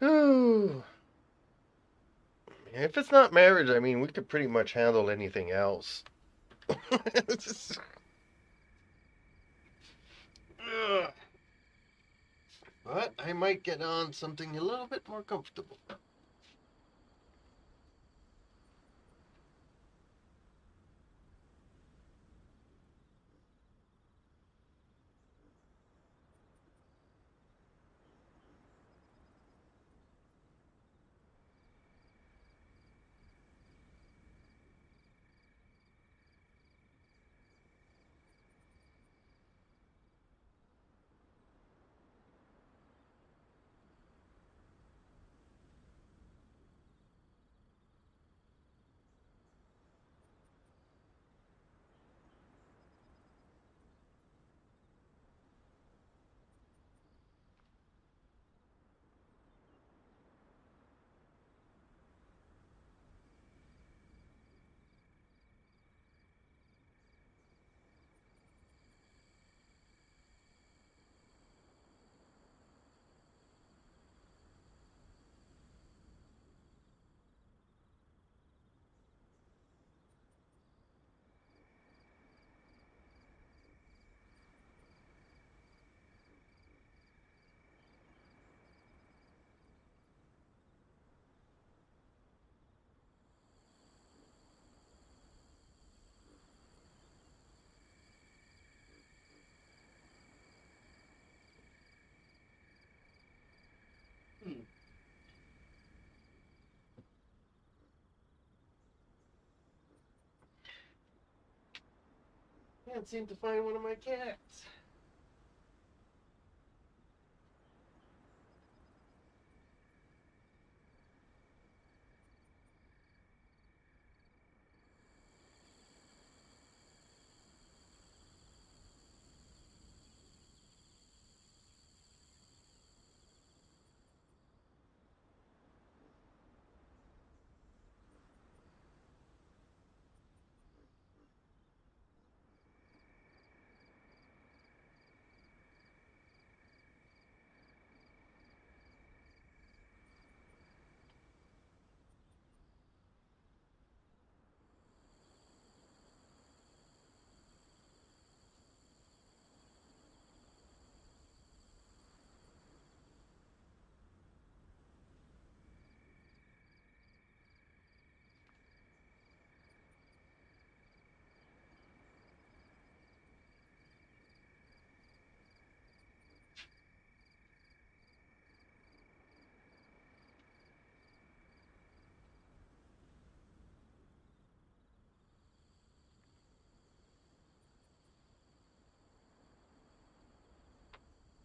Ooh. If it's not marriage, I mean, we could pretty much handle anything else. Ugh. But I might get on something a little bit more comfortable. Can't seem to find one of my cats.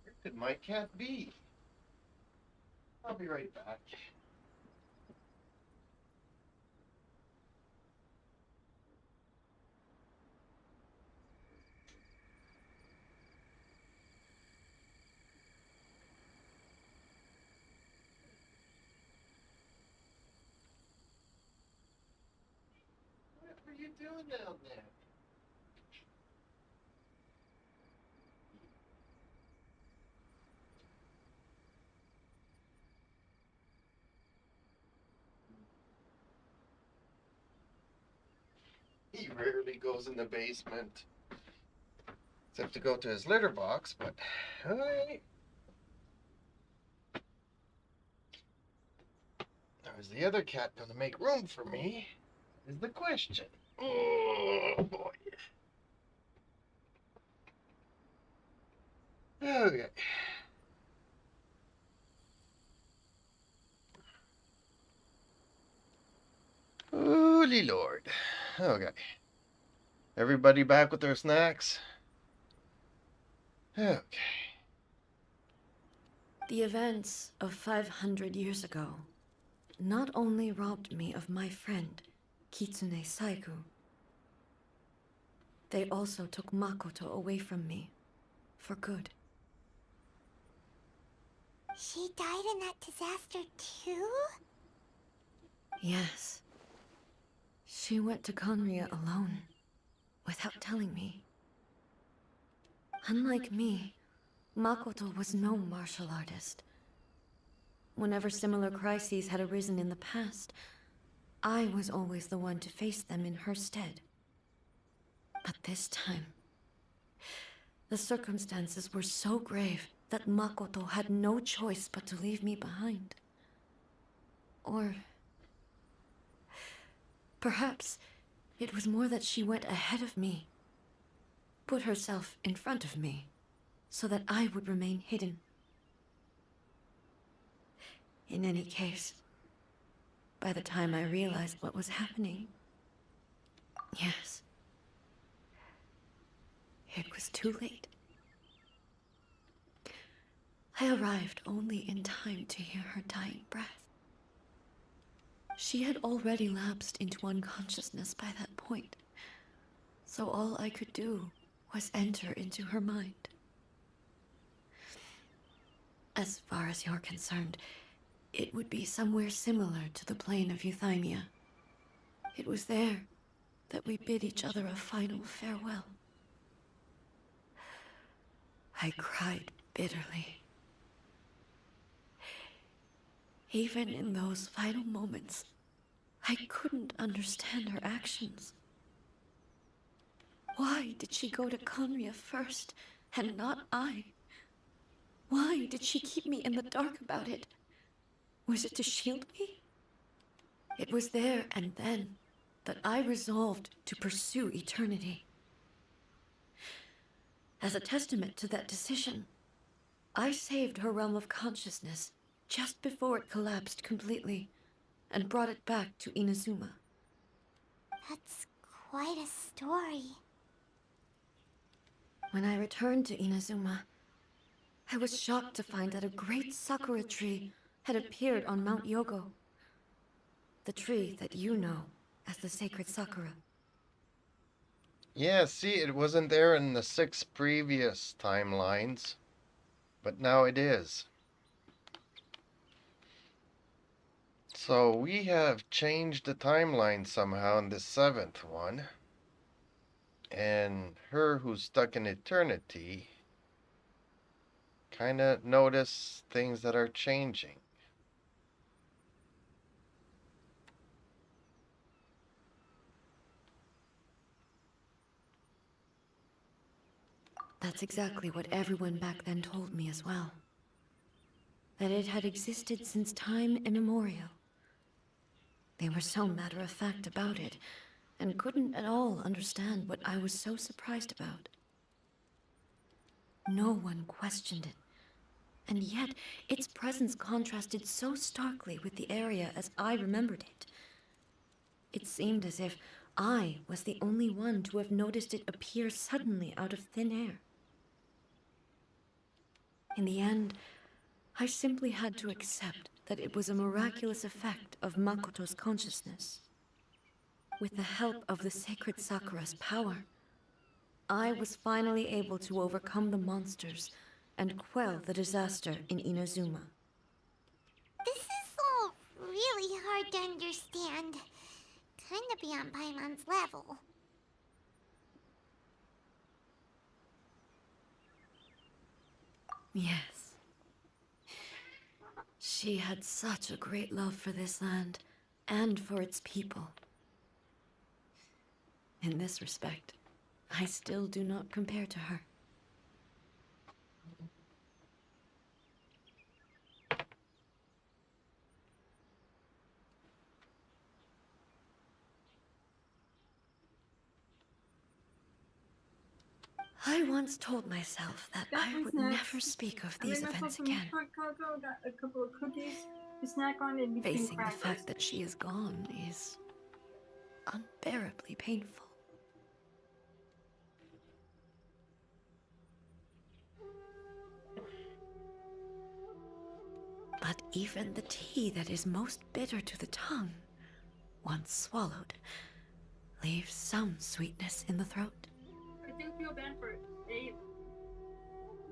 Where could my cat be? I'll be right back. What are you doing down there? He rarely goes in the basement. Except to go to his litter box, but alright. Now is the other cat gonna make room for me? Is the question. Oh boy. Okay. Holy Lord. Okay. Everybody back with their snacks? Okay. The events of 500 years ago not only robbed me of my friend, Kitsune Saigu, they also took Makoto away from me for good. She died in that disaster too? Yes. She went to Conria alone, without telling me. Unlike me, Makoto was no martial artist. Whenever similar crises had arisen in the past, I was always the one to face them in her stead. But this time, the circumstances were so grave that Makoto had no choice but to leave me behind. Or perhaps it was more that she went ahead of me, put herself in front of me, so that I would remain hidden. In any case, by the time I realized what was happening, yes, it was too late. I arrived only in time to hear her dying breath. She had already lapsed into unconsciousness by that point, so all I could do was enter into her mind. As far as you're concerned, it would be somewhere similar to the plane of Euthymia. It was there that we bid each other a final farewell. I cried bitterly. Even in those final moments, I couldn't understand her actions. Why did she go to Conria first, and not I? Why did she keep me in the dark about it? Was it to shield me? It was there and then that I resolved to pursue eternity. As a testament to that decision, I saved her realm of consciousness just before it collapsed completely and brought it back to Inazuma. That's quite a story. When I returned to Inazuma, I was shocked to find that a great sakura tree had appeared on Mount Yogo. The tree that you know as the sacred sakura. Yeah, see, it wasn't there in the 6 previous timelines, but now it is. So we have changed the timeline somehow in the 7th one. And her who's stuck in eternity kind of notice things that are changing. That's exactly what everyone back then told me as well. That it had existed since time immemorial. They were so matter-of-fact about it, and couldn't at all understand what I was so surprised about. No one questioned it, and yet its presence contrasted so starkly with the area as I remembered it. It seemed as if I was the only one to have noticed it appear suddenly out of thin air. In the end, I simply had to accept that it was a miraculous effect of Makoto's consciousness. With the help of the sacred Sakura's power, I was finally able to overcome the monsters and quell the disaster in Inazuma. This is all really hard to understand. Kinda beyond Paimon's level. Yes. She had such a great love for this land and for its people. In this respect, I still do not compare to her. I once told myself that I would never speak of these events again. Got a couple of cookies to snack on in between Facing the crackers. fact that she is gone is unbearably painful. But even the tea that is most bitter to the tongue, once swallowed, leaves some sweetness in the throat. I do feel bad for Abe.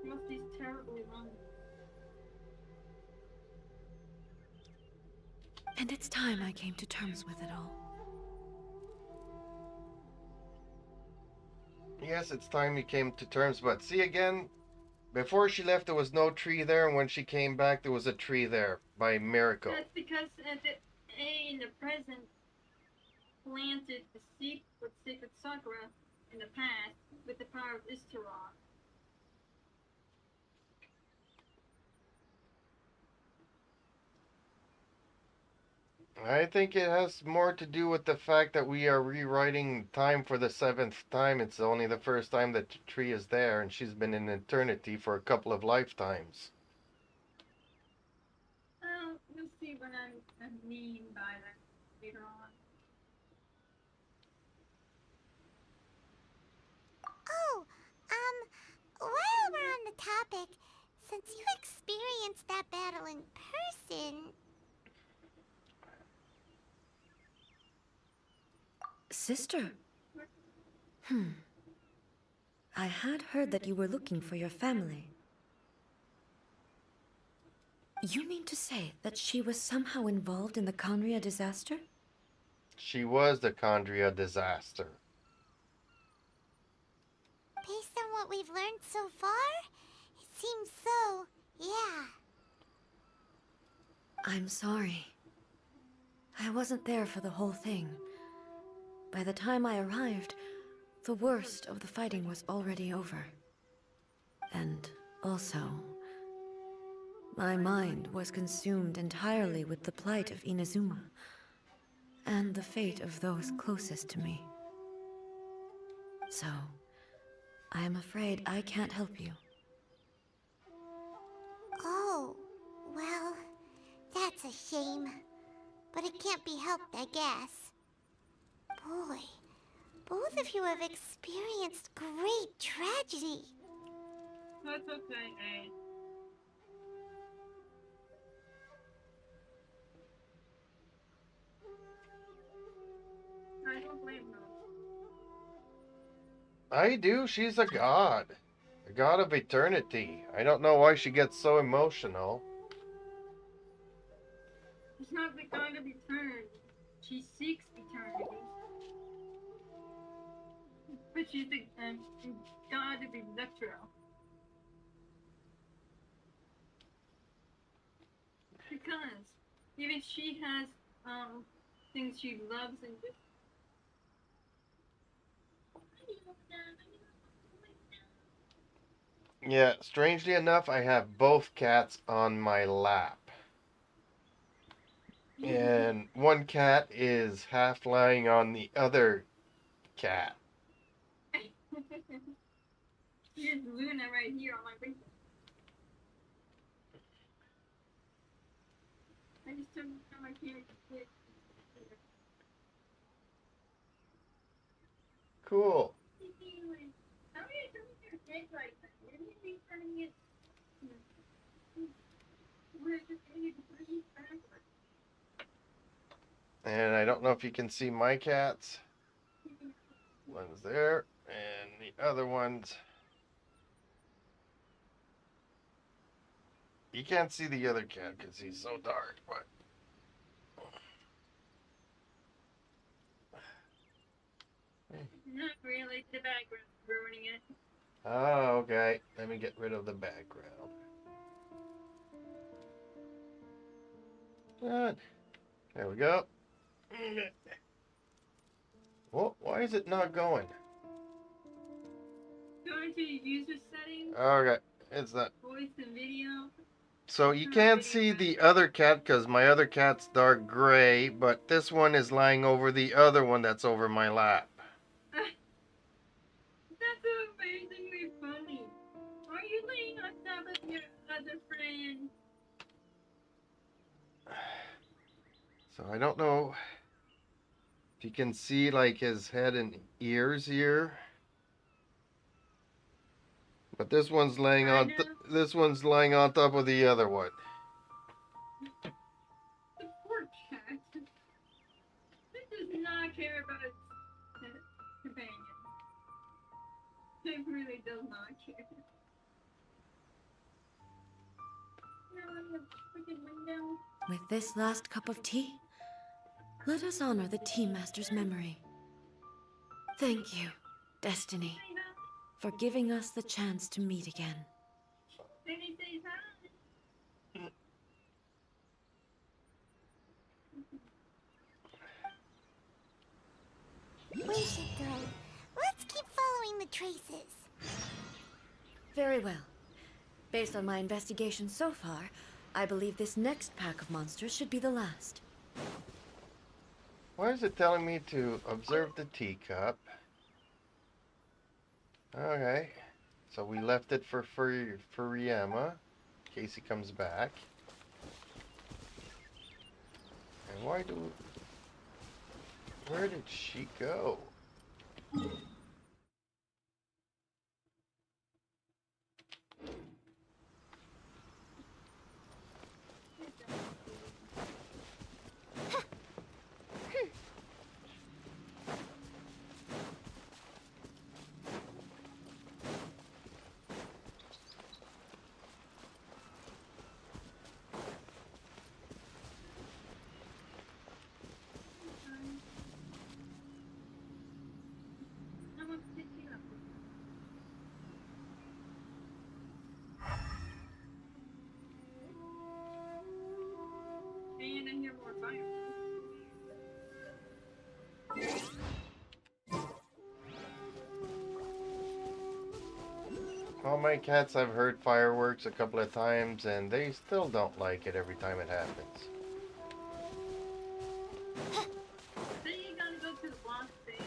He must be terribly lonely. And it's time I came to terms with it all. Yes, it's time you came to terms, but see again, before she left there was no tree there, and when she came back there was a tree there, by miracle. That's because A in the present planted the seed with sacred sakura in the past with the power of Istarok. I think it has more to do with the fact that we are rewriting time for the 7th time. It's only the first time that the tree is there, and she's been in eternity for a couple of lifetimes. Well, you'll see what I mean by that later on. Oh, while we're on the topic, since you experienced that battle in person... Sister? I had heard that you were looking for your family. You mean to say that she was somehow involved in the Conria disaster? She was the Condria disaster. Based on what we've learned so far, it seems so, yeah. I'm sorry. I wasn't there for the whole thing. By the time I arrived, the worst of the fighting was already over. And also, my mind was consumed entirely with the plight of Inazuma and the fate of those closest to me. So, I am afraid I can't help you. Oh, well, that's a shame. But it can't be helped, I guess. Boy, Both of you have experienced great tragedy. That's okay, Anne. I don't blame her. I do. She's a god. A god of eternity. I don't know why she gets so emotional. She's not the god of eternity. She seeks eternity. But she's the god of Electro. Because even she has things she loves and just Yeah, strangely enough, I have both cats on my lap. And one cat is half lying on the other cat. Here's Luna right here on my bed. I just don't know I can't get Cool. how are you doing your head like that? Where do you think turning it? We're just going to breathe backwards. And I don't know if you can see my cats. One's there, and the other one's... You can't see the other cat because he's so dark, but... Not really, the background's ruining it. Oh, okay. Let me get rid of the background. Done. There we go. Well, why is it not going? Go into user settings, Okay, it's not. voice and video. So you can't see the other cat because my other cat's dark gray, but this one is lying over the other one that's over my lap. That's amazingly funny. Are you laying on top of your other friend? So I don't know if you can see like his head and ears here. But this one's laying on this one's lying on top of the other one. The poor cat. It does not care about its companion. It really does not care. No, I'm the freaking window. With this last cup of tea, let us honor the Tea Master's memory. Thank you, Destiny, for giving us the chance to meet again. Maybe say hi. We should go. Let's keep following the traces. Very well. Based on my investigation so far, I believe this next pack of monsters should be the last. Why is it telling me to observe the teacup? Okay, so we left it for Furiyama in case he comes back. And why do... Where did she go? And I hear more fire. All my cats have heard fireworks a couple of times and they still don't like it every time it happens. Then you gotta go to the boss phase.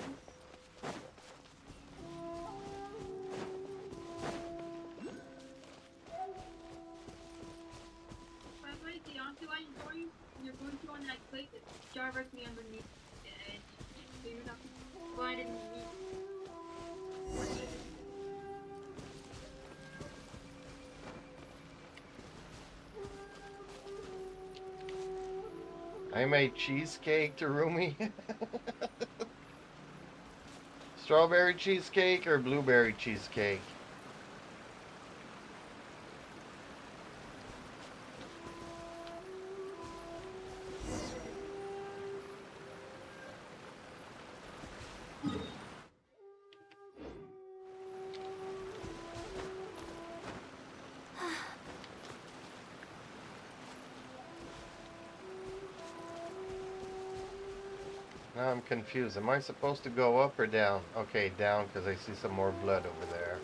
By the way, the onto line you're going to on that cliff is directly underneath the edge. food. Why didn't you eat? I made cheesecake to Rumi. Strawberry cheesecake or blueberry cheesecake? Now I'm confused. Am I supposed to go up or down? Okay, down because I see some more blood over there.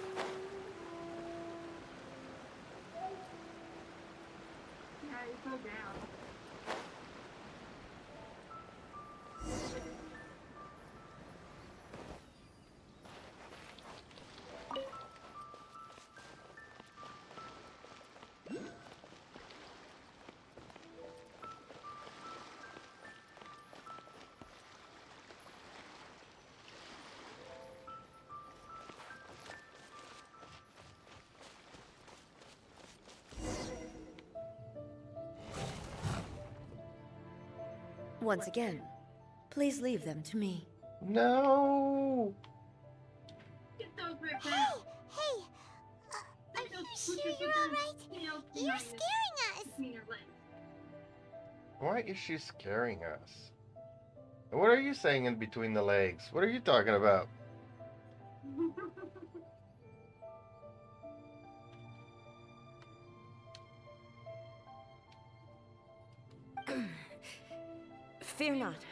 Yeah, you go down. Once again, please leave them to me. No! Get those right Hey, down. hey! Are you sure you're alright? You're scaring us! Between your legs. Why is she scaring us? What are you saying in between the legs? What are you talking about? Fear not.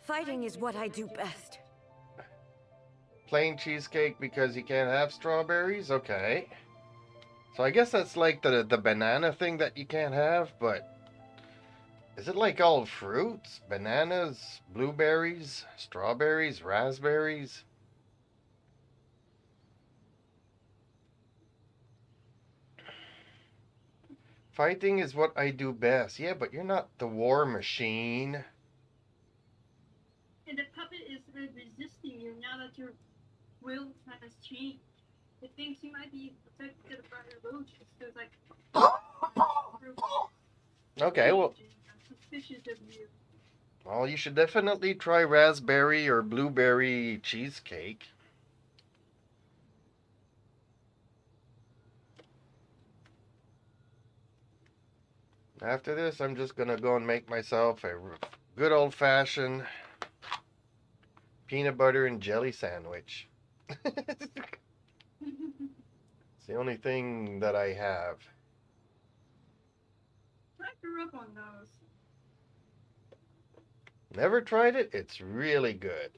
Fighting is what I do best. Plain cheesecake because you can't have strawberries? Okay. So I guess that's like the banana thing that you can't have, but is it like all fruits? Bananas, blueberries, strawberries, raspberries? Fighting is what I do best. Yeah, but you're not the war machine. And the puppet is resisting you now that your will has changed. It thinks you might be affected by your roaches, so it's like... Okay, well... I'm suspicious of you. Well, you should definitely try raspberry or blueberry cheesecake. After this, I'm just gonna go and make myself a good old-fashioned peanut butter and jelly sandwich. It's the only thing that I have. I grew up on those. Never tried it? It's really good.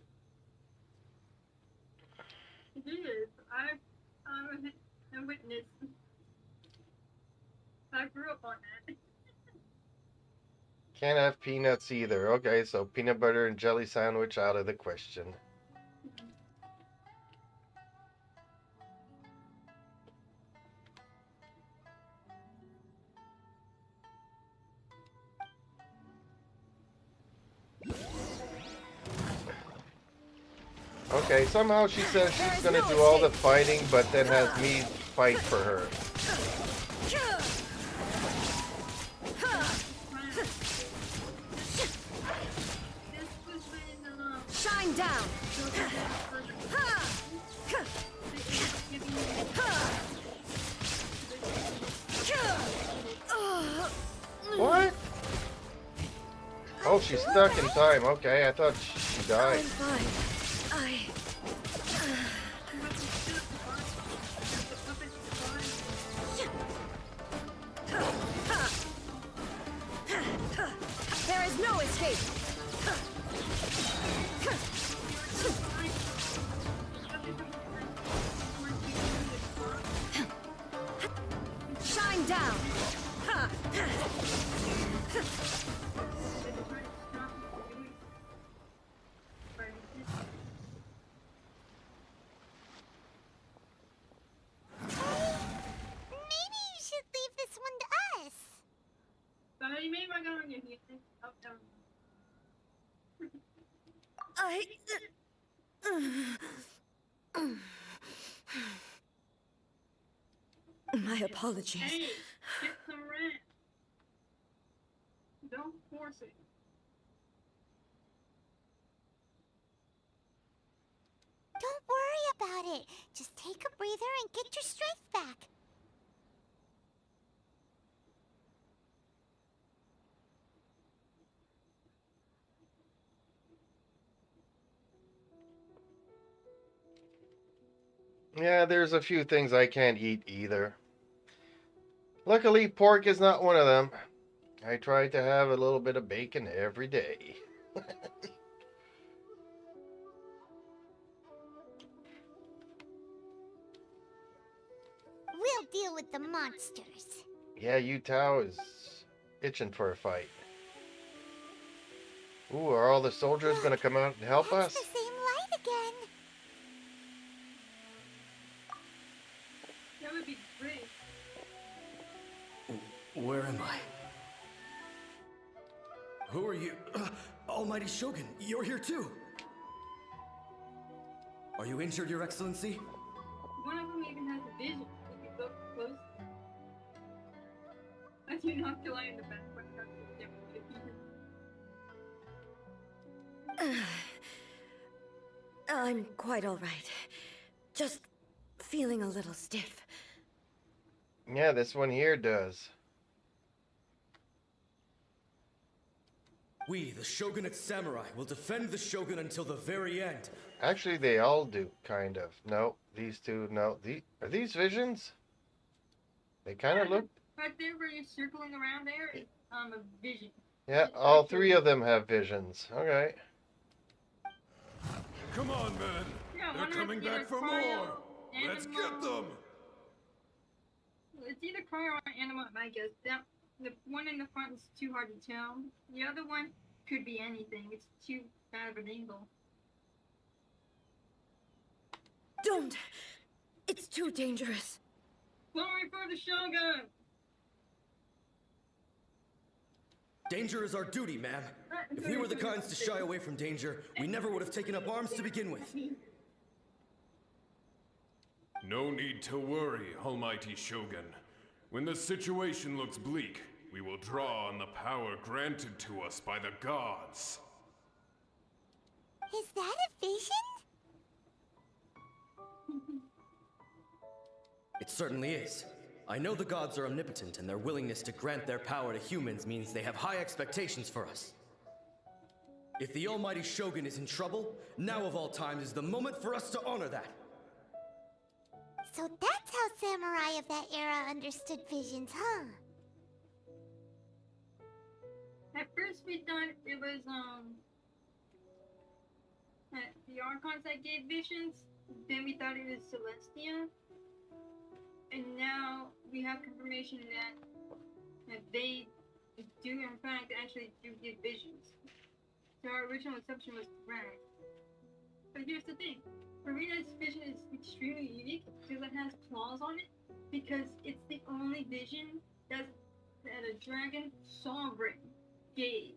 It is. I'm a witness. I grew up on that. Can't have peanuts either. Okay, so peanut butter and jelly sandwich out of the question. Okay, somehow she says she's gonna do all the fighting, but then has me fight for her. Shine down! What? Oh, she's stuck in time. Okay, I thought she died. I'm fine. There is no escape. Shine down. Maybe you should leave this one to us. My apologies. Hey, get some rest. Don't force it. Don't worry about it. Just take a breather and get your strength back. Yeah, there's a few things I can't eat either. Luckily, pork is not one of them. I try to have a little bit of bacon every day. We'll deal with the monsters. Yeah, Yu Tao is itching for a fight. Ooh, are all the soldiers going to come out and help That's us? the same light again. That would be great. Where am I? Who are you? Almighty Shogun, you're here too! Are you injured, Your Excellency? One of them even has a vision. If you look close. I do not feel I in the back, but I'm quite all right. Just feeling a little stiff. Yeah, this one here does. We, the Shogunate Samurai, will defend the Shogun until the very end. Actually, they all do, kind of. No, these two, no. Are these visions? They kind of look... right there where you're circling around there is a vision. Yeah, all three of them have visions. Okay. Come on, man. Yeah, They're coming back for more. Let's get them. It's either cryo or anima, I guess. The one in the front is too hard to tell. The other one could be anything. It's too bad of an angle. Don't! It's too dangerous. Glory for the Shogun! Danger is our duty, ma'am. If we were the kinds to shy away from danger, we never would have taken up arms to begin with. No need to worry, Almighty Shogun. When the situation looks bleak, we will draw on the power granted to us by the gods. Is that a vision? It certainly is. I know the gods are omnipotent, and their willingness to grant their power to humans means they have high expectations for us. If the Almighty Shogun is in trouble, now of all times is the moment for us to honor that. So that's how samurai of that era understood visions, huh? At first we thought it was, the Archons that gave visions. Then we thought it was Celestia. And now we have confirmation that they do, in fact, actually do give visions. So our original assumption was correct. But here's the thing. Marina's vision is extremely unique because it has claws on it. Because it's the only vision that a dragon sovereign gave.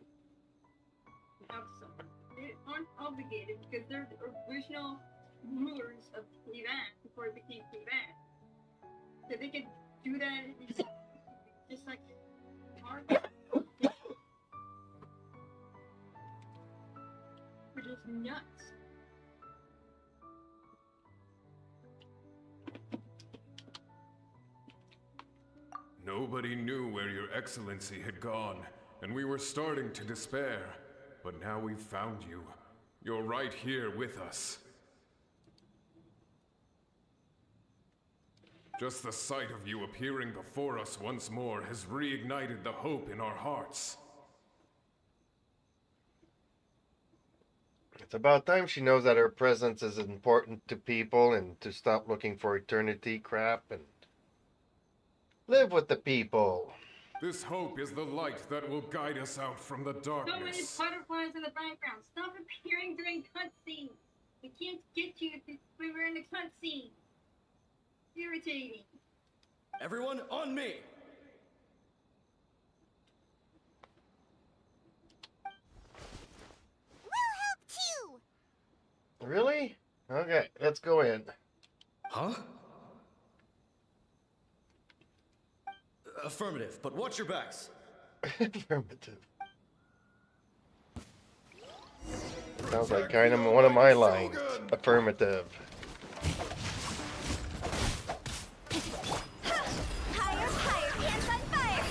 They aren't obligated because they're the original rulers of Cleveland before it became Cleveland. So they could do that just like which is nuts. Nobody knew where your excellency had gone, and we were starting to despair. But now we've found you. You're right here with us. Just the sight of you appearing before us once more has reignited the hope in our hearts. It's about time she knows that her presence is important to people and to stop looking for eternity crap and live with the people. This hope is the light that will guide us out from the So many darkness. butterflies in the background. Stop appearing during cutscenes. We can't get you if we were in a cutscene. Irritating. Everyone, on me! We'll help too! Really? Okay, let's go in. Huh? Affirmative, but watch your backs. Affirmative. Sounds like kind of one of my lines. Affirmative. Higher, higher, hands on fire!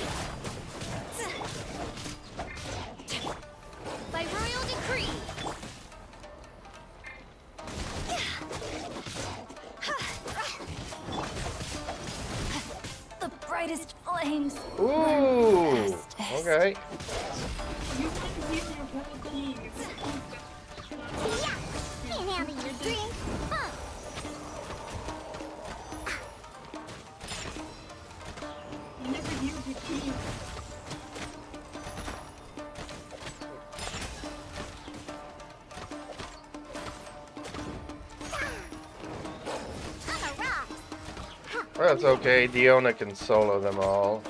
By royal decree! The brightest flames. Ooh! Okay. Can't handle your drink, huh? You never use your team. On a rock! That's okay. Diona can solo them all.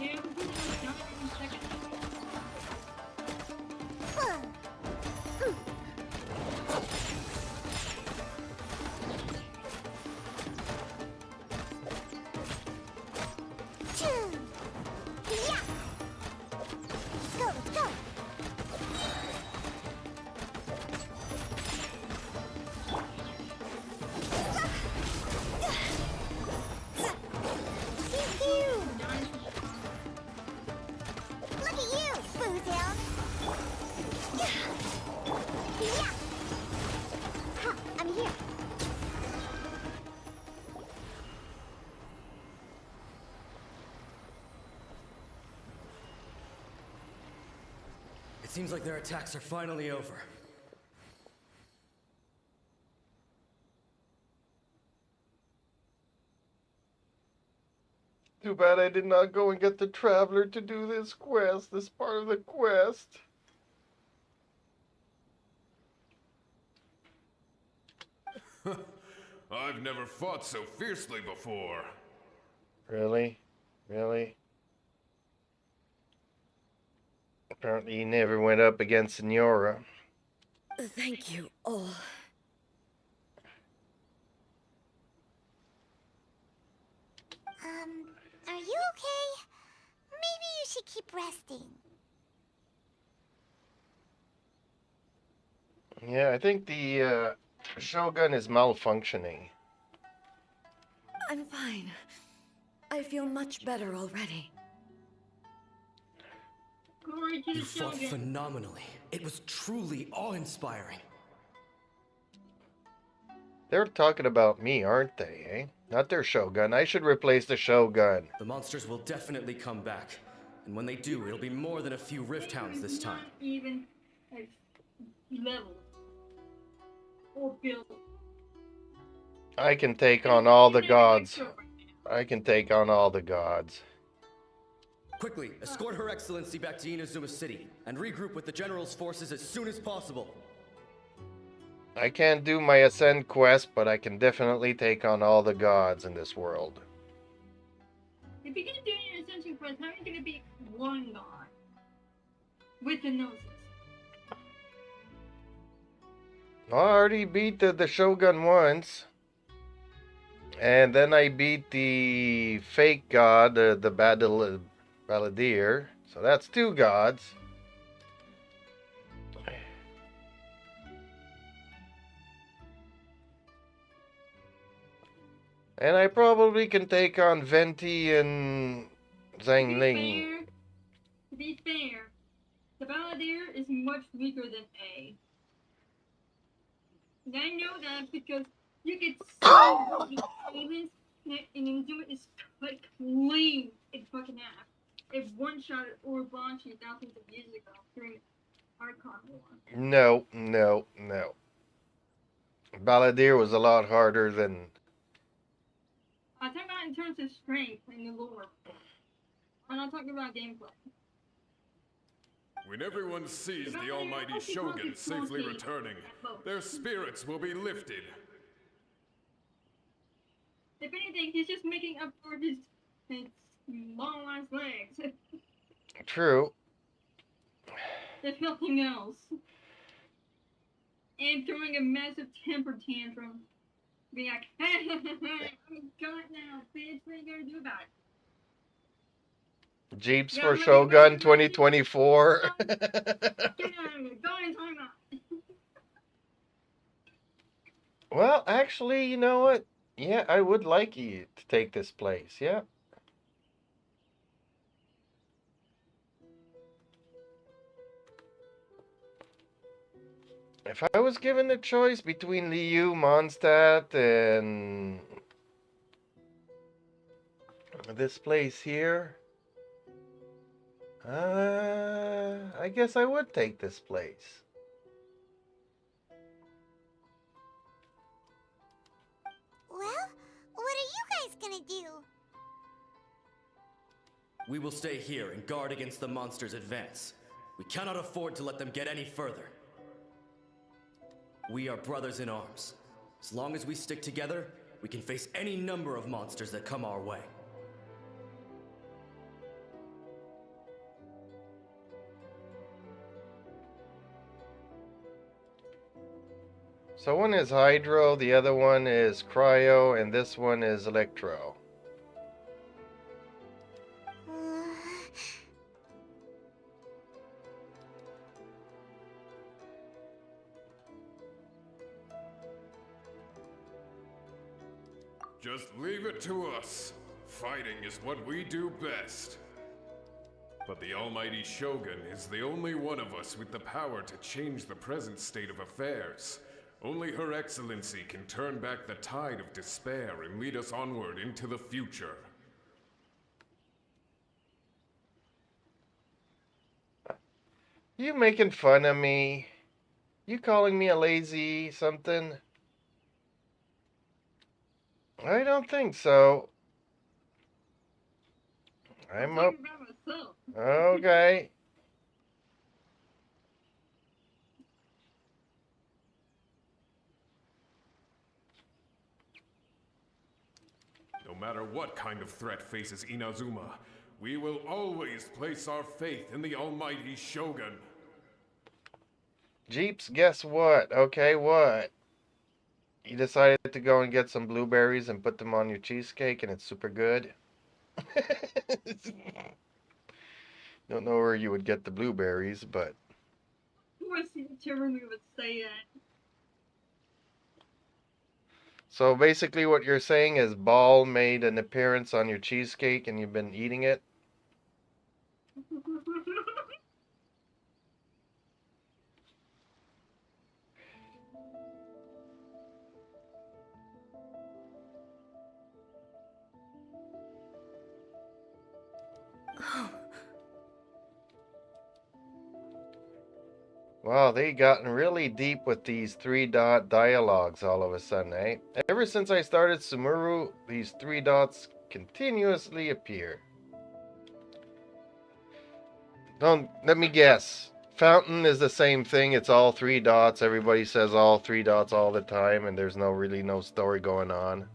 Yeah, we'll do it in a second. Yeah! Let's go, let's go! Look at you, Boozhound! Yeah! Huh, I'm here. It seems like their attacks are finally over. Too bad I did not go and get the Traveler to do this quest, this part of the quest. I've never fought so fiercely before. Really? Really? Apparently he never went up against Senora. Thank you all. Are you okay? Maybe you should keep resting. Yeah, I think the Shogun is malfunctioning. I'm fine. I feel much better already. Glory to You the fought Shogun. phenomenally. It was truly awe-inspiring. They're talking about me, aren't they, eh? Not their Shogun. I should replace the Shogun. The monsters will definitely come back. And when they do, it'll be more than a few Rift Hounds this time. Not even as leveled or built. I can take on all the gods. I can take on all the gods. Quickly, escort Her Excellency back to Inazuma City, and regroup with the General's forces as soon as possible. I can't do my Ascend quest, but I can definitely take on all the gods in this world. If you're gonna do your Ascension quest, how are you gonna be one god? With the noses. I already beat the Shogun once. And then I beat the fake god, the Balladeer. So that's two gods. And I probably can take on Venti and Zhangling. To be fair, the Balladeer is much weaker than A. And I know that because you get so the islands and Inazuma is cut clean in fucking half. It one-shot Orobanchi thousands of years ago during Archon War. No. Balladeer was a lot harder than... I'm talking about in terms of strength and the lore. I'm not talking about gameplay. When everyone sees the almighty Shogun safely returning, their spirits will be lifted. If anything, he's just making up for his long ass legs. True. If nothing else. And throwing a massive temper tantrum. Being like, hey, I'm gone now, bitch. What are you gonna do about it? Jeeps Yeah, for I'm gonna Shogun go 2024. Go in time out. Well, actually, you know what? Yeah, I would like you to take this place. Yeah. If I was given the choice between Liu, Mondstadt, and this place here, I guess I would take this place. Well, what are you guys gonna do? We will stay here and guard against the monsters' advance. We cannot afford to let them get any further. We are brothers in arms. As long as we stick together, we can face any number of monsters that come our way. So one is Hydro, the other one is Cryo, and this one is Electro. Just leave it to us. Fighting is what we do best. But the almighty Shogun is the only one of us with the power to change the present state of affairs. Only Her Excellency can turn back the tide of despair and lead us onward into the future. You making fun of me? You calling me a lazy something? I don't think so. I'm up. Okay. No matter what kind of threat faces Inazuma, we will always place our faith in the almighty Shogun. Jeeps, guess what? Okay, what? You decided to go and get some blueberries and put them on your cheesecake and it's super good? Don't know where you would get the blueberries, but... Of course, Timberly would say that. So basically what you're saying is Ball made an appearance on your cheesecake and you've been eating it? Wow, they gotten really deep with these 3-dot dialogues all of a sudden, eh? Ever since I started Sumuru, these 3 dots continuously appear. Don't let me guess. Fountain is the same thing. It's all 3 dots. Everybody says all 3 dots all the time, and there's really no story going on.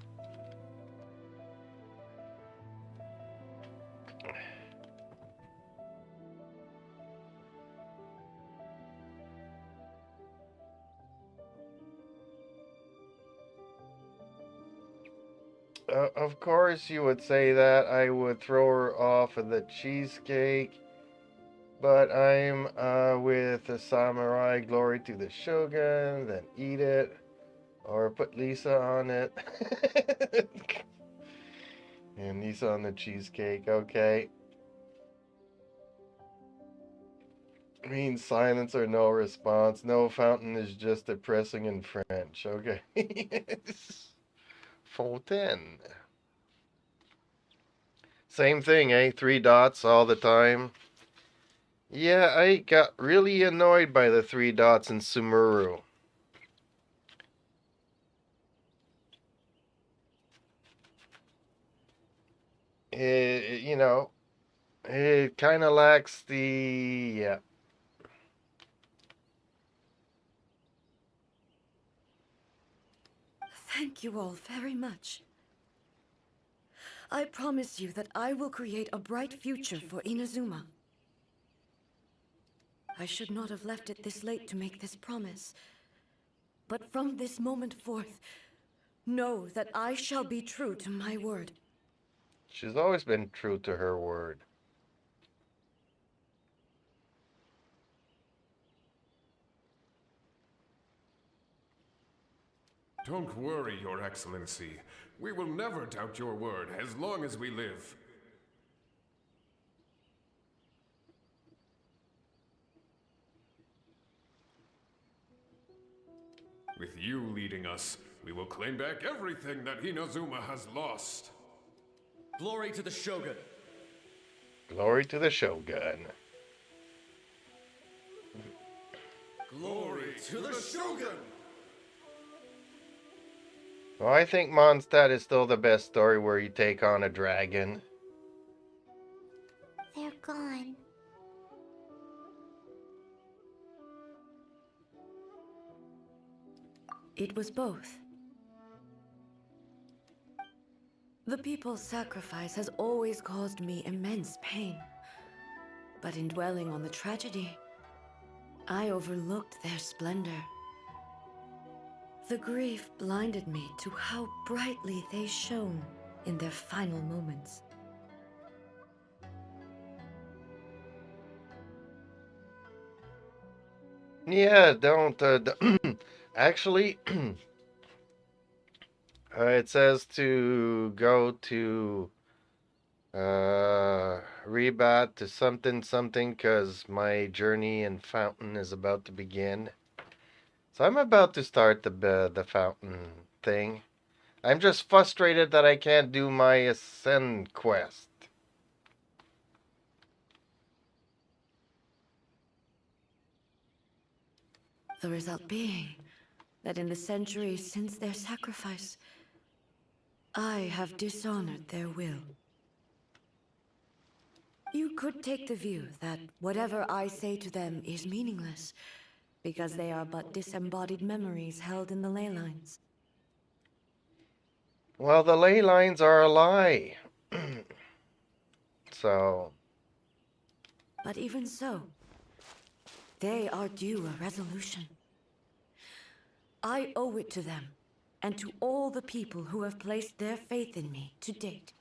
Of course you would say that. I would throw her off of the cheesecake. But I'm with the samurai, glory to the shogun, then eat it. Or put Lisa on it. And Lisa on the cheesecake, okay. Means silence or no response. No, fountain is just depressing in French, okay. Fontaine. Same thing, eh? 3 dots all the time. Yeah, I got really annoyed by the 3 dots in Sumuru. You know, it kind of lacks the, yeah. Thank you all very much. I promise you that I will create a bright future for Inazuma. I should not have left it this late to make this promise. But from this moment forth, know that I shall be true to my word. She's always been true to her word. Don't worry, Your Excellency. We will never doubt your word as long as we live. With you leading us, we will claim back everything that Inazuma has lost. Glory to the Shogun. Glory to the Shogun. Glory to the Shogun! Well, I think Mondstadt is still the best story where you take on a dragon. They're gone. It was both. The people's sacrifice has always caused me immense pain. But in dwelling on the tragedy, I overlooked their splendor. The grief blinded me to how brightly they shone in their final moments. Yeah, don't. Actually, it says to go to Rebat to something something because my journey in Fountain is about to begin. So I'm about to start the Fountain thing. I'm just frustrated that I can't do my Ascend quest. The result being that in the centuries since their sacrifice, I have dishonored their will. You could take the view that whatever I say to them is meaningless, because they are but disembodied memories held in the ley lines. Well, the ley lines are a lie. So... But even so, they are due a resolution. I owe it to them, and to all the people who have placed their faith in me to date.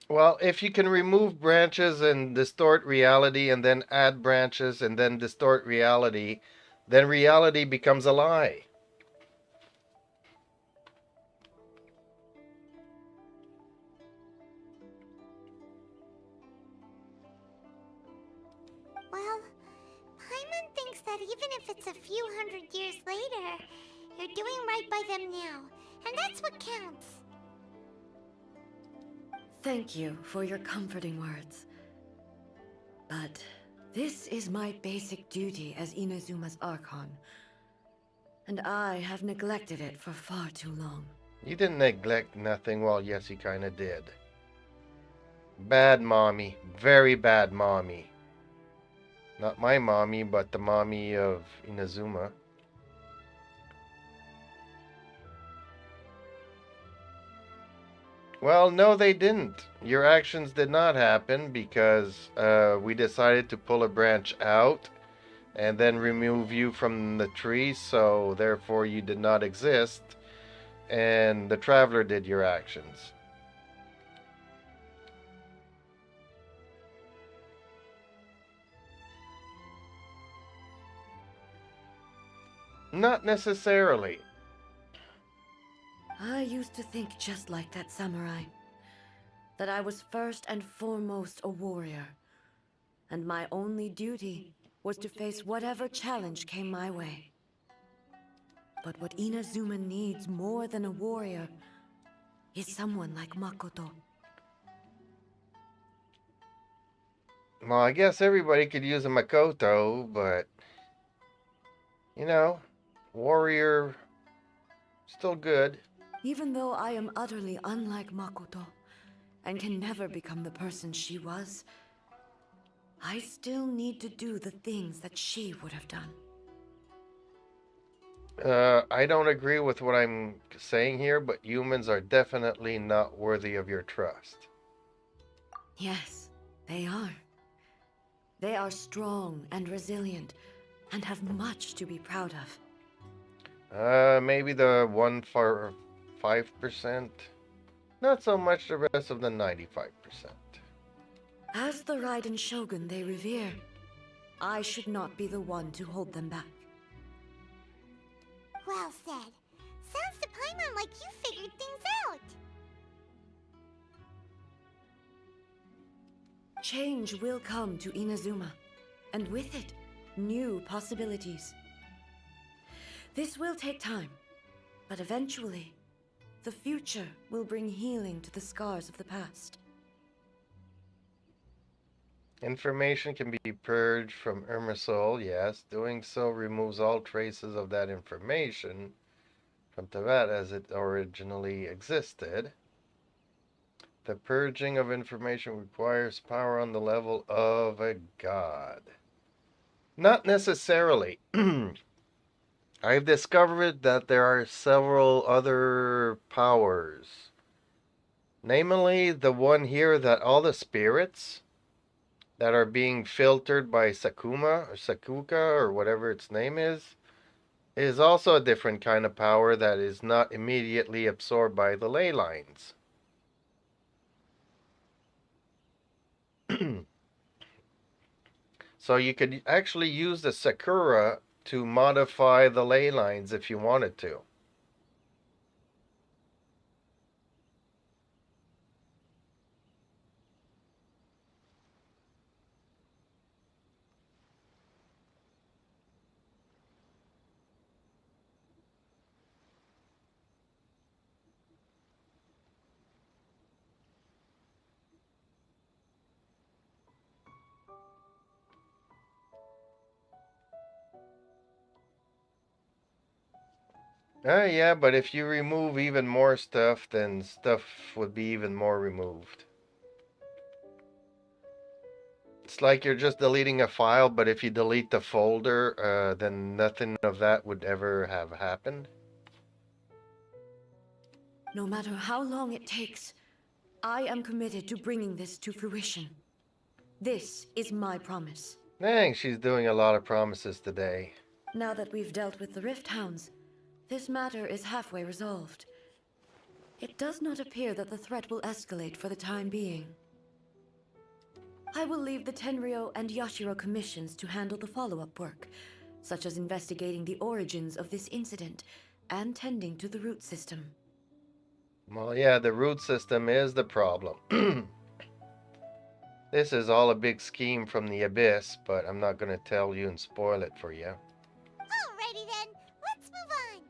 Well, if you can remove branches and distort reality and then add branches and then distort reality, then reality becomes a lie. Well, Paimon thinks that even if it's a few hundred years later, you're doing right by them now, and that's what counts. Thank you for your comforting words. But this is my basic duty as Inazuma's Archon, and I have neglected it for far too long. You didn't neglect nothing. Well, yes, you kind of did. Bad mommy. Very bad mommy. Not my mommy, but the mommy of Inazuma. Well, no, they didn't. Your actions did not happen because we decided to pull a branch out and then remove you from the tree, so therefore you did not exist, and the Traveler did your actions. Not necessarily. I used to think just like that samurai. That I was first and foremost a warrior. And my only duty was to face whatever challenge came my way. But what Inazuma needs more than a warrior is someone like Makoto. Well, I guess everybody could use a Makoto, but... You know, warrior... still good. Even though I am utterly unlike Makoto, and can never become the person she was, I still need to do the things that she would have done. I don't agree with what I'm saying here, but humans are definitely not worthy of your trust. Yes, they are. They are strong and resilient, and have much to be proud of. Maybe the 5%. Not so much the rest of the 95%. As the Raiden Shogun they revere, I should not be the one to hold them back. Well said. Sounds to Paimon like you figured things out. Change will come to Inazuma, and with it, new possibilities. This will take time, but eventually, the future will bring healing to the scars of the past. Information can be purged from Irmisol, yes. Doing so removes all traces of that information from Teyvat as it originally existed. The purging of information requires power on the level of a god. Not necessarily. I've discovered that there are several other powers. Namely, the one here that all the spirits that are being filtered by Sakuma or Sakuka or whatever its name is also a different kind of power that is not immediately absorbed by the ley lines. So you could actually use the Sakura to modify the ley lines if you wanted to. Yeah, but if you remove even more stuff, then stuff would be even more removed. It's like you're just deleting a file, but if you delete the folder, then nothing of that would ever have happened. No matter how long it takes, I am committed to bringing this to fruition. This is my promise. Dang, she's doing a lot of promises today. Now that we've dealt with the Rift Hounds, this matter is halfway resolved. It does not appear that the threat will escalate for the time being. I will leave the Tenryo and Yashiro commissions to handle the follow-up work, such as investigating the origins of this incident and tending to the root system. Well, yeah, the root system is the problem. This is all a big scheme from the Abyss, but I'm not going to tell you and spoil it for you. Alrighty then, let's move on.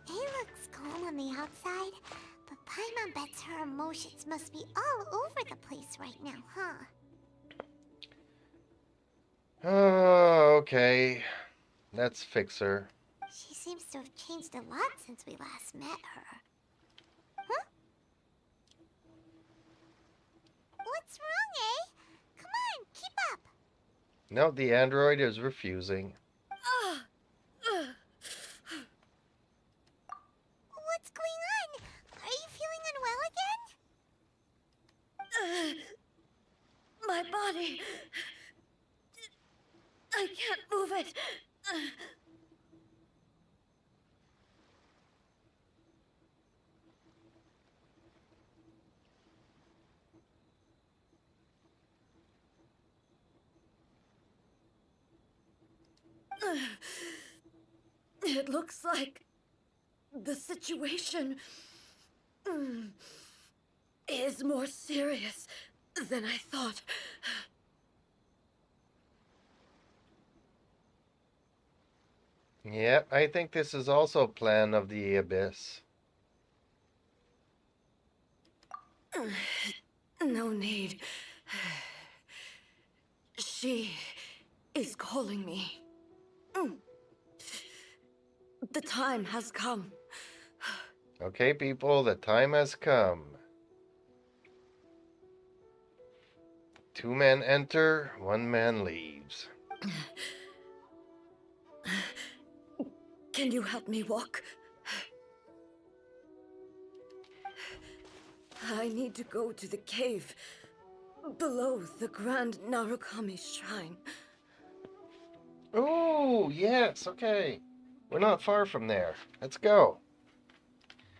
It looks calm on the outside, but Paimon bets her emotions must be all over the place right now, huh? Oh, okay. Let's fix her. She seems to have changed a lot since we last met her. Huh? What's wrong, eh? Come on, keep up. No, the android is refusing. What's going on? Are you feeling unwell again? My body... I can't move it. It looks like the situation is more serious than I thought. Yeah, I think this is also a plan of the Abyss. No need. She is calling me. The time has come. Okay, people, the time has come. 2 men enter, 1 man leaves. Can you help me walk? I need to go to the cave below the Grand Narukami Shrine. Oh, yes, okay. We're not far from there. Let's go.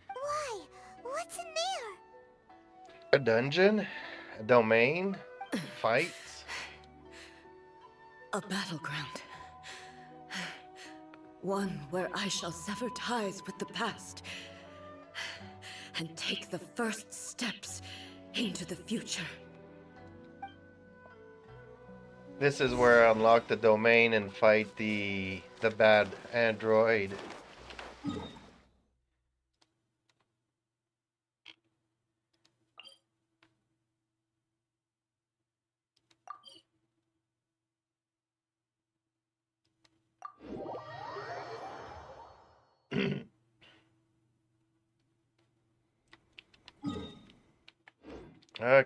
Why? What's in there? A dungeon? A domain? Fights? A battleground. One where I shall sever ties with the past and take the first steps into the future. This is where I unlock the domain and fight the bad android.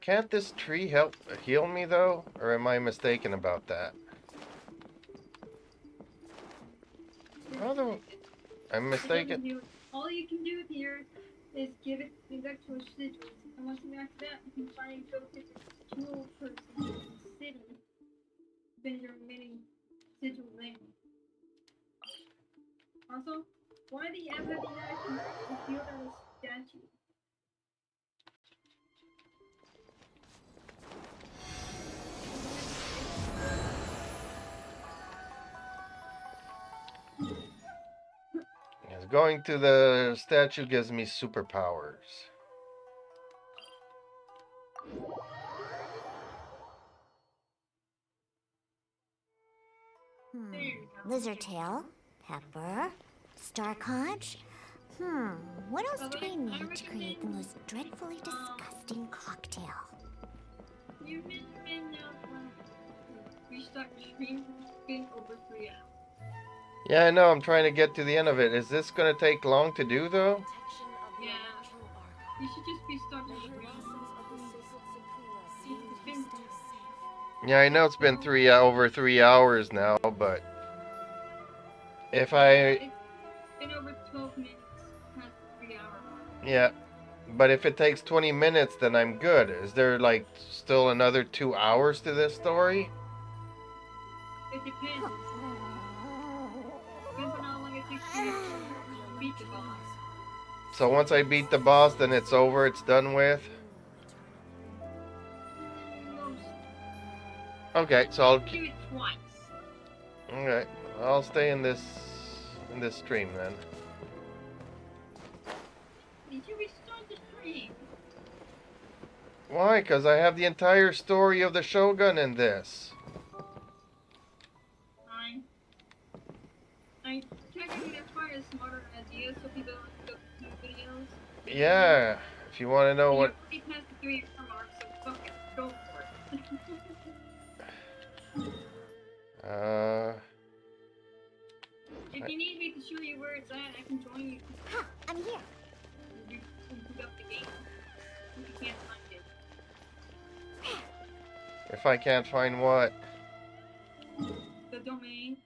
Can't this tree help heal me though? Or am I mistaken about that? Although I'm mistaken. All you can do here is give it back to a sigil. And once you after that, you can finally go to the jewel person in the city. Then your mini sigil land. Also, why do you have that you feel that a statue? Yes, going to the statue gives me superpowers. Lizardtail, Pepper, Starconch. What else do I need to create the most dreadfully disgusting cocktail? You've been now we start streaming been over 3 hours. Yeah, I know. I'm trying to get to the end of it. Is this going to take long to do, though? Yeah. You should just be starting streaming. Yeah, I know it's been over 3 hours now, but if I... It's been over 12 minutes past 3 hours. Yeah, but if it takes 20 minutes, then I'm good. Is there, like, still another 2 hours to this story? It depends. Depends on how long it takes you to beat the boss. So once I beat the boss, then it's over, it's done with? Okay, so I'll... Do it twice. Okay, I'll stay in this stream then. Did you restart the stream? Why? Because I have the entire story of the Shogun in this. Fine. Technically that's probably a smarter idea so people don't go to videos. Yeah, if you want to know what... You're already past the 3 hour mark, so fuck it. Go for it. If you need me to show you where it's at, I can join you. Ha! I'm here. You boot up the game. You can't find it. If I can't find what? The domain.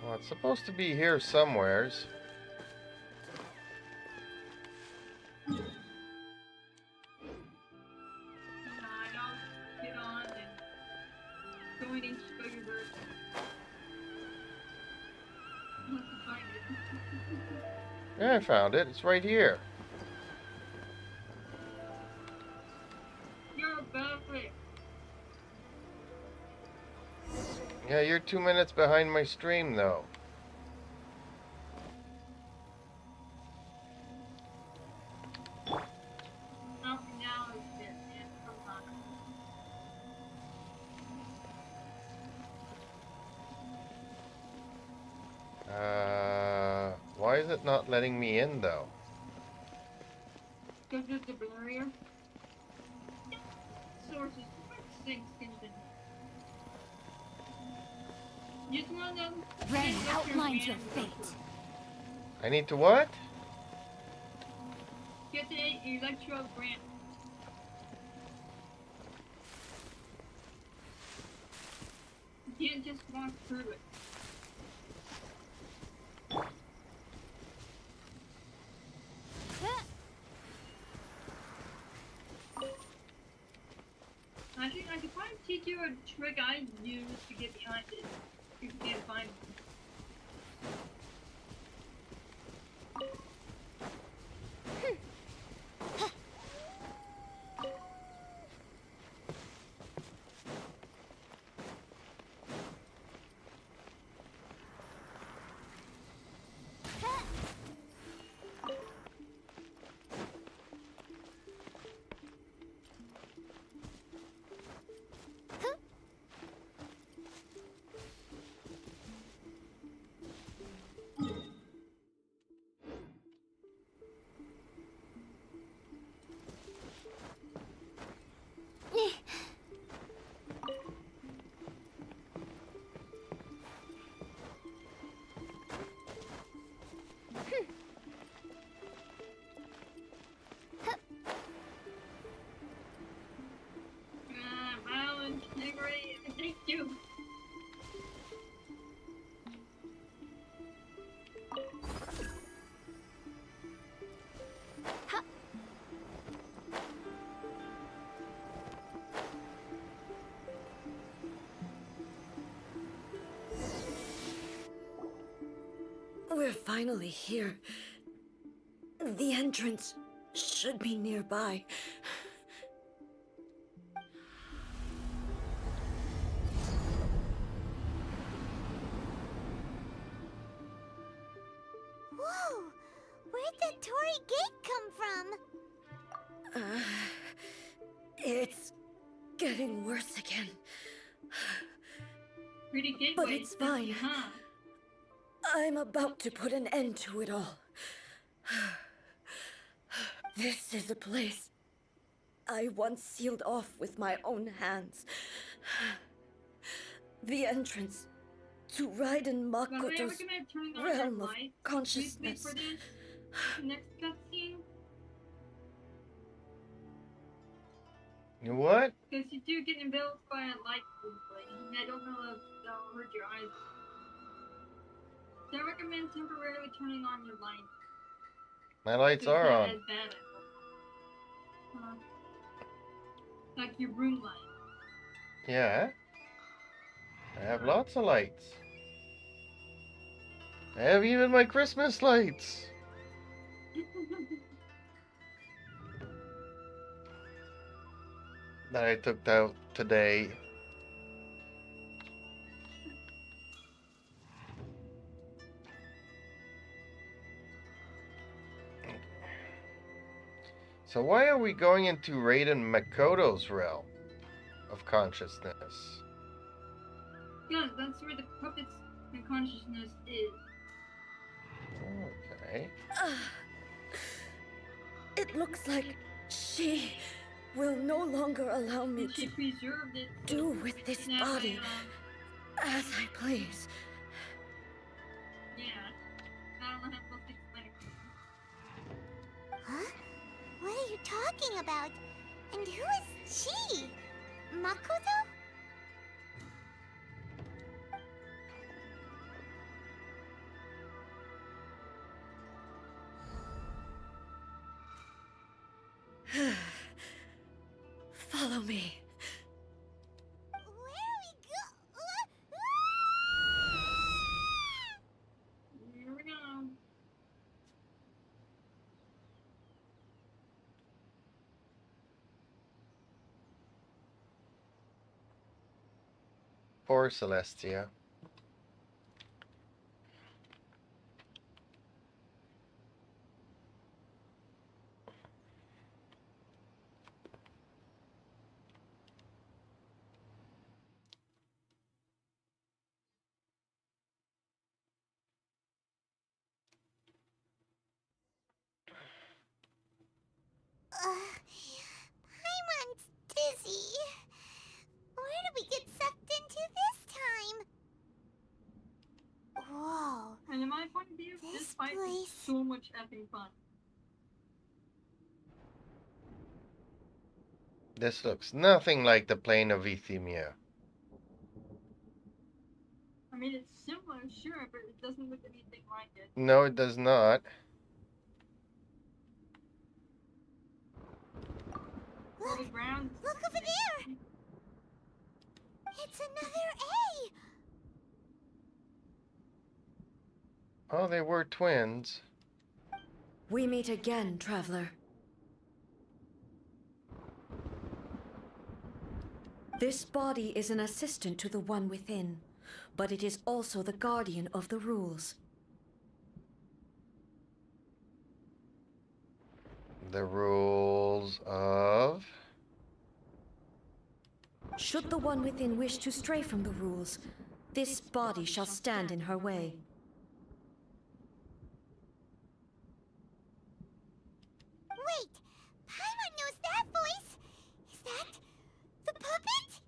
Well, it's supposed to be here somewheres. Get on and join and show your where it's at. You have to find it. Yeah, I found it. It's right here. You're about it. Yeah, you're 2 minutes behind my stream, though. Now it's there. Yeah, come on. Why is it not letting me in, though? Because there's the barrier. Sources. Things can be. Just one of them. Rain outlines your fate. I need to what? Get the electro grant. You can't just walk through it. I could probably teach you a trick I use to get behind it. If you can't find it. Balance, Negri, thank you. We're finally here. The entrance should be nearby. Whoa! Where'd the Torii Gate come from? It's getting worse again. Pretty gateway. But it's fine. Huh? I'm about to put an end to it all. This is a place I once sealed off with my own hands. The entrance to Raiden Makoto's realm of consciousness. For this next cutscene. What? Because you do get enveloped by a light briefly. I don't know if that'll hurt your eyes. So I recommend temporarily turning on your light. My lights are on. As bad, like your room light. Yeah. I have lots of lights. I have even my Christmas lights. That I took out today. So why are we going into Raiden Makoto's realm of consciousness? Yeah, that's where the puppet's consciousness is. Okay. It looks like she will no longer allow me to do with this body as I please. Yeah, I don't know how to explain it. Huh? What are you talking about? And who is she? Makoto? Follow me. Where are we Here we go. Poor Celestia. Paimon's dizzy. Where did we get sucked into this time? Whoa. And in my point of view, this fight is so much effing fun. This looks nothing like the plane of Ethemia. I mean, it's similar, sure, but it doesn't look anything like it. No, it does not. Look, look over there! It's another A! Oh, they were twins. We meet again, traveler. This body is an assistant to the one within, but it is also the guardian of the rules. The rules of... Should the one within wish to stray from the rules, this body shall stand in her way. Wait! Paimon knows that voice! Is that the puppet?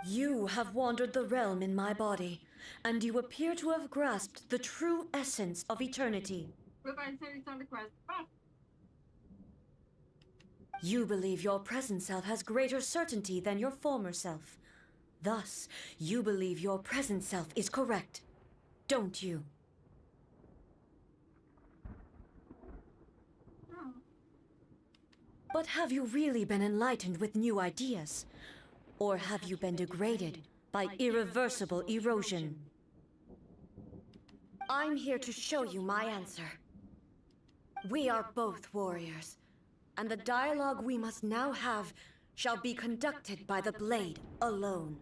You have wandered the realm in my body, and you appear to have grasped the true essence of eternity. What if I said it's on the quest? Ah. You believe your present self has greater certainty than your former self. Thus, you believe your present self is correct, don't you? Oh. But have you really been enlightened with new ideas? Or have you been degraded by irreversible erosion? I'm here to show you my answer. We are both warriors, and the dialogue we must now have shall be conducted by the blade alone.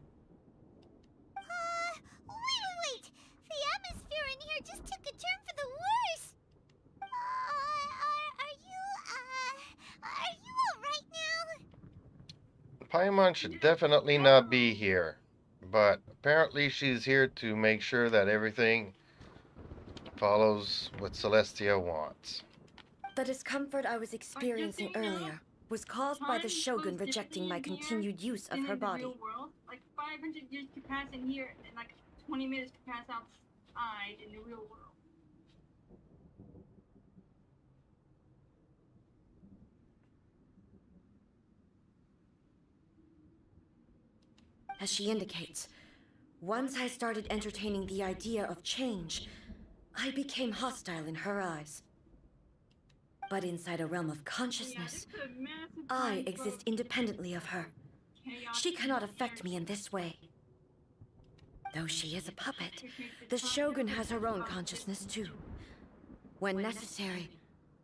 Wait! The atmosphere in here just took a turn for the worse! Are you alright now? Paimon should definitely not be here. But apparently she's here to make sure that everything follows what Celestia wants. The discomfort I was experiencing earlier was caused by the Shogun rejecting my continued use of her body. World, like 500 years could pass in here, and like 20 minutes could pass outside in the real world. As she indicates, once I started entertaining the idea of change, I became hostile in her eyes. But inside a realm of consciousness, I exist independently of her. She cannot affect me in this way. Though she is a puppet, the Shogun has her own consciousness too. When necessary,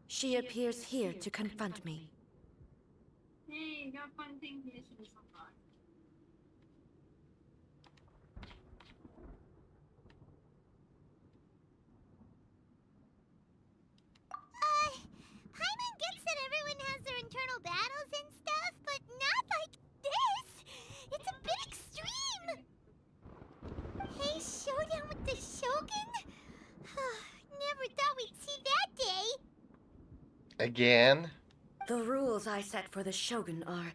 she appears here to confront me. Hey, got fun things missions so far. Paimon gets that everyone has their internal battles and stuff, but not like this! It's a bit extreme! Hey, showdown with the Shogun? Never thought we'd see that day! Again? The rules I set for the Shogun are...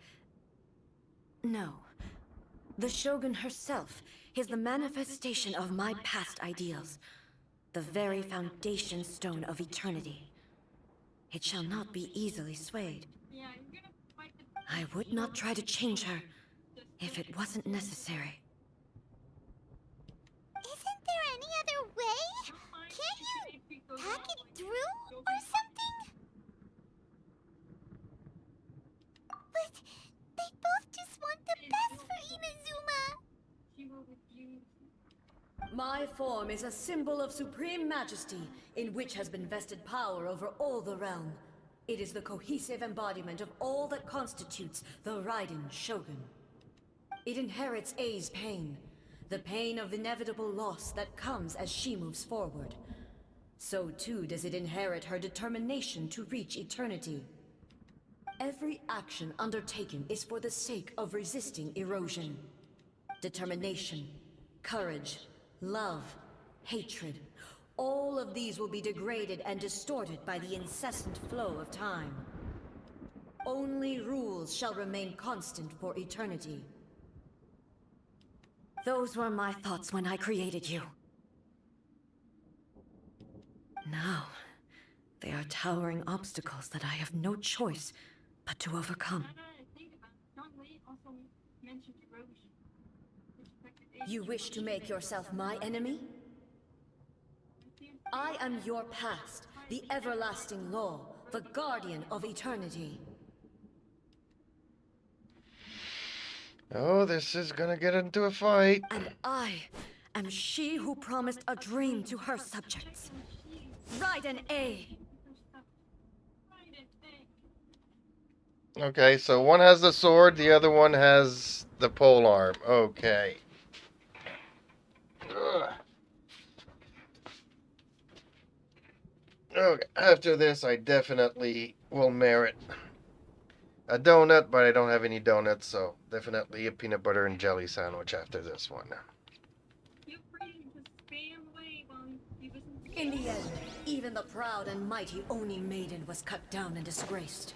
No. The Shogun herself is the manifestation of my past ideals. The very foundation stone of eternity. It shall not be easily swayed. I would not try to change her if it wasn't necessary. Isn't there any other way? Can't you talk it through or something? But they both just want the best for Inazuma! My form is a symbol of supreme majesty, in which has been vested power over all the realm. It is the cohesive embodiment of all that constitutes the Raiden Shogun. It inherits A's pain, the pain of inevitable loss that comes as she moves forward. So too does it inherit her determination to reach eternity. Every action undertaken is for the sake of resisting erosion. Determination, courage, love, hatred, all of these will be degraded and distorted by the incessant flow of time. Only rules shall remain constant for eternity. Those were my thoughts when I created you. Now, they are towering obstacles that I have no choice but to overcome. You wish to make yourself my enemy? I am your past, the everlasting law, the guardian of eternity. Oh, this is gonna get into a fight. And I am she who promised a dream to her subjects. Raiden A. Okay, so one has the sword, the other one has the pole arm. Okay. Ugh. Okay, after this, I definitely will merit a donut, but I don't have any donuts, so definitely a peanut butter and jelly sandwich after this one. In the end, even the proud and mighty Oni maiden was cut down and disgraced.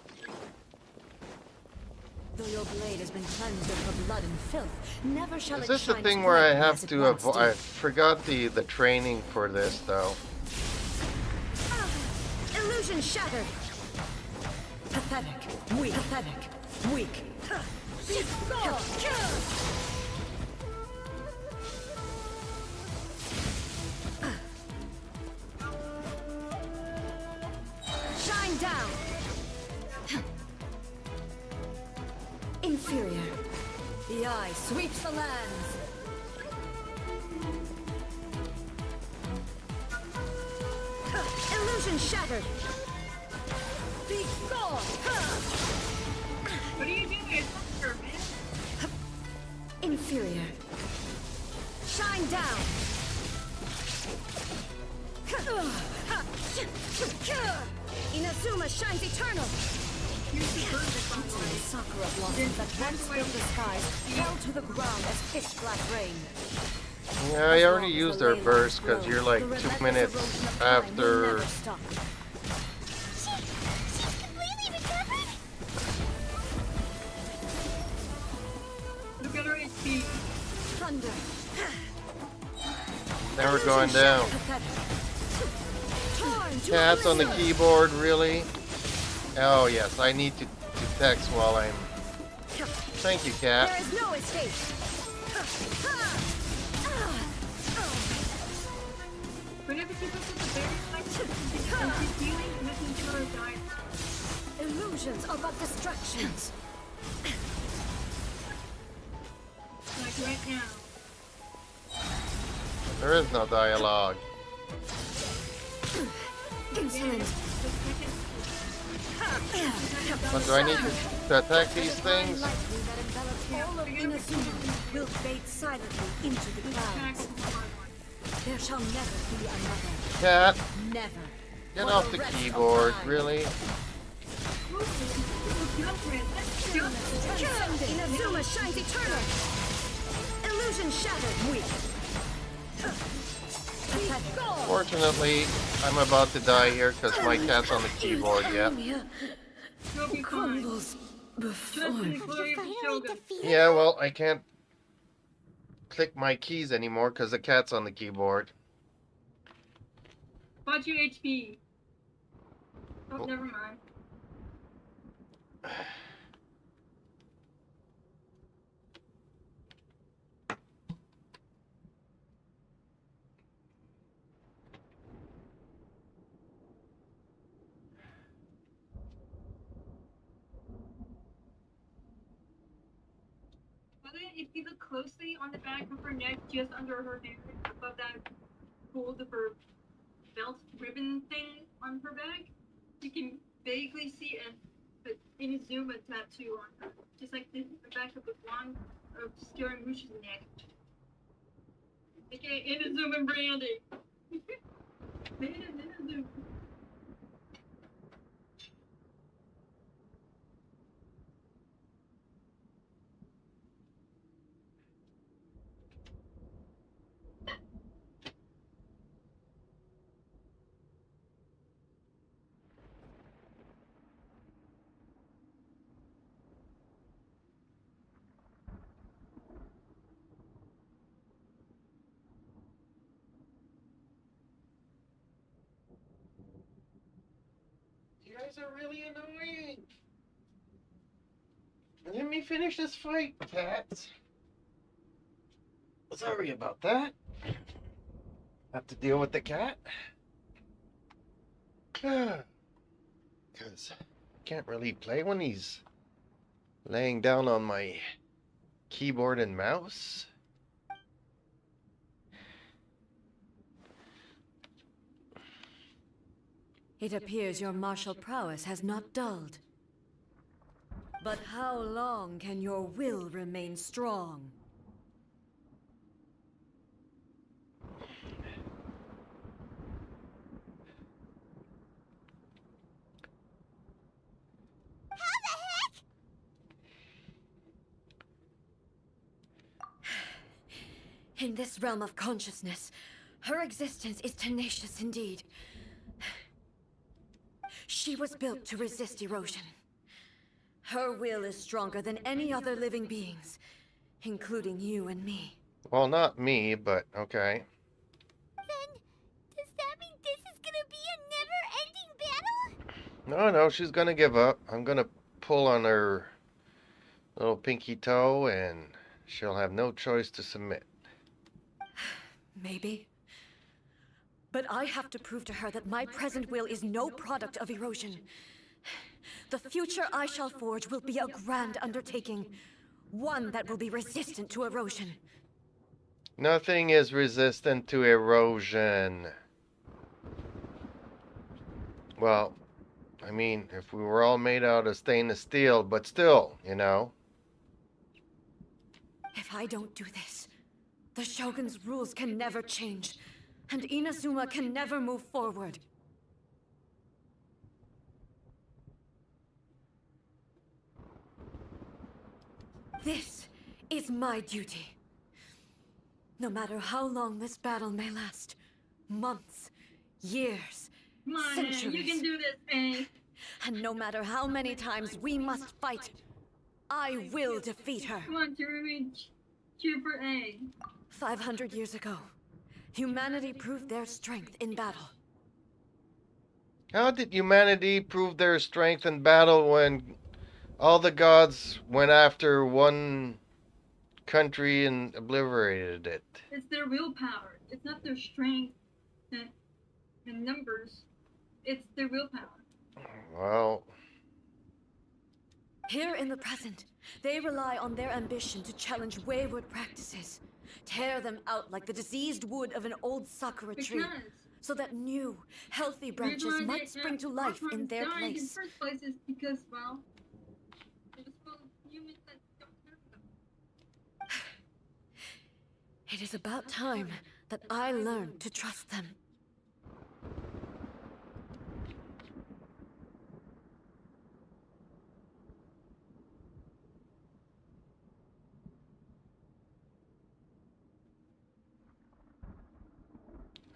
Though your blade has been cleansed of her blood and filth, never shall it Is this the shine thing where I brightly have as it to once avoid? did. I forgot the training for this, though. Illusion shattered! Pathetic. Weak. Pathetic. Weak. Shine down! Inferior. The eye sweeps the lands. Illusion shattered! Be gone! What are you doing? It's not her, man. Inferior. Shine down! Inazuma shines eternal! The Sakura blossoms that once filled the skies fell to the ground as pitch black rain. Yeah, I already used their burst because you're like 2 minutes after. Look at her HP. Thunder. Never going down. Cats on the keyboard, really? Oh yes, I need to text while I'm. Thank you, cat. There is no escape. Whenever she goes to the very section, and she's healing, making sure her dies. Illusions are but distractions. Like right now. There is no dialogue. Insolent. But do I need to attack these things? All of Inazuma will fade silently into the clouds. There shall never be another. Cat, Never. get For off the the rest of keyboard, time. really? Inazuma shines eternal. Illusion shattered. Weak. Fortunately, I'm about to die here because my cat's on the keyboard, yeah. Crumbles before. Yeah, well, I can't click my keys anymore because the cat's on the keyboard. Watch your HP. Oh, never mind. If you look closely on the back of her neck, just under her hair, above that fold of her belt ribbon thing on her back, you can vaguely see an Inazuma tattoo on her, just like the back of the blonde of Scaramouche's neck. AKA Inazuma branding. Inazuma. You guys are really annoying. Let me finish this fight, cats. Sorry about that. Have to deal with the cat. Because can't really play when he's laying down on my keyboard and mouse. It appears your martial prowess has not dulled. But how long can your will remain strong? In this realm of consciousness, her existence is tenacious indeed. She was built to resist erosion. Her will is stronger than any other living beings, including you and me. Well, not me, but okay. Then, does that mean this is gonna be a never-ending battle? No, she's gonna give up. I'm gonna pull on her little pinky toe and she'll have no choice to submit. Maybe. But I have to prove to her that my present will is no product of erosion. The future I shall forge will be a grand undertaking, one that will be resistant to erosion. Nothing is resistant to erosion. Well, I mean, if we were all made out of stainless steel, but still, you know. If I don't do this, the Shogun's rules can never change, and Inazuma can never move forward. This is my duty. No matter how long this battle may last, months, years, Come on, centuries. man, you can do this, A. And no matter how many times we must fight, I will defeat her. Come on, Jeremy, cheer for A. 500 years ago, humanity proved their strength in battle. How did humanity prove their strength in battle when all the gods went after one country and obliterated it? It's their willpower. It's not their strength and numbers. It's their willpower. Well, Here in the present, they rely on their ambition to challenge wayward practices, tear them out like the diseased wood of an old sakura tree, so that new, healthy branches might spring to life in their In the place. first place is because, well, it was full of humans that don't care about them. It is about time that I learned to trust them.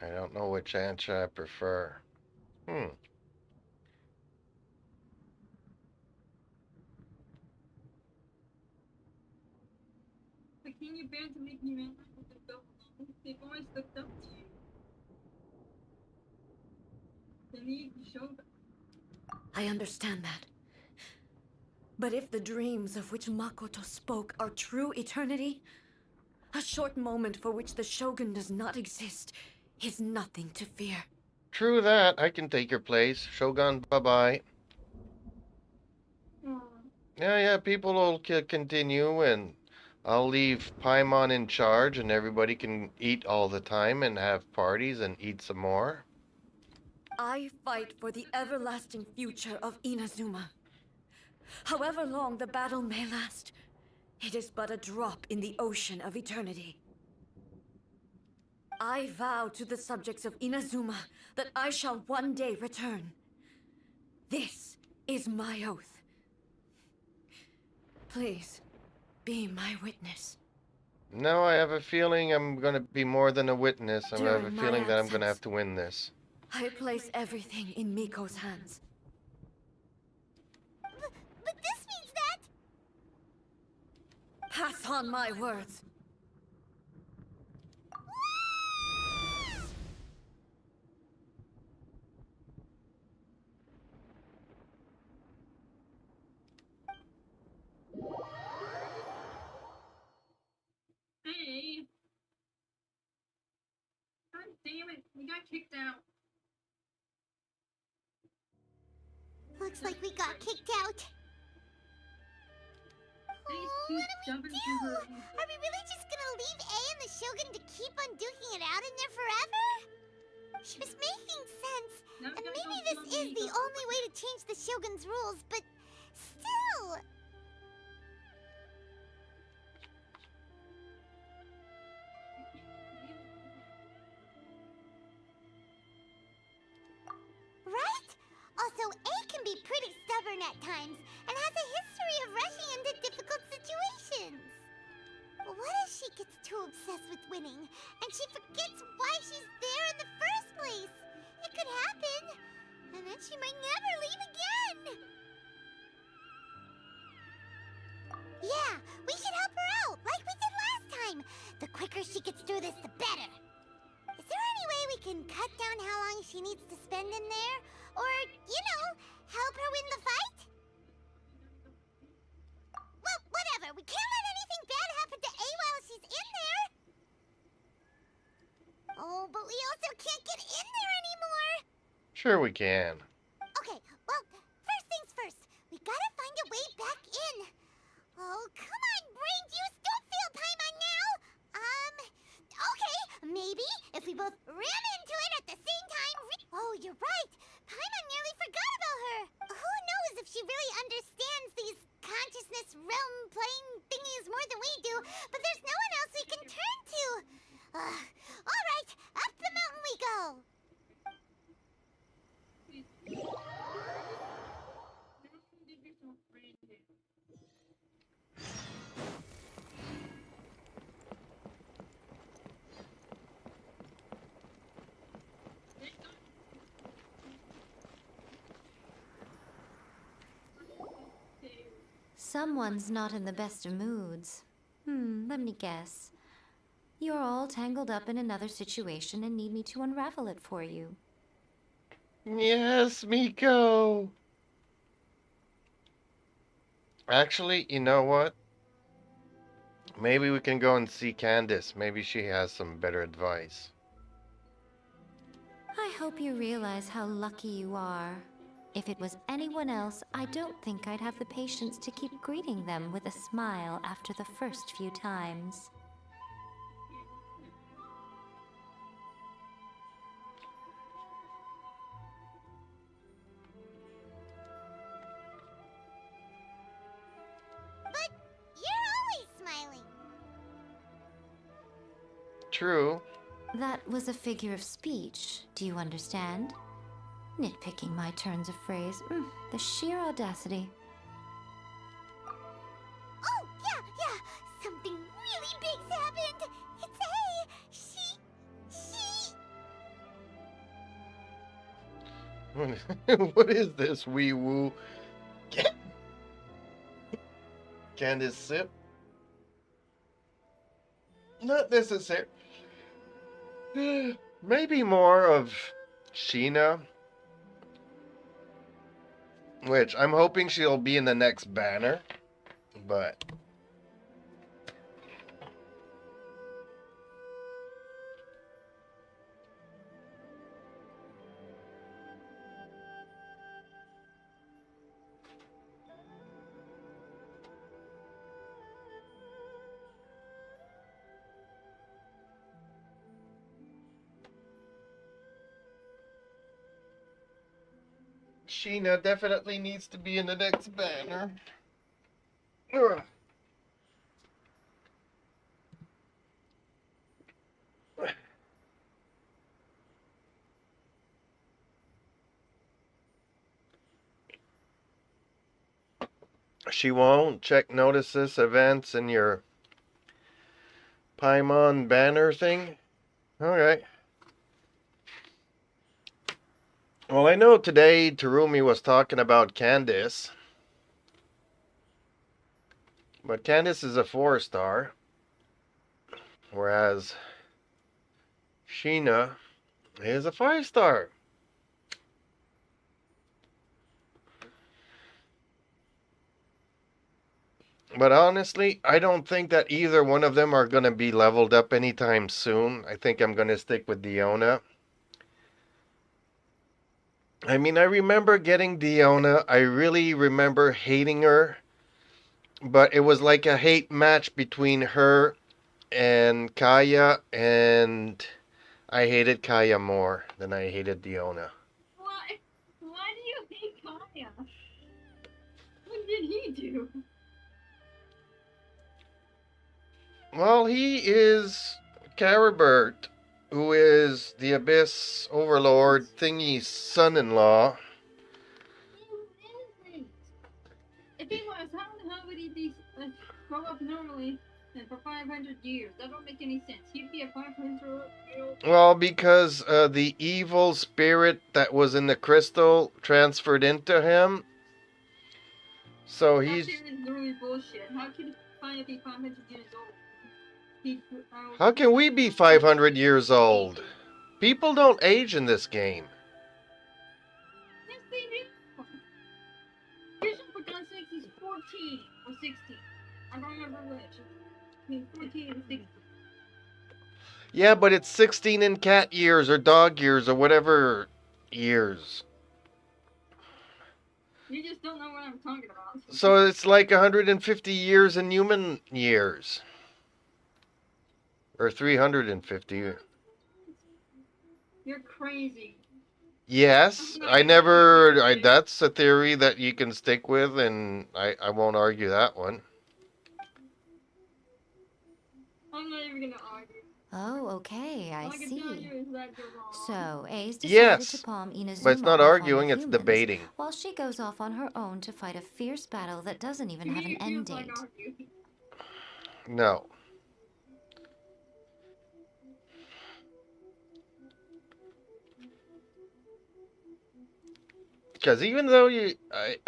I don't know which answer I prefer. But can you bear to make me mad with them go along? They've always looked up to you. They need to show them. I understand that. But if the dreams of which Makoto spoke are true eternity, a short moment for which the Shogun does not exist is nothing to fear. True that. I can take your place. Shogun, bye-bye. Yeah, people will continue, and I'll leave Paimon in charge, and everybody can eat all the time and have parties and eat some more. I fight for the everlasting future of Inazuma. However long the battle may last, it is but a drop in the ocean of eternity. I vow to the subjects of Inazuma that I shall one day return. This is my oath. Please, be my witness. No, I have a feeling I'm going to be more than a witness. I have a During my feeling that I'm going to have absence, to win this. I place everything in Miko's hands. But this means that... Pass on my words. Damn it, we got kicked out. Looks like we got kicked out. Oh, what do we do? Are we really just gonna leave A and the Shogun to keep on duking it out in there forever? She was making sense. And maybe this is the only way to change the Shogun's rules, but still... Right? Also, A can be pretty stubborn at times, and has a history of rushing into difficult situations. What if she gets too obsessed with winning, and she forgets why she's there in the first place? It could happen, and then she might never leave again. Yeah, we should help her out, like we did last time. The quicker she gets through this, the better. Is there any way we can cut down how long she needs to spend in there? Or, you know, help her win the fight? Well, whatever. We can't let anything bad happen to A while she's in there. Oh, but we also can't get in there anymore. Sure we can. Okay, well, first things first. We gotta find a way back in. Oh, come on, brain juice. Don't feel Paimon now. Okay, maybe if we both ram into it at the same time. Oh, you're right. Paimon nearly forgot about her. Who knows if she really understands these consciousness realm plane thingies more than we do, but there's no one else we can turn to. All right, up the mountain we go. Someone's not in the best of moods. Let me guess. You're all tangled up in another situation and need me to unravel it for you. Yes, Miko. Actually, you know what? Maybe we can go and see Candace. Maybe she has some better advice. I hope you realize how lucky you are. If it was anyone else, I don't think I'd have the patience to keep greeting them with a smile after the first few times. But you're always smiling. True. That was a figure of speech, do you understand? Nitpicking my turns of phrase. The sheer audacity. Oh, yeah. Something really big's happened. It's A. What is this wee woo? Candace sip? Not necessary. Maybe more of Sheena. Which I'm hoping she'll be in the next banner. But Sheena definitely needs to be in the next banner. Ugh. She won't check notices, events in your Paimon banner thing? Alright. Well, I know today Terumi was talking about Candace. But Candace is a 4-star. Whereas Sheena is a 5-star. But honestly, I don't think that either one of them are going to be leveled up anytime soon. I think I'm going to stick with Diona. I mean, I remember getting Diona. I really remember hating her. But it was like a hate match between her and Kaya, and I hated Kaya more than I hated Diona. Why? Why do you hate Kaya? What did he do? Well, he is Caribert, who is the Abyss Overlord Thingy's son-in-law. If he was, how would he be grow up normally and for 500 years? That don't make any sense. He'd be a 500-year-old. Well, because the evil spirit that was in the crystal transferred into him. So he's... That is literally bullshit. How can Kaya be 500 years old? How can we be 500 years old? People don't age in this game. Yes, they do. Vision, for God's sakes, is 14 or 16. I don't remember which. Between 14 and 16. Yeah, but it's 16 in cat years or dog years or whatever years. You just don't know what I'm talking about. So it's like 150 years in human years. Or 350. You're crazy. Yes, that's a theory that you can stick with, and I won't argue that one. I'm not even gonna argue. Oh, okay, I see. So, A's decided Yes, to palm Inazuma but it's not off on arguing, the it's humans, debating. while she goes off on her own to fight a fierce battle that doesn't even have an end date. No. Because even though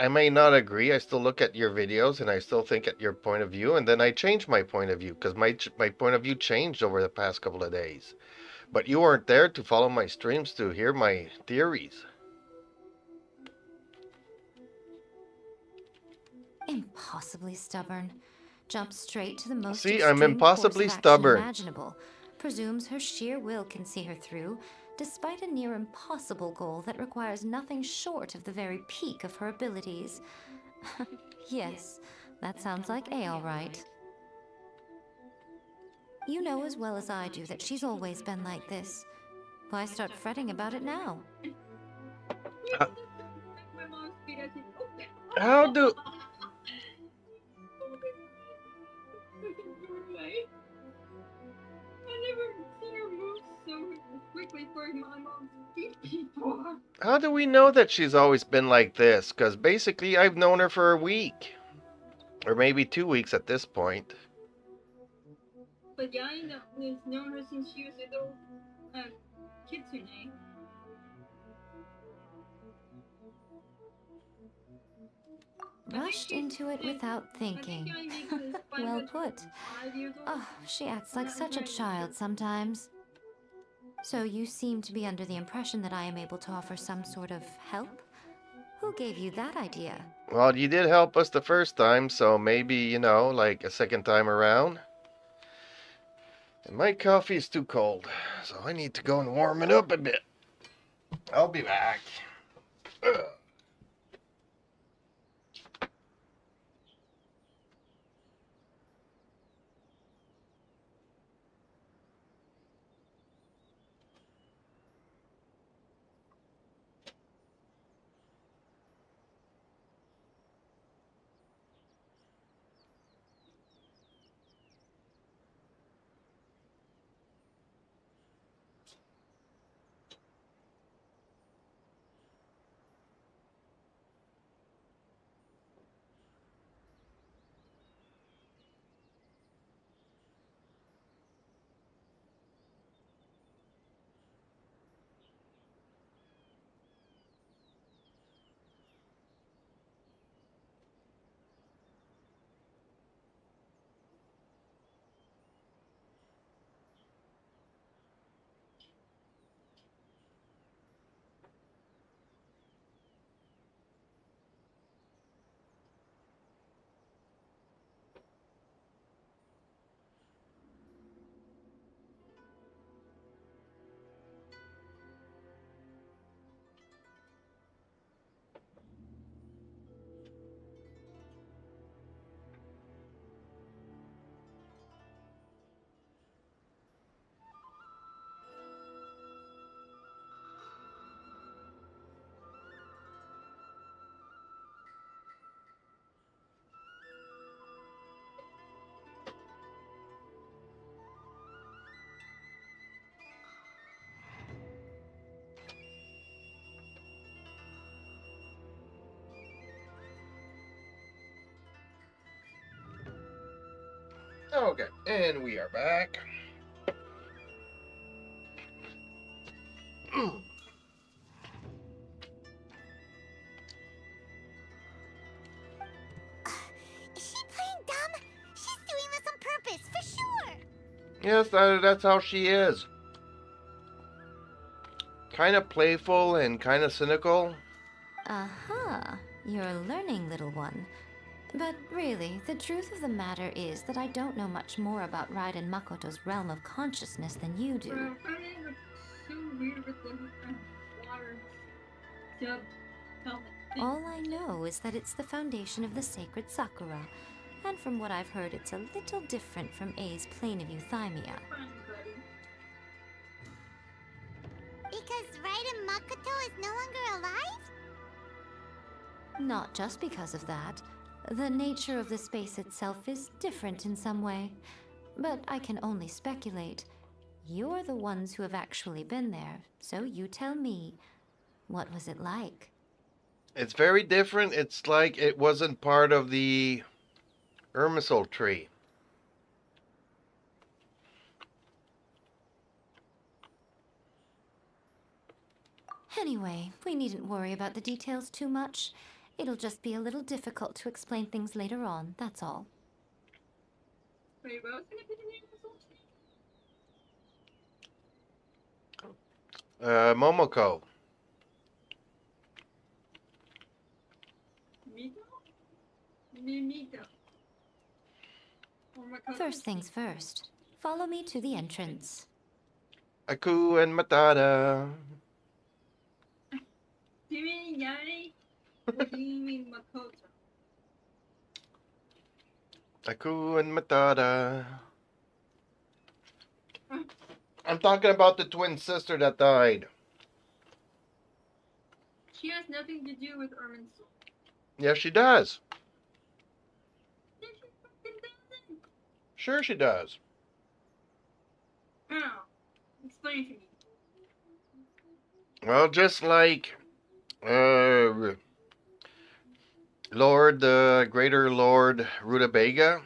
I may not agree, I still look at your videos and I still think at your point of view, and then I change my point of view because my point of view changed over the past couple of days. But you weren't there to follow my streams to hear my theories. Impossibly stubborn. Jumps straight to the most See, I'm extreme impossibly course of action stubborn. imaginable. Presumes her sheer will can see her through, despite a near impossible goal that requires nothing short of the very peak of her abilities. Yes, that sounds like A all right. You know as well as I do that she's always been like this. Why start fretting about it now? How do... How do we know that she's always been like this? Because basically I've known her for a week. Or maybe 2 weeks at this point. But yeah, I know, I've known her since she was a little kitsune. Rushed into it without thinking. Well put. Oh, she acts like such a child sometimes. So you seem to be under the impression that I am able to offer some sort of help? Who gave you that idea? Well, you did help us the first time, so maybe, you know, like a second time around. And my coffee is too cold, so I need to go and warm it up a bit. I'll be back. Ugh. Okay, and we are back. Is she playing dumb? She's doing this on purpose, for sure. Yes, that's how she is. Kind of playful and kind of cynical. Aha, you're learning, little one. But really, the truth of the matter is that I don't know much more about Raiden Makoto's realm of consciousness than you do. Friday was so weird with the water sub helmet thing. All I know is that it's the foundation of the sacred Sakura, and from what I've heard, it's a little different from A's plane of euthymia. Because Raiden Makoto is no longer alive? Not just because of that. The nature of the space itself is different in some way. But I can only speculate. You're the ones who have actually been there, so you tell me. What was it like? It's very different. It's like it wasn't part of the Irmisol tree. Anyway, we needn't worry about the details too much. It'll just be a little difficult to explain things later on, that's all. Wait, what was gonna be the name of the Momoko. Mito? Mimito. First things first. Follow me to the entrance. Aku and Matata. Do you mean Yari? Or do you mean Makoto? Aku and Matata. I'm talking about the twin sister that died. She has nothing to do with Irminsul. Yes, she does. Yes, she fucking doesn't. Sure she does. How? Explain to me. Well, just like Lord, Greater Lord Rutabaga.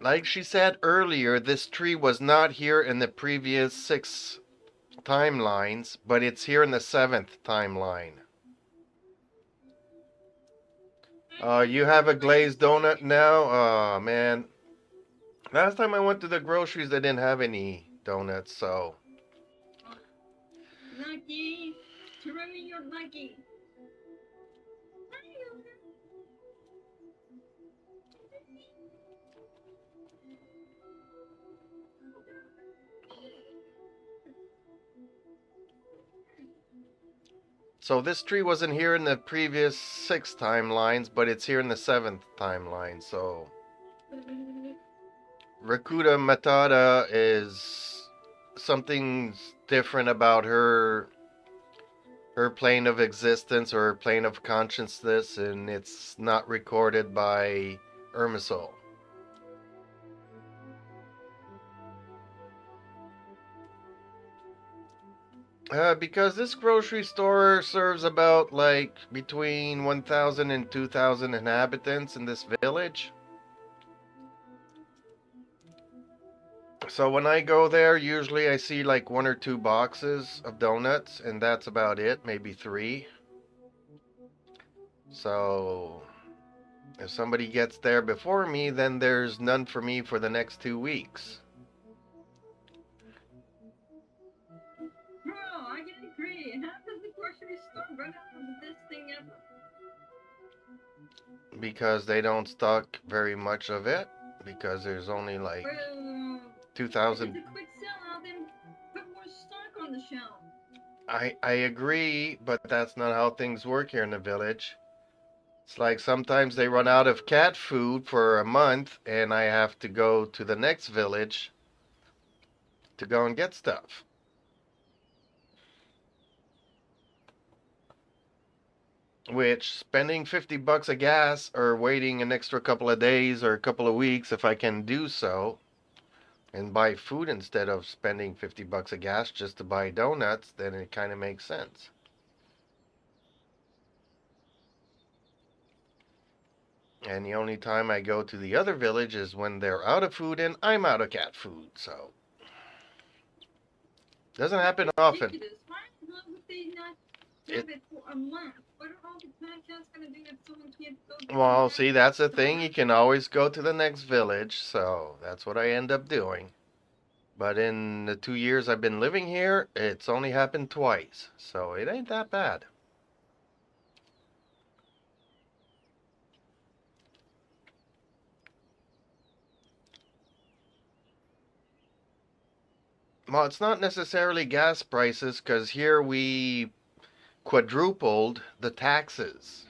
Like she said earlier, this tree was not here in the previous 6 timelines, but it's here in the 7th timeline. You have a glazed donut now? Oh, man. Last time I went to the groceries, they didn't have any donuts, so... Lucky! Terumi, you're lucky! So this tree wasn't here in the previous 6 timelines, but it's here in the 7th timeline, so... Rakuta Matata is something different about her plane of existence or her plane of consciousness, and it's not recorded by Irmisol. Because this grocery store serves about like between 1,000 and 2,000 inhabitants in this village. So when I go there, usually I see like 1 or 2 boxes of donuts, and that's about it, maybe 3. So if somebody gets there before me, then there's none for me for the next 2 weeks. Bro, I can agree. How does the grocery store run out of this thing ever? Because they don't stock very much of it. Because there's only like 2,000. It's a quick sellout, then put more stock on the shelf. I agree, but that's not how things work here in the village. It's like sometimes they run out of cat food for a month, and I have to go to the next village to go and get stuff. Which, spending $50 of gas or waiting an extra couple of days or a couple of weeks, if I can do so, and buy food instead of spending $50 of gas just to buy donuts, then it kind of makes sense. And the only time I go to the other village is when they're out of food and I'm out of cat food, so. Doesn't happen often. Ridiculous. Why would they not have it for a month? What are all the cats gonna do if someone can't go to Well, see, that's the thing. You can always go to the next village, so that's what I end up doing. But in the 2 years I've been living here, it's only happened twice, so it ain't that bad. Well, it's not necessarily gas prices, because here we quadrupled the taxes.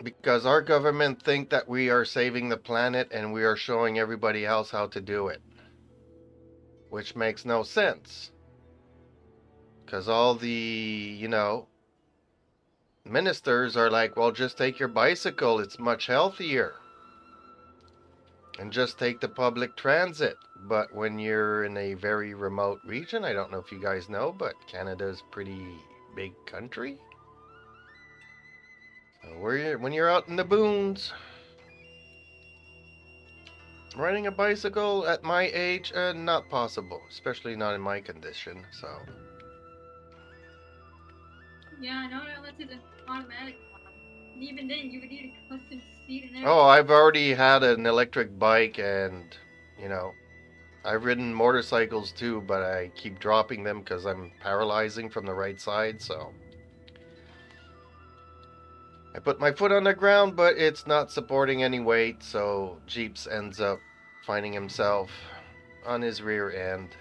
Because our government think that we are saving the planet and we are showing everybody else how to do it. Which makes no sense. Because all the, you know, ministers are like, well, just take your bicycle, it's much healthier. And just take the public transit. But when you're in a very remote region, I don't know if you guys know, but Canada's a pretty big country. So when you're out in the boons, riding a bicycle at my age, not possible. Especially not in my condition, so. Yeah, no, unless it's an automatic one. And even then, you would need a custom seat and everything. Oh, I've already had an electric bike and, you know, I've ridden motorcycles too, but I keep dropping them because I'm paralyzing from the right side, so. I put my foot on the ground, but it's not supporting any weight, so Jeeps ends up finding himself on his rear end.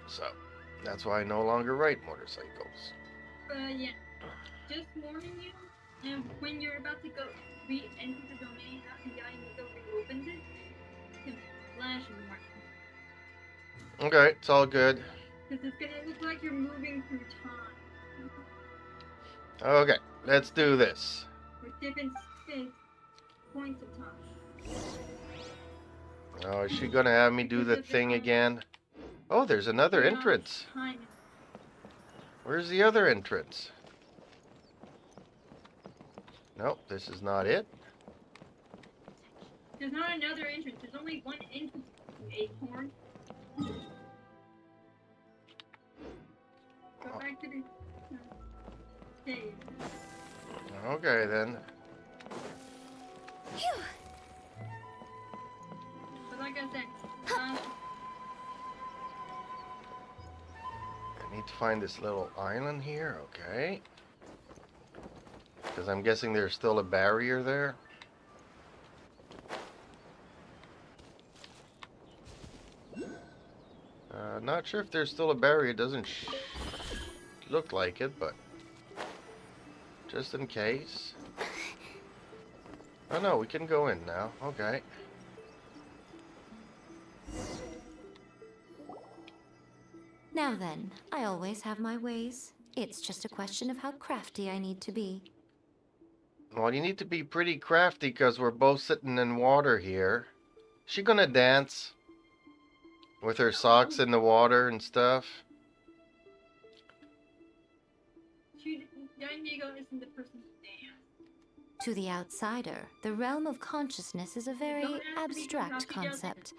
So, that's why I no longer ride motorcycles. Yeah. Just warning you, and when you're about to go re-enter the domain after Yainigo reopens it, you can flash more. Okay, it's all good. Because it's gonna look like you're moving through time. Okay, let's do this. With different points of time. Oh, is she gonna have me do the thing again? Oh, there's another entrance. Where's the other entrance? Nope, this is not it. There's not another entrance. There's only one entrance. Acorn. Go back to the cave. Okay then. But like I said, I need to find this little island here, okay. Because I'm guessing there's still a barrier there. Not sure if there's still a barrier. It doesn't look like it, but just in case. Oh no, we can go in now. Okay. Now then, I always have my ways. It's just a question of how crafty I need to be. Well, you need to be pretty crafty because we're both sitting in water here. Is she gonna dance? With her socks in the water and stuff? Yainigo isn't the person to dance. To the outsider, the realm of consciousness is a very abstract concept.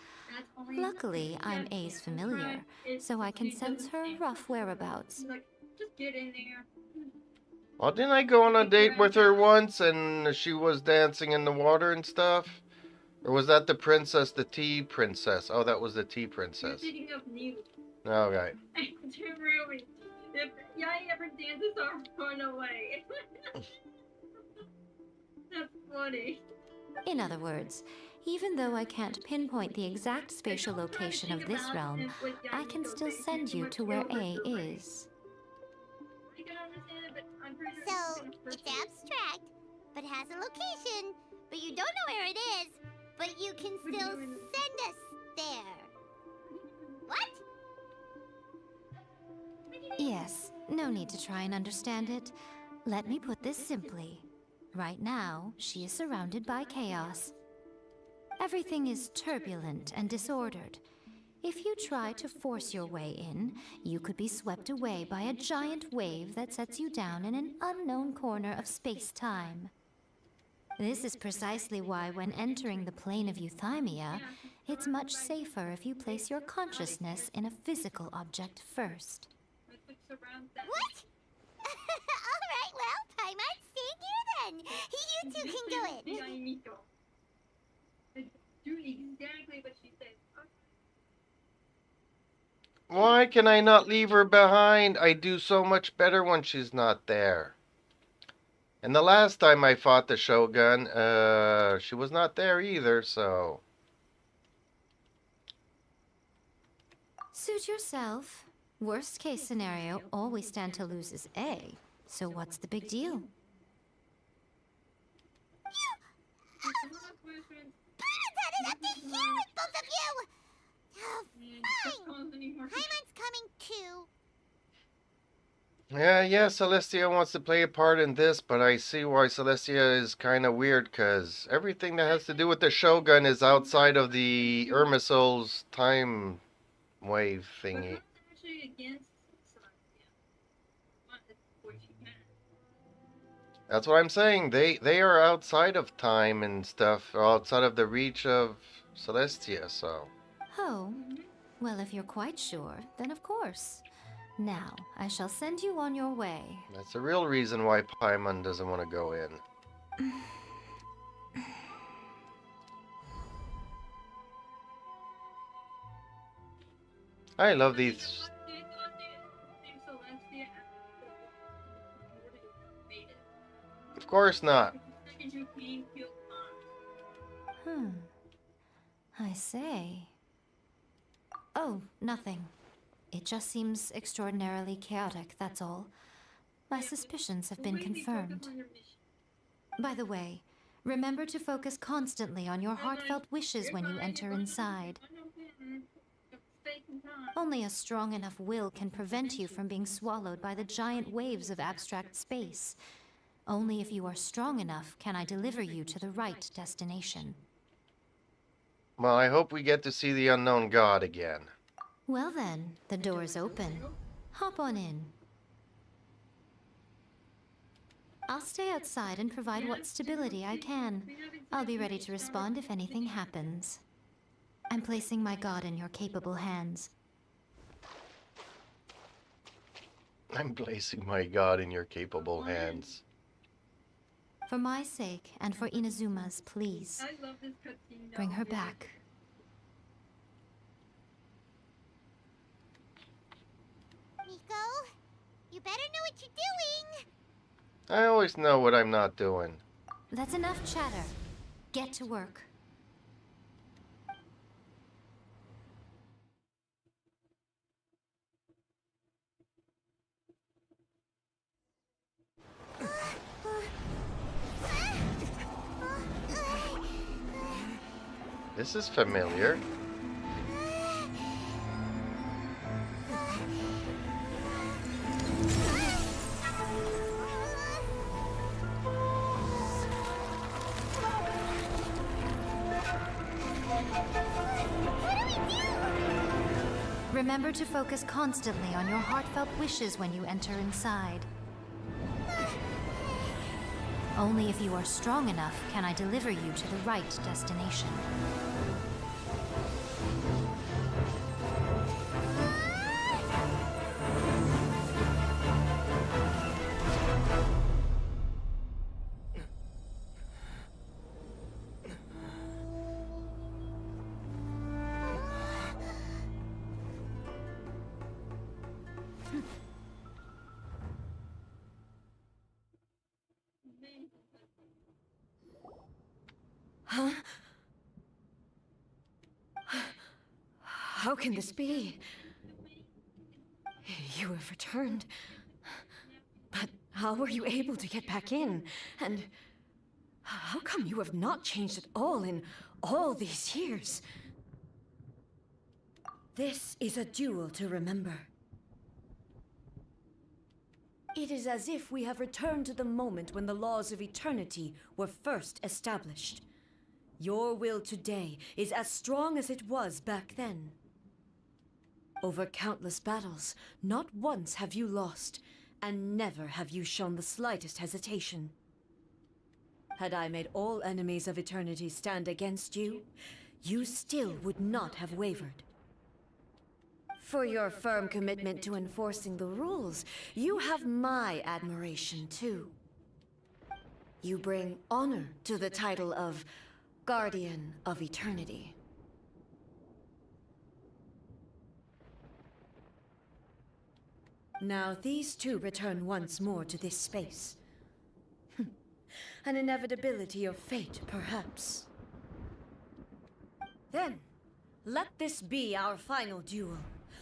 Luckily, I'm A's familiar, so I can sense her rough whereabouts. Just get in there. Well, didn't I go on a date with her once and she was dancing in the water and stuff? Or was that the princess, the tea princess? Oh, that was the tea princess. You're thinking of new. Okay. Really. If Yai ever dances, I'll run away. That's funny. In other words, even though I can't pinpoint the exact spatial location of this realm, I can still send you to where A is. I can understand it, but I'm pretty sure So, it's abstract, but has a location, but you don't know where it is, but you can still send us there. What? Yes, no need to try and understand it. Let me put this simply. Right now, she is surrounded by chaos. Everything is turbulent and disordered. If you try to force your way in, you could be swept away by a giant wave that sets you down in an unknown corner of space-time. This is precisely why when entering the plane of Euthymia, it's much safer if you place your consciousness in a physical object first. What? Alright, well, Paimon, stay here then. You two can do it. Do exactly what she said. Why can I not leave her behind? I do so much better when she's not there. And the last time I fought the Shogun, she was not there either, so... Suit yourself. Worst case scenario, all we stand to lose is A. So what's the big deal? Paimon's up to here with both of you! Oh, fine. Paimon's coming too. Yeah, Celestia wants to play a part in this, but I see why Celestia is kind of weird, because everything that has to do with the Shogun is outside of the Irmisol's time wave thingy. That's what I'm saying. They are outside of time and stuff, or outside of the reach of Celestia, so... Oh, well, if you're quite sure, then of course. Now, I shall send you on your way. That's the real reason why Paimon doesn't want to go in. I love these. Of course not. I say. Oh, nothing. It just seems extraordinarily chaotic, that's all. My suspicions have been confirmed. By the way, remember to focus constantly on your heartfelt wishes when you enter inside. Only a strong enough will can prevent you from being swallowed by the giant waves of abstract space. Only if you are strong enough can I deliver you to the right destination. Well, I hope we get to see the unknown god again. Well then, the door's open. Hop on in. I'll stay outside and provide what stability I can. I'll be ready to respond if anything happens. I'm placing my god in your capable hands. I'm placing my god in your capable hands. For my sake, and for Inazuma's, please. Bring her back. Miko, you better know what you're doing. I always know what I'm not doing. That's enough chatter. Get to work. This is familiar. Remember to focus constantly on your heartfelt wishes when you enter inside. Only if you are strong enough can I deliver you to the right destination. Huh? How can this be? You have returned. But how were you able to get back in? And how come you have not changed at all in all these years? This is a duel to remember. It is as if we have returned to the moment when the laws of eternity were first established. Your will today is as strong as it was back then. Over countless battles, not once have you lost, and never have you shown the slightest hesitation. Had I made all enemies of eternity stand against you, you still would not have wavered. For your firm commitment to enforcing the rules, you have my admiration too. You bring honor to the title of Guardian of Eternity. Now these two return once more to this space. An inevitability of fate, perhaps. Then, let this be our final duel.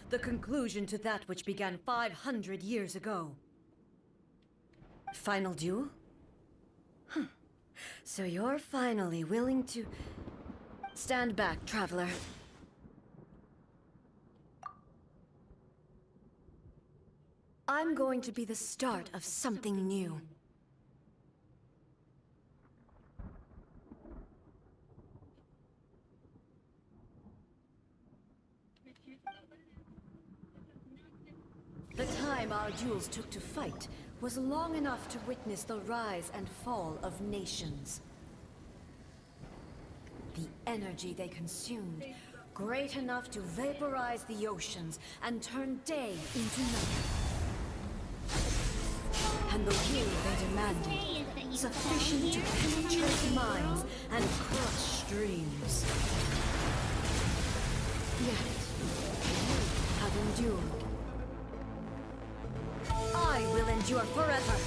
The conclusion to that which began 500 years ago. Final duel? So you're finally willing to... Stand back, traveler. I'm going to be the start of something new. The time our duels took to fight was long enough to witness the rise and fall of nations. The energy they consumed, great enough to vaporize the oceans and turn day into night. And the will they demanded, sufficient to penetrate minds and crush dreams. Yet, you have endured. I will endure forever.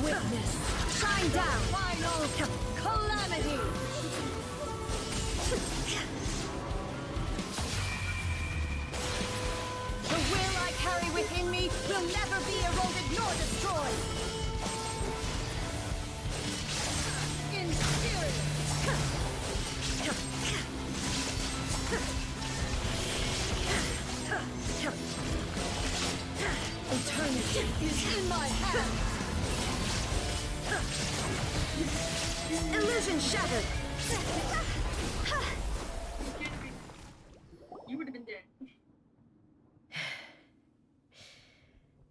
Witness, shine down, final calamity. The will I carry within me will never be eroded nor destroyed. Eternity is in my hands! Illusion shattered! You would have been dead.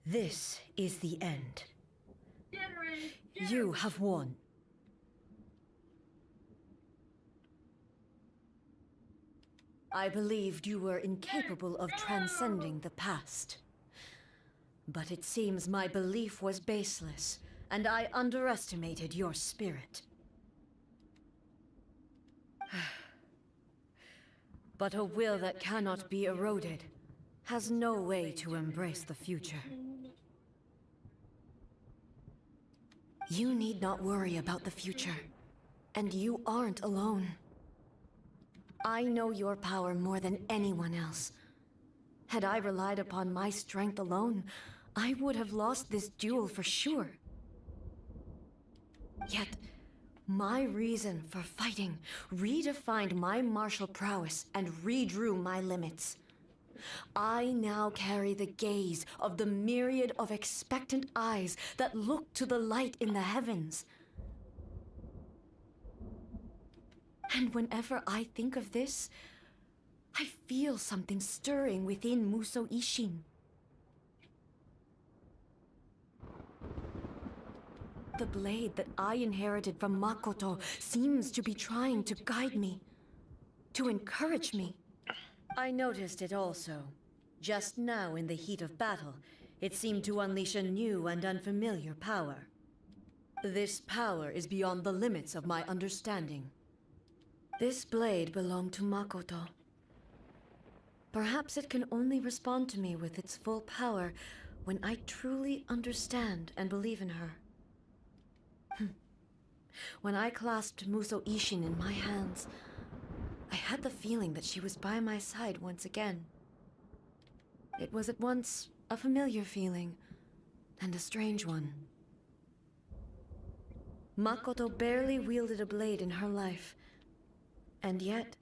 This is the end. You have won. I believed you were incapable of transcending the past. But it seems my belief was baseless, and I underestimated your spirit. But a will that cannot be eroded has no way to embrace the future. You need not worry about the future, and you aren't alone. I know your power more than anyone else. Had I relied upon my strength alone, I would have lost this duel for sure. Yet, my reason for fighting redefined my martial prowess and redrew my limits. I now carry the gaze of the myriad of expectant eyes that look to the light in the heavens. And whenever I think of this, I feel something stirring within Muso Ishin. The blade that I inherited from Makoto seems to be trying to guide me, to encourage me. I noticed it also. Just now in the heat of battle, it seemed to unleash a new and unfamiliar power. This power is beyond the limits of my understanding. This blade belonged to Makoto. Perhaps it can only respond to me with its full power when I truly understand and believe in her. When I clasped Muso Ishin in my hands, I had the feeling that she was by my side once again. It was at once a familiar feeling and a strange one. Makoto barely wielded a blade in her life, and yet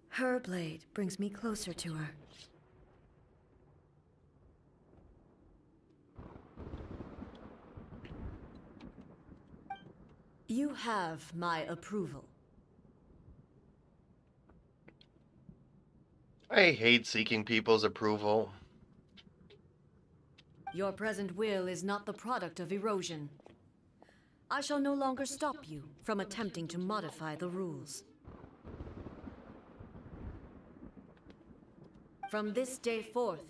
her blade brings me closer to her. You have my approval. I hate seeking people's approval. Your present will is not the product of erosion. I shall no longer stop you from attempting to modify the rules. From this day forth,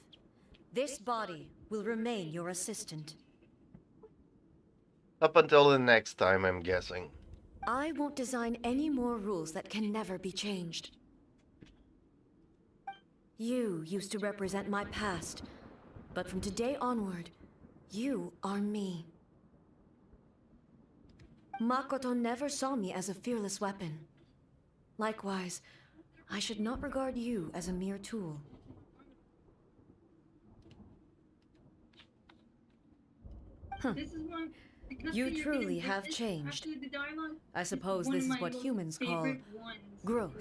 this body will remain your assistant. Up until the next time, I'm guessing. I won't design any more rules that can never be changed. You used to represent my past, but from today onward, you are me. Makoto never saw me as a fearless weapon. Likewise, I should not regard you as a mere tool. Huh. You truly have changed. I suppose this is what humans call growth.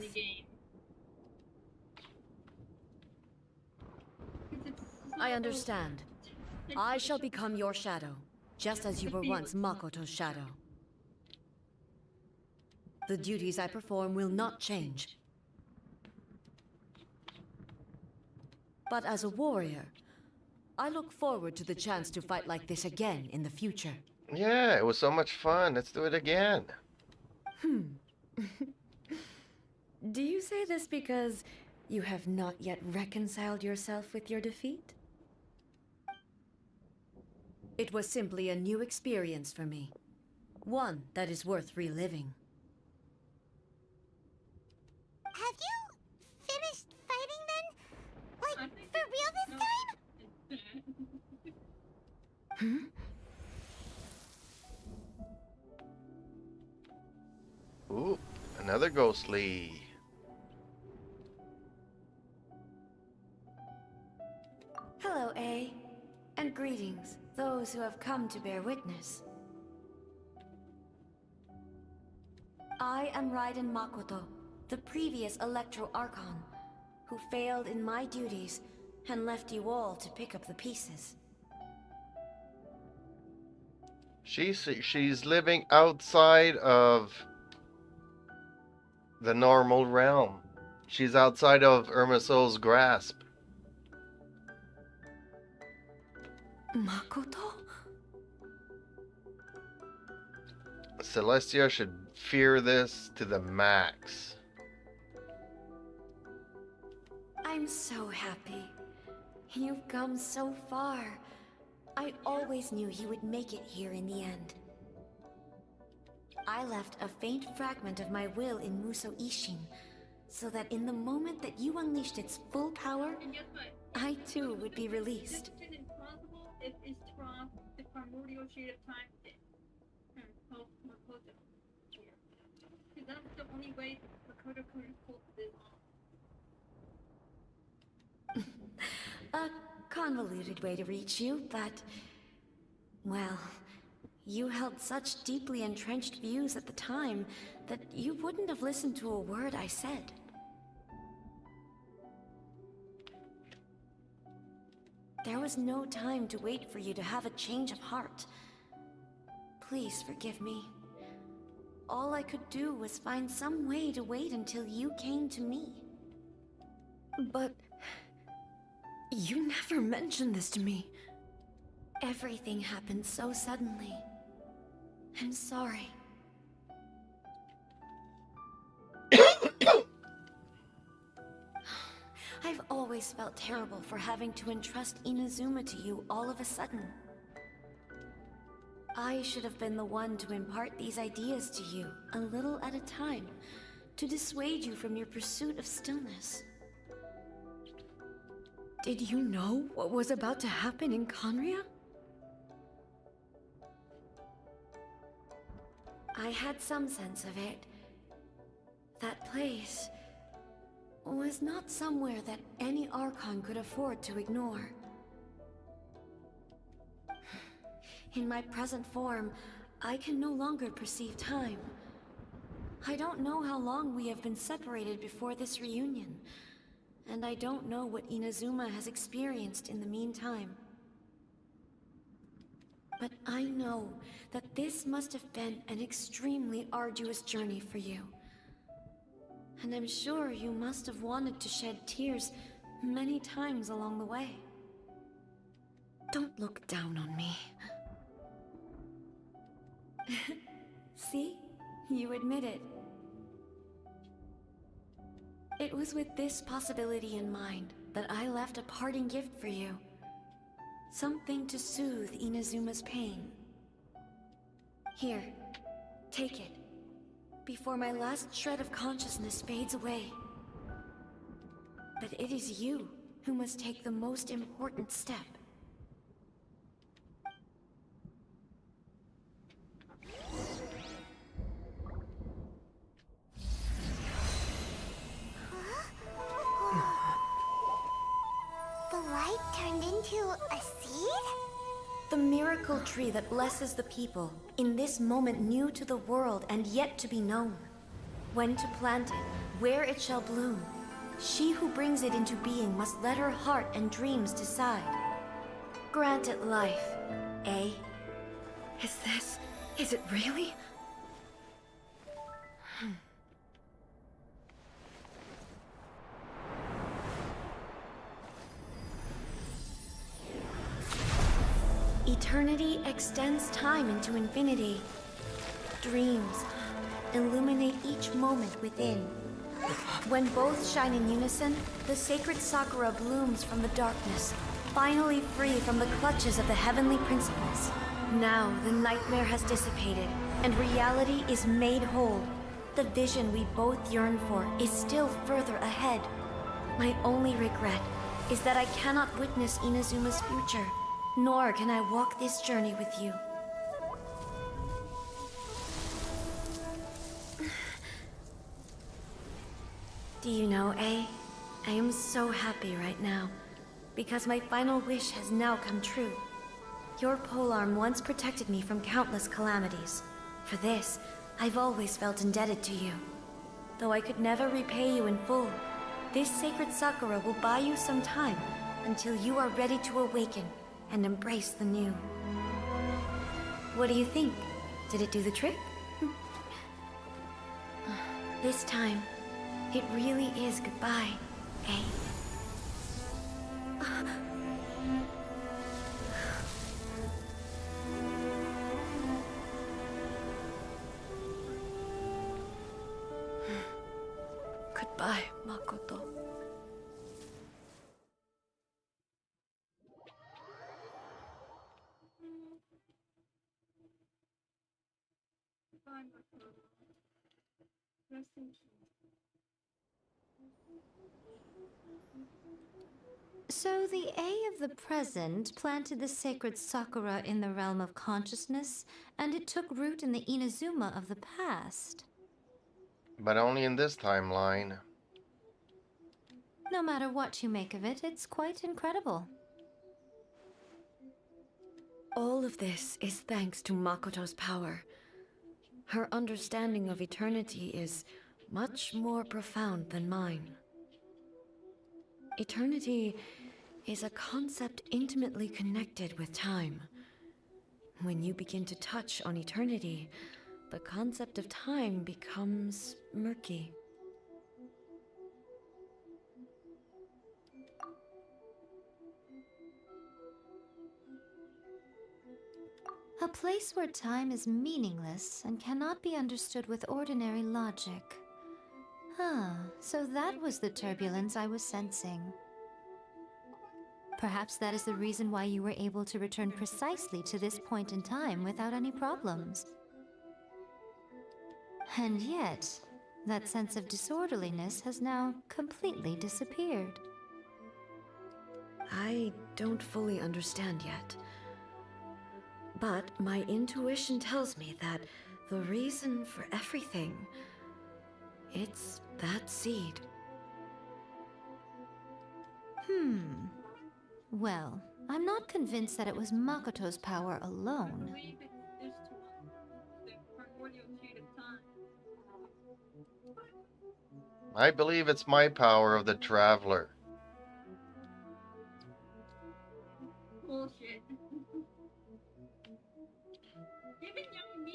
I understand. I shall become your shadow, just as you were once Makoto's shadow. The duties I perform will not change. But as a warrior, I look forward to the chance to fight like this again in the future. Yeah, it was so much fun. Let's do it again. Do you say this because you have not yet reconciled yourself with your defeat? It was simply a new experience for me. One that is worth reliving. Have you finished fighting then? Like, for real this time? Ooh, another ghostly. Hello, A. And greetings, those who have come to bear witness. I am Raiden Makoto, the previous Electro Archon, who failed in my duties and left you all to pick up the pieces. She's living outside of the normal realm. She's outside of Irmisol's grasp. Makoto? Celestia should fear this to the max. I'm so happy. You've come so far. I always knew you would make it here in the end. I left a faint fragment of my will in Muso Ishin, so that in the moment that you unleashed its full power, I too would be released. If it's from the primordial shade of time Makoto here. Because that's the only way Makoto could pull this off. A convoluted way to reach you, but... well, you held such deeply entrenched views at the time that you wouldn't have listened to a word I said. There was no time to wait for you to have a change of heart. Please forgive me. All I could do was find some way to wait until you came to me. But... you never mentioned this to me. Everything happened so suddenly. I'm sorry. I've always felt terrible for having to entrust Inazuma to you all of a sudden. I should have been the one to impart these ideas to you, a little at a time, to dissuade you from your pursuit of stillness. Did you know what was about to happen in Conria? I had some sense of it. That place was not somewhere that any Archon could afford to ignore. In my present form, I can no longer perceive time. I don't know how long we have been separated before this reunion, and I don't know what Inazuma has experienced in the meantime. But I know that this must have been an extremely arduous journey for you. And I'm sure you must have wanted to shed tears many times along the way. Don't look down on me. See? You admit it. It was with this possibility in mind that I left a parting gift for you. Something to soothe Inazuma's pain. Here, take it, before my last shred of consciousness fades away. But it is you who must take the most important step. The light turned into a seed? The miracle tree that blesses the people, in this moment new to the world and yet to be known. When to plant it, where it shall bloom. She who brings it into being must let her heart and dreams decide. Grant it life, eh? Is it really? Eternity extends time into infinity. Dreams illuminate each moment within. When both shine in unison, the sacred Sakura blooms from the darkness, finally free from the clutches of the heavenly principles. Now the nightmare has dissipated, and reality is made whole. The vision we both yearn for is still further ahead. My only regret is that I cannot witness Inazuma's future, nor can I walk this journey with you. Do you know, I am so happy right now, because my final wish has now come true. Your polearm once protected me from countless calamities. For this, I've always felt indebted to you. Though I could never repay you in full, this sacred Sakura will buy you some time until you are ready to awaken and embrace the new. What do you think? Did it do the trick? This time, it really is goodbye, eh? Goodbye, Makoto. Bye, Makoto. Rest in peace. So the A of the present planted the sacred Sakura in the realm of consciousness, and it took root in the Inazuma of the past. But only in this timeline. No matter what you make of it, it's quite incredible. All of this is thanks to Makoto's power. Her understanding of eternity is much more profound than mine. Eternity is a concept intimately connected with time. When you begin to touch on eternity, the concept of time becomes murky. A place where time is meaningless and cannot be understood with ordinary logic. So that was the turbulence I was sensing. Perhaps that is the reason why you were able to return precisely to this point in time without any problems. And yet, that sense of disorderliness has now completely disappeared. I don't fully understand yet. But my intuition tells me that the reason for everything, it's that seed. Well, I'm not convinced that it was Makoto's power alone. I believe it's my power of the Traveler. Bullshit.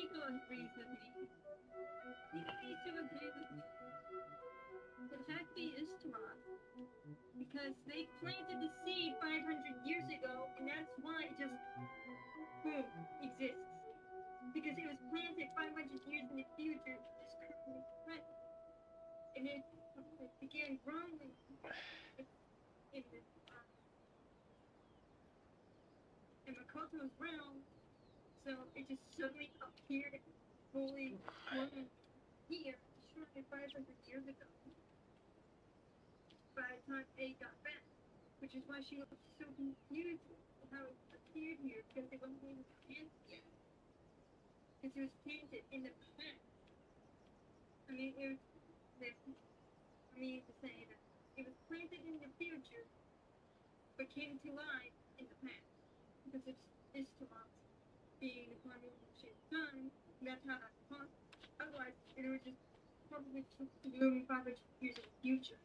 Nico agrees with me. Nico needs to agree with me. Exactly is Tarot. Because they planted the seed 500 years ago, and that's why it just, boom, exists. Because it was planted 500 years in the future, which is currently present. And it began growing in Makoto's realm, so it just suddenly appeared fully grown here, shortly 500 years ago. By the time A got back, which is why she was so confused with how it appeared here, because it wasn't even planted yet. Because it was planted in the past. I mean, it was, I mean to say that it was planted in the future, but came to life in the past. Because it's Tomas being the primary shape time, and that's how that's possible. Otherwise, it would just probably bloom 500 years in the future.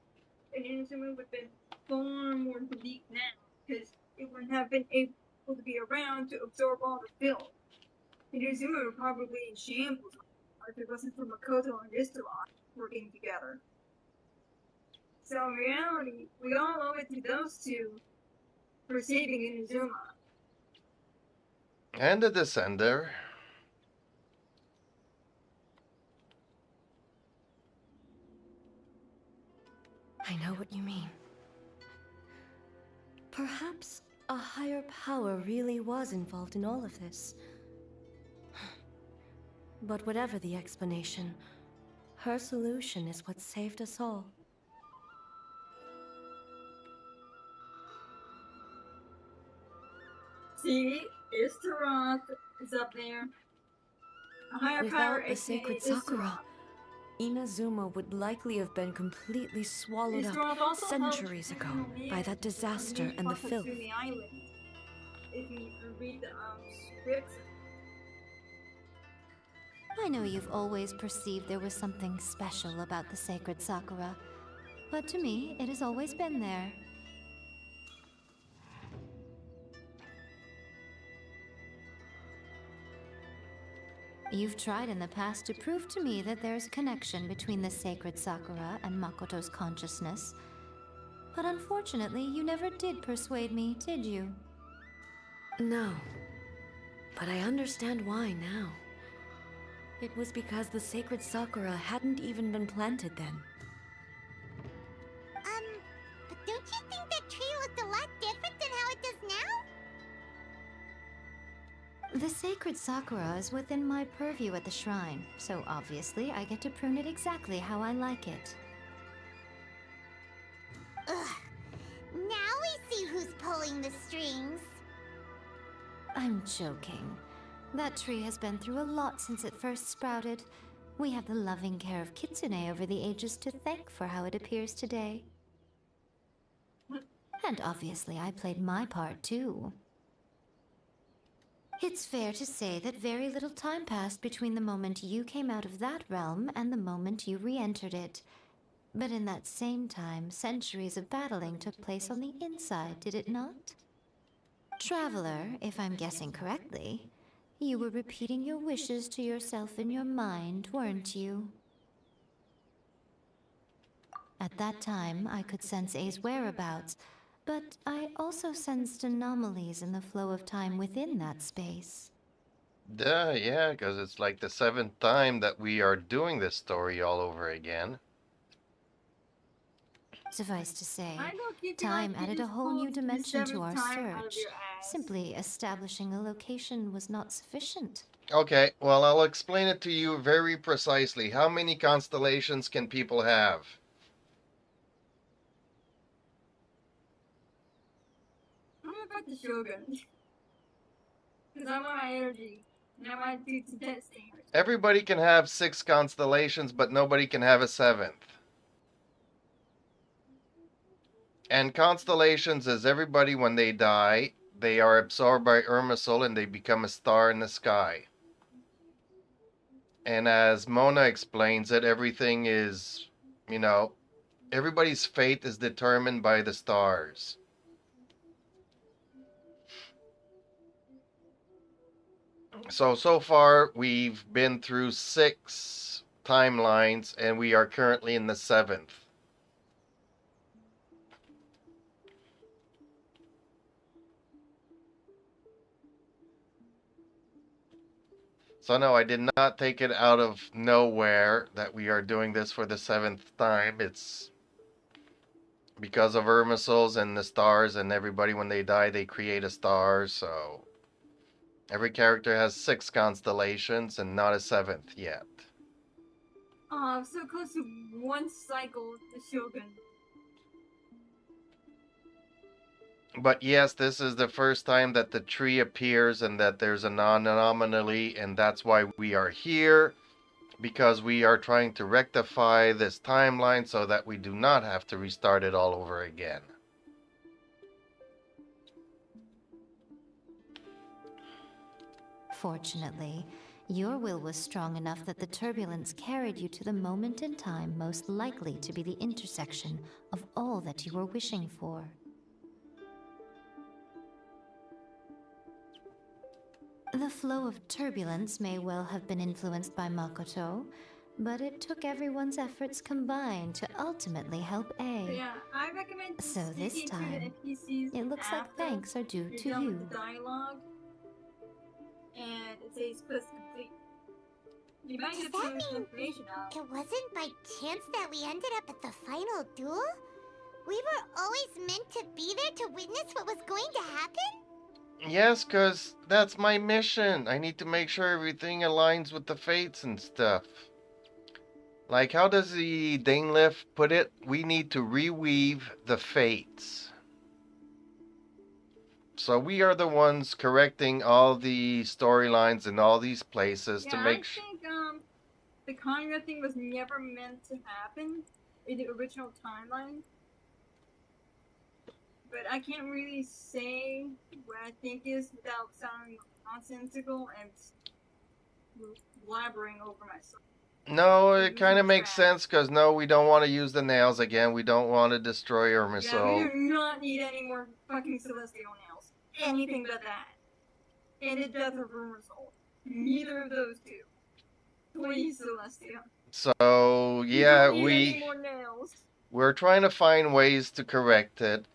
And Inazuma would have been far more bleak now, because it wouldn't have been able to be around to absorb all the film. And Inazuma would probably be in shambles if it wasn't for Makoto and Istarot working together. So in reality, we all owe it to those two for saving Inazuma. And the Descender. I know what you mean. Perhaps a higher power really was involved in all of this. But whatever the explanation, her solution is what saved us all. See, Istaroth is up there. A higher power, Without the sacred aka Sakura, Inazuma would likely have been completely swallowed Istaroth up also centuries helped ago by that disaster and the filth. Wakatsumi Island. If you read the scripts. I know you've always perceived there was something special about the sacred Sakura, but to me, it has always been there. You've tried in the past to prove to me that there's a connection between the sacred Sakura and Makoto's consciousness. But unfortunately, you never did persuade me, did you? No. But I understand why now. It was because the sacred Sakura hadn't even been planted then. But don't you think that tree looked a lot different than how it does now? The sacred Sakura is within my purview at the shrine, so obviously I get to prune it exactly how I like it. Ugh. Now we see who's pulling the strings. I'm joking. That tree has been through a lot since it first sprouted. We have the loving care of Kitsune over the ages to thank for how it appears today. And obviously I played my part too. It's fair to say that very little time passed between the moment you came out of that realm and the moment you re-entered it. But in that same time, centuries of battling took place on the inside, did it not? Traveler, if I'm guessing correctly, you were repeating your wishes to yourself in your mind, weren't you? At that time, I could sense A's whereabouts, but I also sensed anomalies in the flow of time within that space. Duh, yeah, because it's like the 7th time that we are doing this story all over again. Suffice to say, time added a whole new dimension to our search. Simply establishing a location was not sufficient. Okay, well, I'll explain it to you very precisely. How many constellations can people have? I'm about the Shogun. Because I want my energy. And I want to do some testing. Everybody can have 6 constellations, but nobody can have a 7th. And constellations is everybody, when they die, they are absorbed by Irmisol and they become a star in the sky. And as Mona explains it, everything is, you know, everybody's fate is determined by the stars. So far, we've been through 6 timelines, and we are currently in the 7th. So no, I did not take it out of nowhere that we are doing this for the 7th time. It's because of Irmisuls and the stars, and everybody, when they die, they create a star, so every character has 6 constellations and not a 7th yet. Oh, so close to one cycle of the Shogun. But yes, this is the first time that the tree appears and that there's an anomaly, and that's why we are here, because we are trying to rectify this timeline so that we do not have to restart it all over again. Fortunately, your will was strong enough that the turbulence carried you to the moment in time most likely to be the intersection of all that you were wishing for. The flow of turbulence may well have been influenced by Makoto, but it took everyone's efforts combined to ultimately help A. Yeah, I recommend So this sticking to time, the NPCs it looks like after thanks are due you're to done you. with the dialogue, and it says quest complete. You might Does get that some mean information out. it wasn't by chance that we ended up at the final duel? We were always meant to be there to witness what was going to happen? Yes, because that's my mission. I need to make sure everything aligns with the fates and stuff. Like, how does the Dainlift put it? We need to reweave the fates. So we are the ones correcting all the storylines in all these places to make sure. I think the Conra thing was never meant to happen in the original timeline. But I can't really say what I think is without sounding nonsensical and blabbering over myself. No, it kind of makes sense, because no, we don't want to use the nails again. We don't want to destroy Irmisull. Yeah, we do not need any more fucking celestial nails. Anything but that. And the death of Irmisull. Neither of those two. Please, Celestia. So, yeah, We don't need any more nails. we're trying to find ways to correct it.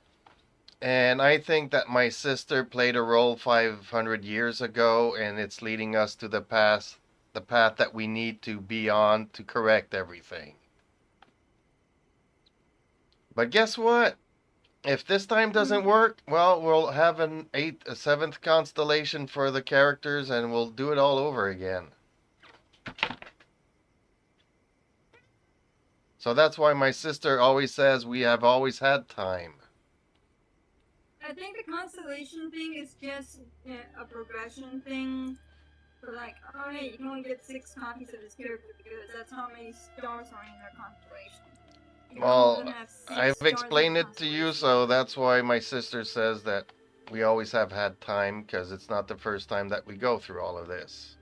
And I think that my sister played a role 500 years ago, and it's leading us to the path that we need to be on to correct everything. But guess what? If this time doesn't work, well, we'll have a 7th constellation for the characters, and we'll do it all over again. So that's why my sister always says we have always had time. I think the constellation thing is just a progression thing. For like, oh hey, you can only get 6 copies of this character because that's how many stars are in their constellation. Well, I've explained it to you, so that's why my sister says that we always have had time, because it's not the first time that we go through all of this.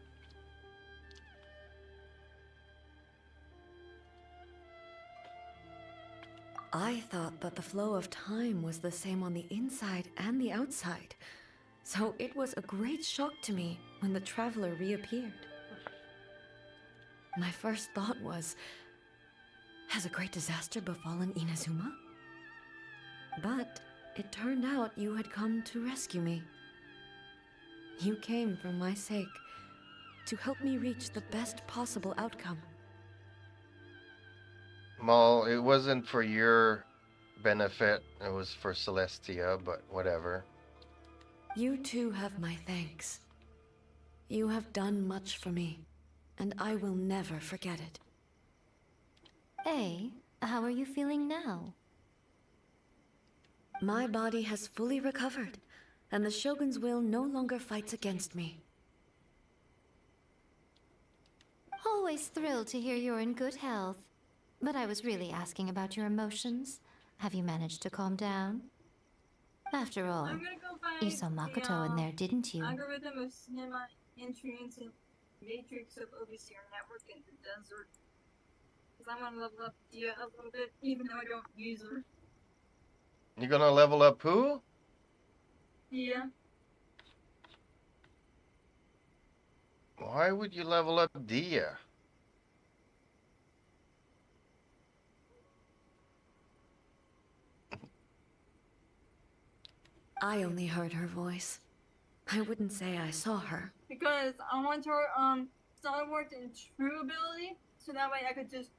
I thought that the flow of time was the same on the inside and the outside, so it was a great shock to me when the traveler reappeared. My first thought was, has a great disaster befallen Inazuma? But it turned out you had come to rescue me. You came for my sake, to help me reach the best possible outcome. Well, it wasn't for your benefit, it was for Celestia, but whatever. You too have my thanks. You have done much for me, and I will never forget it. Hey, how are you feeling now? My body has fully recovered, and the Shogun's will no longer fights against me. Always thrilled to hear you're in good health. But I was really asking about your emotions. Have you managed to calm down? After all, you saw Makoto in there, didn't you? Algorithm of semi-entry into matrix of overseer network in the desert. Because I'm gonna level up Dia a little bit, even though I don't use her. You're gonna level up who? Yeah. Why would you level up Dia? I only heard her voice. I wouldn't say I saw her. Because I want her Stalwart and true ability, so that way I could just,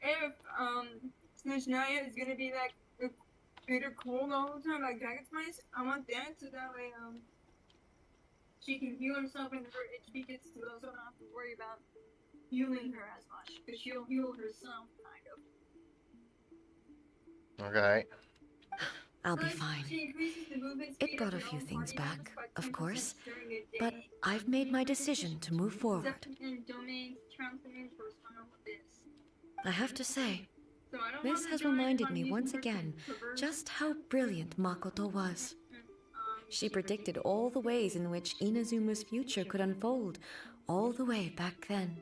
if Snishnia is gonna be like bitter cold all the time like Dragon's Mice, I want that so that way she can heal herself and her HP gets to low, so I don't have to worry about healing her as much, because she'll heal herself kind of. Okay. I'll be fine. It brought a few things back, of course, but I've made my decision to move forward. I have to say, this has reminded me once again just how brilliant Makoto was. She predicted all the ways in which Inazuma's future could unfold, all the way back then.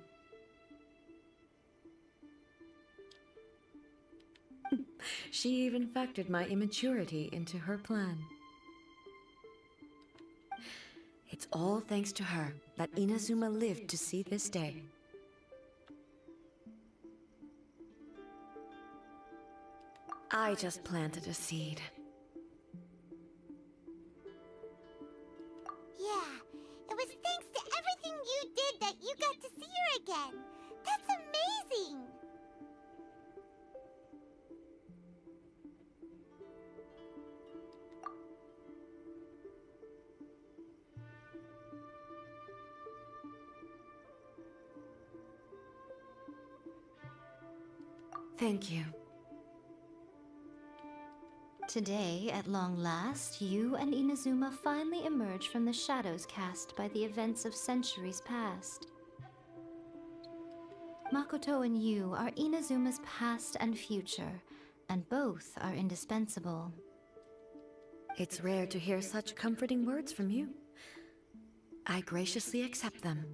She even factored my immaturity into her plan. It's all thanks to her that Inazuma lived to see this day. I just planted a seed. Yeah, it was thanks to everything you did that you got to see her again. That's amazing! Thank you. Today, at long last, you and Inazuma finally emerge from the shadows cast by the events of centuries past. Makoto and you are Inazuma's past and future, and both are indispensable. It's rare to hear such comforting words from you. I graciously accept them.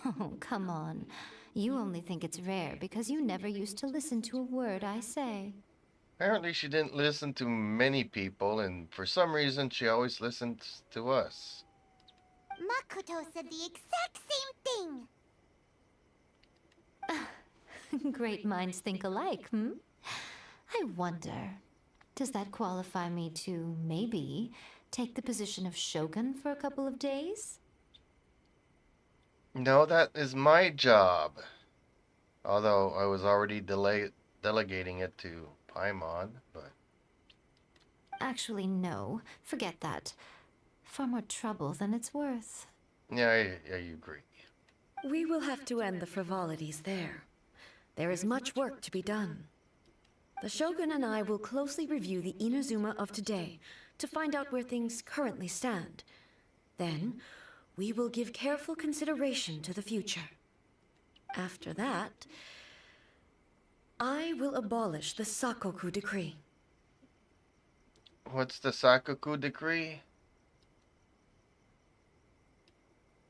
Oh, come on. You only think it's rare because you never used to listen to a word I say. Apparently she didn't listen to many people, and for some reason she always listens to us. Makoto said the exact same thing! Great minds think alike, hmm? I wonder, does that qualify me to, maybe, take the position of Shogun for a couple of days? No, that is my job. Although I was already delegating it to Paimon, but... Actually, no. Forget that. Far more trouble than it's worth. Yeah, you agree. We will have to end the frivolities there. There is much work to be done. The Shogun and I will closely review the Inazuma of today to find out where things currently stand. Then, we will give careful consideration to the future. After that, I will abolish the Sakoku Decree. What's the Sakoku Decree?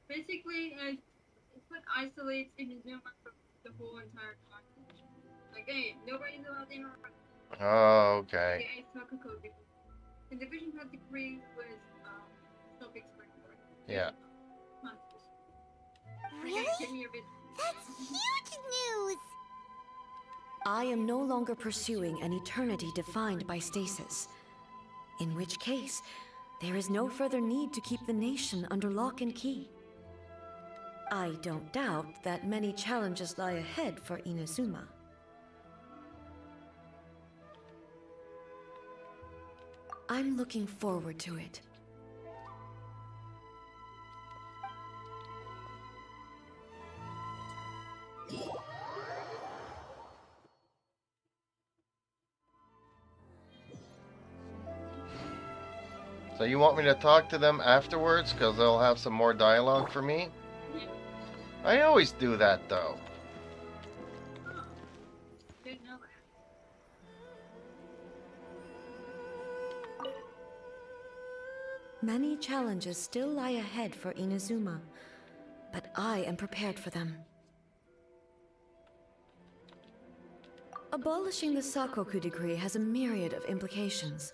Basically, it's what isolates Inazuma from the whole entire continent. Like, hey, nobody's allowed to interact. Oh, okay. Yeah, it's Sakoku Decree. The Division Code Decree was self-explanatory. Yeah. Really? That's huge news! I am no longer pursuing an eternity defined by stasis. In which case, there is no further need to keep the nation under lock and key. I don't doubt that many challenges lie ahead for Inazuma. I'm looking forward to it. So you want me to talk to them afterwards, because they'll have some more dialogue for me? I always do that, though. Many challenges still lie ahead for Inazuma, but I am prepared for them. Abolishing the Sakoku Decree has a myriad of implications.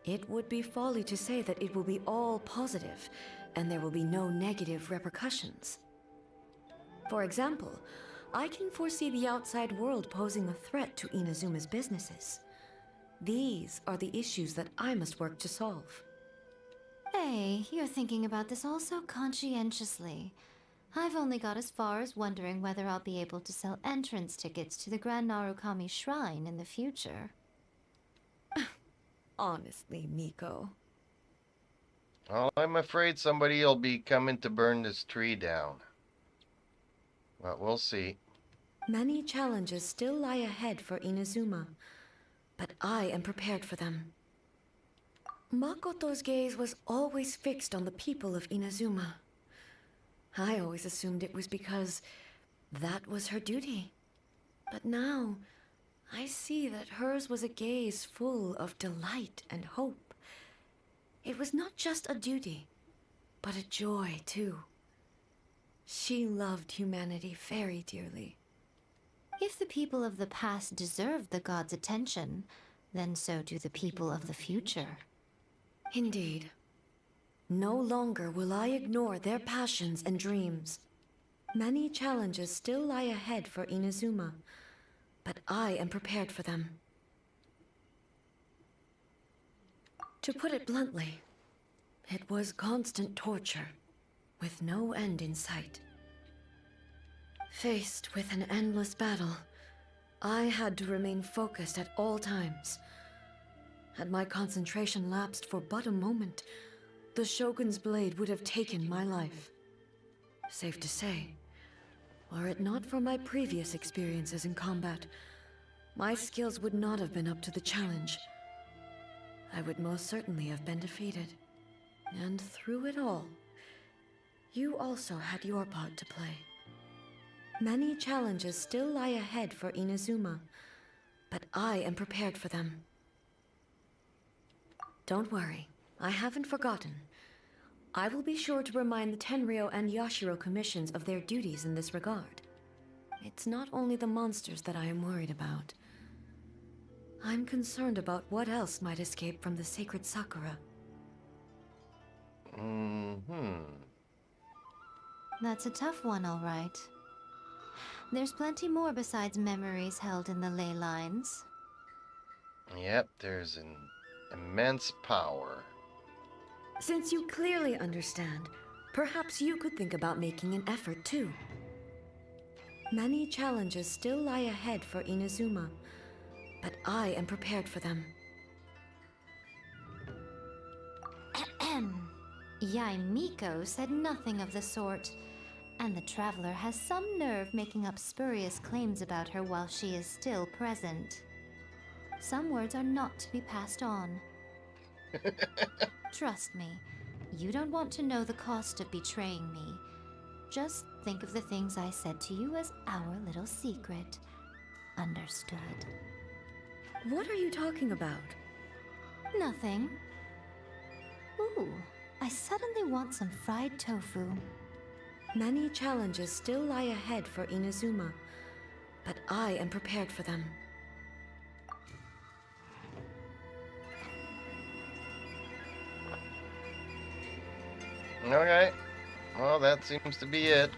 It would be folly to say that it will be all positive, and there will be no negative repercussions. For example, I can foresee the outside world posing a threat to Inazuma's businesses. These are the issues that I must work to solve. Hey, you're thinking about this all so conscientiously. I've only got as far as wondering whether I'll be able to sell entrance tickets to the Grand Narukami Shrine in the future. Honestly, Miko. Well, I'm afraid somebody will be coming to burn this tree down. But we'll see. Many challenges still lie ahead for Inazuma, but I am prepared for them. Makoto's gaze was always fixed on the people of Inazuma. I always assumed it was because that was her duty. But now, I see that hers was a gaze full of delight and hope. It was not just a duty, but a joy, too. She loved humanity very dearly. If the people of the past deserve the god's attention, then so do the people of the future. Indeed. No longer will I ignore their passions and dreams. Many challenges still lie ahead for Inazuma, but I am prepared for them. To put it bluntly, it was constant torture, with no end in sight. Faced with an endless battle, I had to remain focused at all times. Had my concentration lapsed for but a moment, the Shogun's blade would have taken my life. Safe to say, were it not for my previous experiences in combat, my skills would not have been up to the challenge. I would most certainly have been defeated. And through it all, you also had your part to play. Many challenges still lie ahead for Inazuma, but I am prepared for them. Don't worry, I haven't forgotten. I will be sure to remind the Tenryou and Yashiro commissions of their duties in this regard. It's not only the monsters that I am worried about. I'm concerned about what else might escape from the sacred Sakura. That's a tough one, all right. There's plenty more besides memories held in the ley lines. Yep, there's an immense power. Since you clearly understand, perhaps you could think about making an effort too. Many challenges still lie ahead for Inazuma, but I am prepared for them. Miko said nothing of the sort, and the traveler has some nerve making up spurious claims about her while she is still present. Some words are not to be passed on. Trust me, you don't want to know the cost of betraying me. Just think of the things I said to you as our little secret. Understood? What are you talking about? Nothing. Ooh, I suddenly want some fried tofu. Many challenges still lie ahead for Inazuma, but I am prepared for them. Okay. Well, that seems to be it.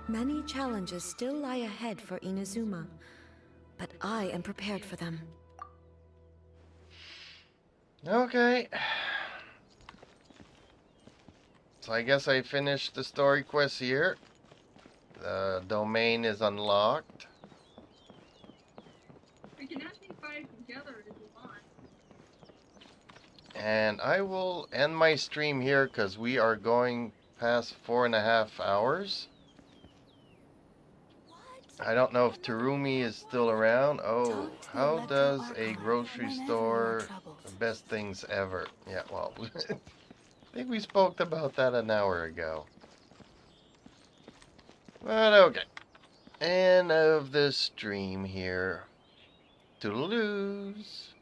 Many challenges still lie ahead for Inazuma, but I am prepared for them. Okay. So I guess I finished the story quest here. The domain is unlocked. We can actually fight together if you want. And I will end my stream here because we are going past 4.5 hours. I don't know if Terumi is still around. Oh, how does a grocery store best things ever? Yeah, well, I think we spoke about that an hour ago. But okay. End of the stream here. Toodaloo's.